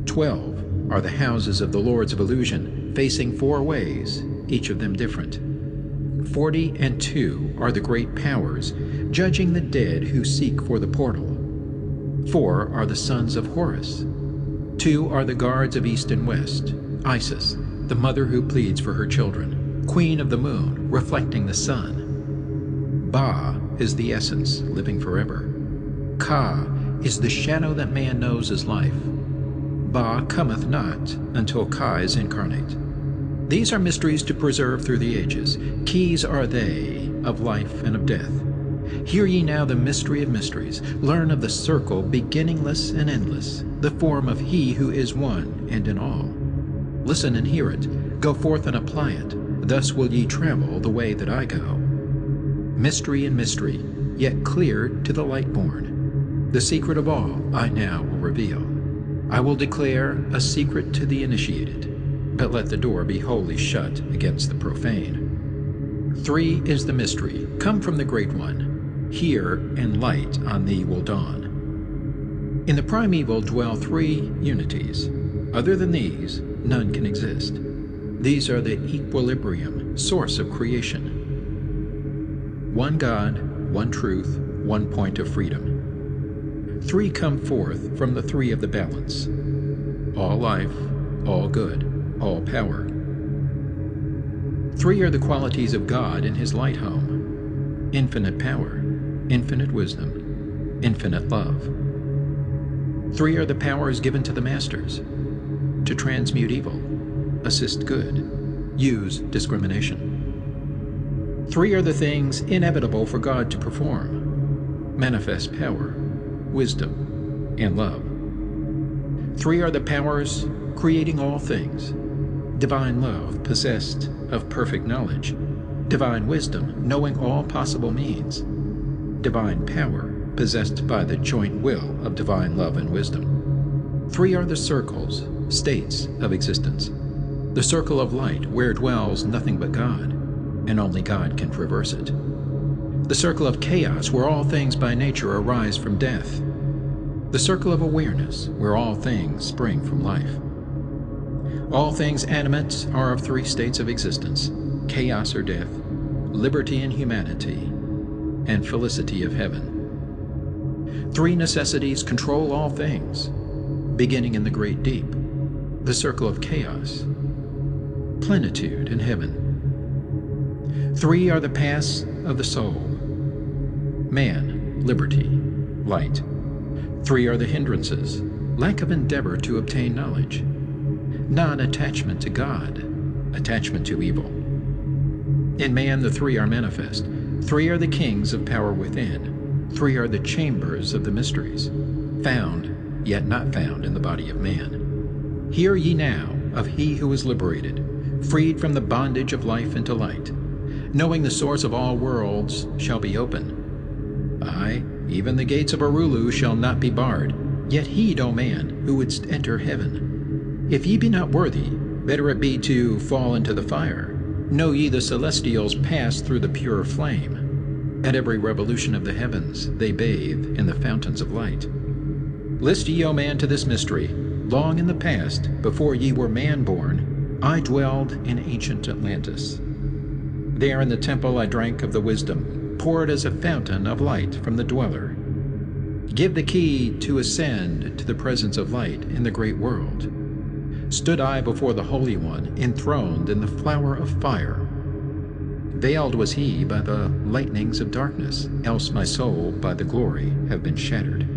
12 are the houses of the Lords of Illusion, facing 4 ways, each of them different. 40 and 2 are the great powers, judging the dead who seek for the portal. 4 are the sons of Horus. 2 are the guards of East and West. Isis, the mother who pleads for her children, queen of the moon, reflecting the sun. Ba is the essence, living forever. Ka is the shadow that man knows as life. Ba cometh not until Ka is incarnate. These are mysteries to preserve through the ages. Keys are they of life and of death. Hear ye now the mystery of mysteries. Learn of the circle beginningless and endless, the form of He who is one and in all. Listen and hear it. Go forth and apply it. Thus will ye travel the way that I go. Mystery and mystery, yet clear to the light-born. The secret of all I now will reveal. I will declare a secret to the initiated, but let the door be wholly shut against the profane. 3 is the mystery, come from the Great One. Hear, and light on thee will dawn. In the primeval dwell 3 unities. Other than these, none can exist. These are the equilibrium, source of creation. One God, one truth, one point of freedom. 3 come forth from the 3 of the balance. All life, all good, all power. 3 are the qualities of God in His light home. Infinite power, infinite wisdom, infinite love. 3 are the powers given to the masters. To transmute evil, assist good, use discrimination. 3 are the things inevitable for God to perform. Manifest power, wisdom, and love. 3 are the powers creating all things. Divine love possessed of perfect knowledge. Divine wisdom knowing all possible means. Divine power possessed by the joint will of divine love and wisdom. 3 are the circles, states of existence. The circle of light where dwells nothing but God, and only God can traverse it. The circle of chaos where all things by nature arise from death. The circle of awareness where all things spring from life. All things animate are of 3 states of existence: chaos or death, liberty and humanity, and felicity of heaven. 3 necessities control all things, beginning in the great deep, the circle of chaos, plenitude in heaven. 3 are the paths of the soul: man, liberty, light. 3 are the hindrances: lack of endeavor to obtain knowledge, non-attachment to God, attachment to evil. In man the 3 are manifest. 3 are the kings of power within. 3 are the chambers of the mysteries, found yet not found in the body of man. Hear ye now of He who is liberated, freed from the bondage of life into light, knowing the source of all worlds shall be open. Aye, even the gates of Arulu shall not be barred, yet heed, O man, who wouldst enter heaven. If ye be not worthy, better it be to fall into the fire. Know ye the celestials pass through the pure flame. At every revolution of the heavens they bathe in the fountains of light. List ye, O man, to this mystery. Long in the past, before ye were man-born, I dwelled in ancient Atlantis. There in the temple I drank of the wisdom, poured as a fountain of light from the dweller. Give the key to ascend to the presence of light in the great world. Stood I before the Holy One, enthroned in the flower of fire. Veiled was He by the lightnings of darkness, else my soul by the glory have been shattered.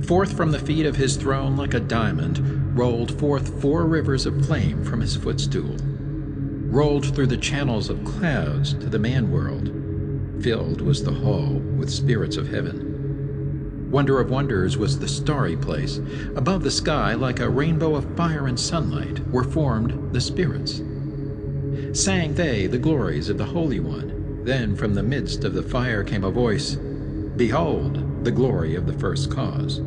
Forth from the feet of His throne like a diamond rolled forth 4 rivers of flame from His footstool. Rolled through the channels of clouds to the man-world. Filled was the hall with spirits of heaven. Wonder of wonders was the starry place. Above the sky, like a rainbow of fire and sunlight, were formed the spirits. Sang they the glories of the Holy One. Then from the midst of the fire came a voice, Behold, the glory of the first cause.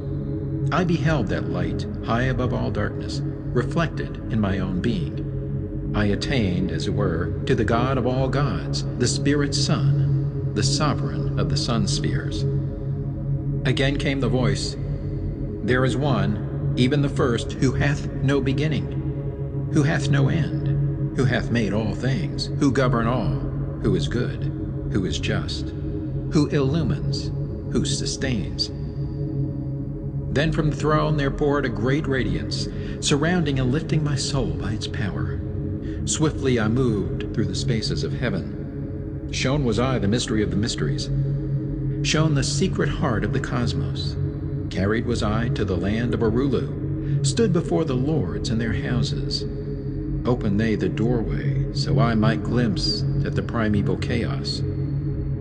I beheld that light, high above all darkness, reflected in my own being. I attained, as it were, to the God of all gods, the Spirit Son, the sovereign of the sun spheres. Again came the voice, There is one, even the first, who hath no beginning, who hath no end, who hath made all things, who govern all, who is good, who is just, who illumines, who sustains. Then from the throne there poured a great radiance, surrounding and lifting my soul by its power. Swiftly I moved through the spaces of heaven. Shown was I the mystery of the mysteries. shown the secret heart of the cosmos. Carried was I to the land of Arulu, stood before the lords in their houses. Opened they the doorway, so I might glimpse at the primeval chaos.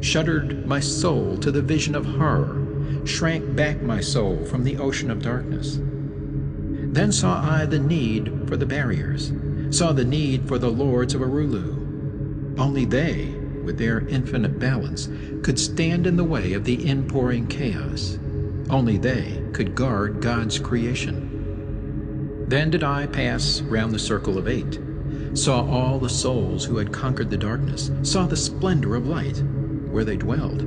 Shuddered my soul to the vision of horror, shrank back my soul from the ocean of darkness. Then saw I the need for the barriers, saw the need for the lords of Arulu. Only they, with their infinite balance, could stand in the way of the inpouring chaos. Only they could guard God's creation. Then did I pass round the circle of 8, saw all the souls who had conquered the darkness, saw the splendor of light where they dwelled.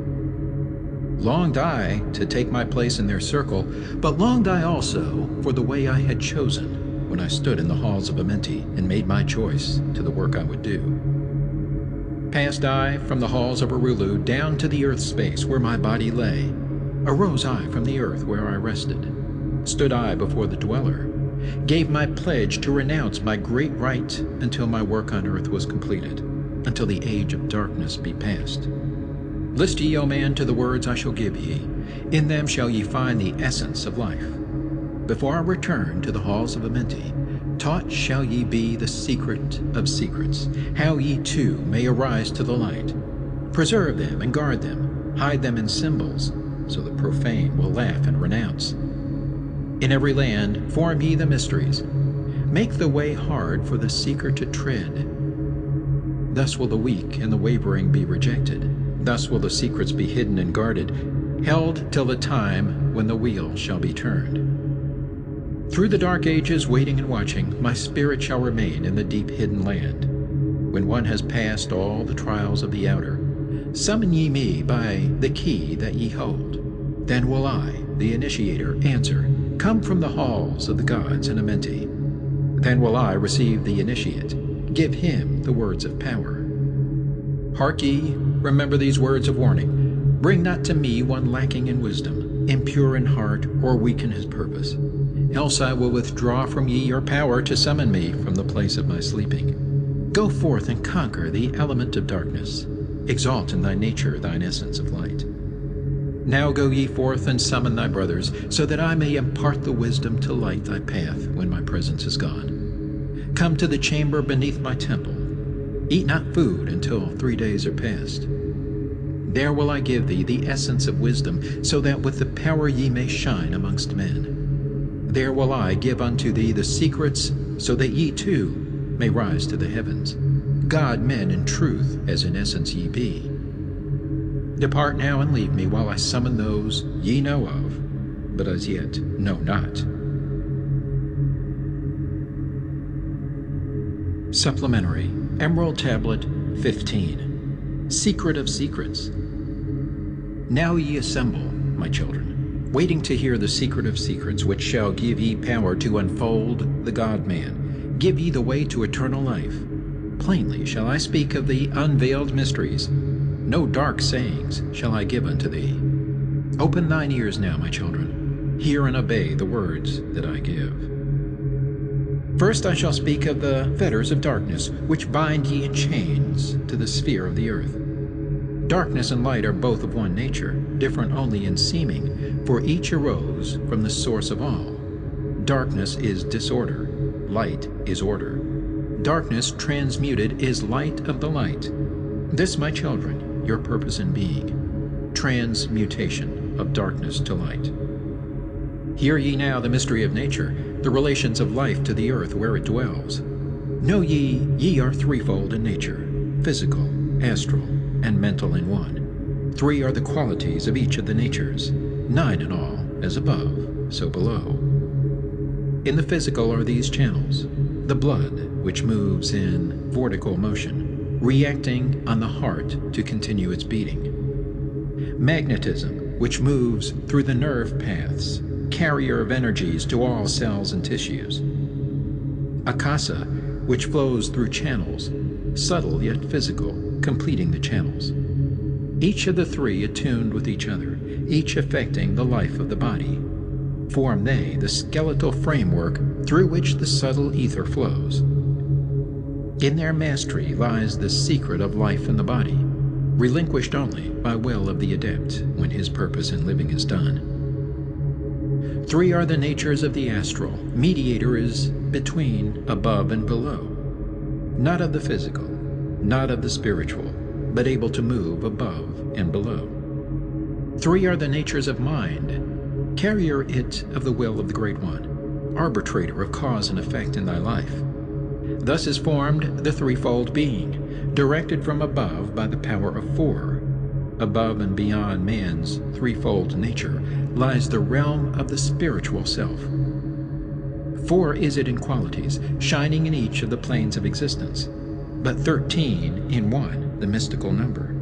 Longed I to take my place in their circle, but longed I also for the way I had chosen when I stood in the halls of Amenti and made my choice to the work I would do. Passed I from the halls of Arulu down to the earth space where my body lay. Arose I from the earth where I rested. Stood I before the dweller, gave my pledge to renounce my great right until my work on earth was completed, until the age of darkness be past. List ye, O man, to the words I shall give ye. In them shall ye find the essence of life. Before I return to the halls of Amenti, taught shall ye be the secret of secrets, how ye too may arise to the light. Preserve them and guard them, hide them in symbols, so the profane will laugh and renounce. In every land form ye the mysteries. Make the way hard for the seeker to tread. Thus will the weak and the wavering be rejected. Thus will the secrets be hidden and guarded, held till the time when the wheel shall be turned. Through the dark ages, waiting and watching, my spirit shall remain in the deep hidden land. When one has passed all the trials of the outer, summon ye me by the key that ye hold. Then will I, the initiator, answer, come from the halls of the gods in Amenti. Then will I receive the initiate, give him the words of power. Hark ye, remember these words of warning. Bring not to me one lacking in wisdom, impure in heart, or weak in his purpose. Else I will withdraw from ye your power to summon me from the place of my sleeping. Go forth and conquer the element of darkness. Exalt in thy nature thine essence of light. Now go ye forth and summon thy brothers, so that I may impart the wisdom to light thy path when my presence is gone. Come to the chamber beneath my temple. Eat not food until 3 days are past. There will I give thee the essence of wisdom, so that with the power ye may shine amongst men. There will I give unto thee the secrets, so that ye too may rise to the heavens. God, men in truth, as in essence ye be. Depart now and leave me while I summon those ye know of, but as yet know not. Supplementary, Emerald Tablet 15. Secret of Secrets. Now ye assemble, my children, waiting to hear the secret of secrets, which shall give ye power to unfold the God-man, give ye the way to eternal life. Plainly shall I speak of the unveiled mysteries. No dark sayings shall I give unto thee. Open thine ears now, my children. Hear and obey the words that I give. First I shall speak of the fetters of darkness, which bind ye in chains to the sphere of the earth. Darkness and light are both of one nature, different only in seeming, for each arose from the source of all. Darkness is disorder, light is order. Darkness transmuted is light of the light. This, my children, your purpose in being, transmutation of darkness to light. Hear ye now the mystery of nature, the relations of life to the earth where it dwells. Know ye are threefold in nature, physical, astral, and mental in one. 3 are the qualities of each of the natures, 9 in all, as above, so below. In the physical are these channels: the blood, which moves in vortical motion, reacting on the heart to continue its beating. Magnetism, which moves through the nerve paths, carrier of energies to all cells and tissues. Akasa, which flows through channels, subtle yet physical, completing the channels. Each of the 3 attuned with each other, each affecting the life of the body. Form they the skeletal framework through which the subtle ether flows. In their mastery lies the secret of life in the body. relinquished only by will of the adept when his purpose in living is done. 3 are the natures of the astral. Mediator is between, above, and below. Not of the physical, not of the spiritual, but able to move above and below. 3 are the natures of mind. Carrier it of the will of the Great One, arbitrator of cause and effect in thy life. Thus is formed the threefold being, directed from above by the power of 4. Above and beyond man's threefold nature lies the realm of the spiritual self. 4 is it in qualities, shining in each of the planes of existence, but 13 in one, the mystical number.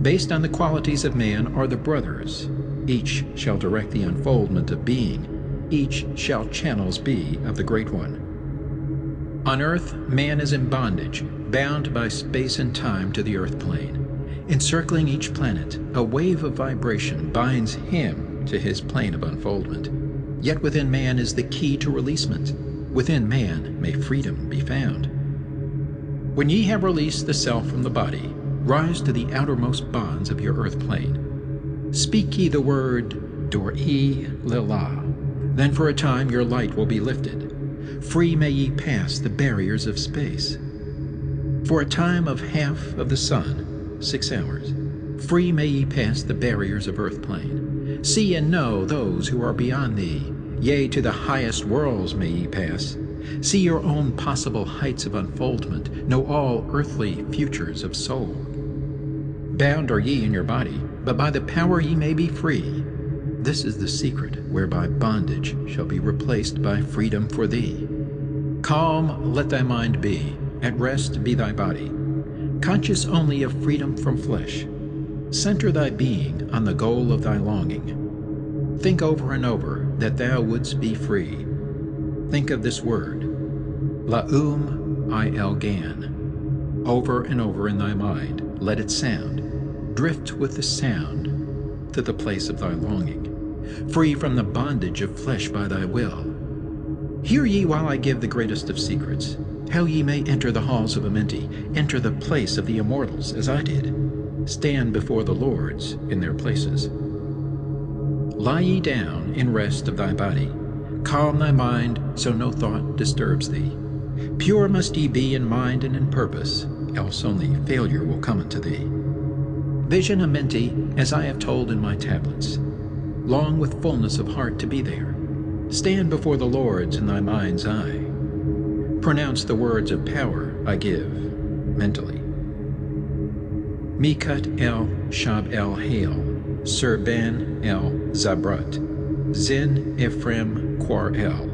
Based on the qualities of man are the brothers. Each shall direct the unfoldment of being. Each shall channels be of the Great One. On earth, man is in bondage, bound by space and time to the earth plane. Encircling each planet, a wave of vibration binds him to his plane of unfoldment. Yet within man is the key to releasement. Within man may freedom be found. When ye have released the self from the body, rise to the outermost bonds of your earth plane. Speak ye the word Doreal, then for a time your light will be lifted. Free may ye pass the barriers of space. For a time of half of the sun, 6 hours, free may ye pass the barriers of earth plane. See and know those who are beyond thee, yea, to the highest worlds may ye pass. See your own possible heights of unfoldment, know all earthly futures of soul. Bound are ye in your body, but by the power ye may be free. This is the secret whereby bondage shall be replaced by freedom for thee. Calm let thy mind be, at rest be thy body, conscious only of freedom from flesh. Center thy being on the goal of thy longing. Think over and over that thou wouldst be free. Think of this word, Gan, over and over in thy mind. Let it sound. Drift with the sound to the place of thy longing, free from the bondage of flesh by thy will. Hear ye while I give the greatest of secrets, how ye may enter the halls of Amenti, enter the place of the immortals as I did, stand before the lords in their places. Lie ye down in rest of thy body, calm thy mind so no thought disturbs thee. Pure must ye be in mind and in purpose, else only failure will come unto thee. Vision Amenti as I have told in my tablets. Long with fullness of heart to be there. Stand before the lords in thy mind's eye. Pronounce the words of power I give mentally. Mikut el Shab el Hail, Sir Ben el Zabrat, Zin Ephraim Quar el.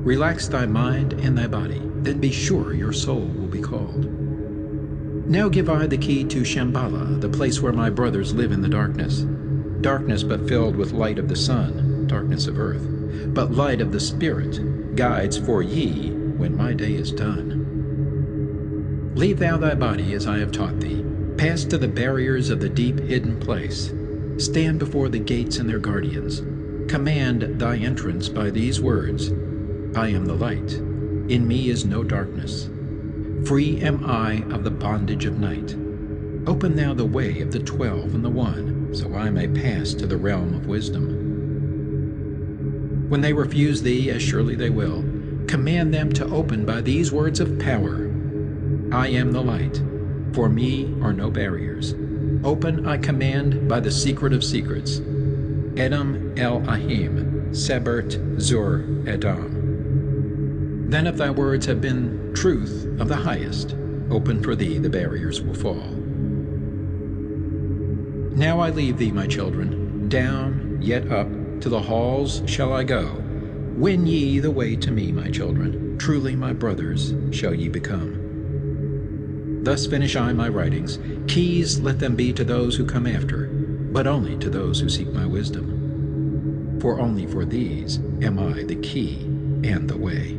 Relax thy mind and thy body, then be sure your soul will be called. Now give I the key to Shambhala, the place where my brothers live in the darkness. Darkness but filled with light of the sun, darkness of earth, but light of the Spirit, guides for ye when my day is done. Leave thou thy body as I have taught thee. Pass to the barriers of the deep hidden place. Stand before the gates and their guardians. Command thy entrance by these words, I am the light. In me is no darkness. Free am I of the bondage of night. Open thou the way of the 12 and the 1, so I may pass to the realm of wisdom. When they refuse thee, as surely they will, command them to open by these words of power. I am the light. For me are no barriers. Open I command by the secret of secrets. Edom el Ahim, Sebert Zur Edom. Then if thy words have been truth of the highest, open for thee the barriers will fall. Now I leave thee, my children, down, yet up, to the halls shall I go. Win ye the way to me, my children, truly my brothers shall ye become. Thus finish I my writings. Keys let them be to those who come after, but only to those who seek my wisdom. For only for these am I the key and the way.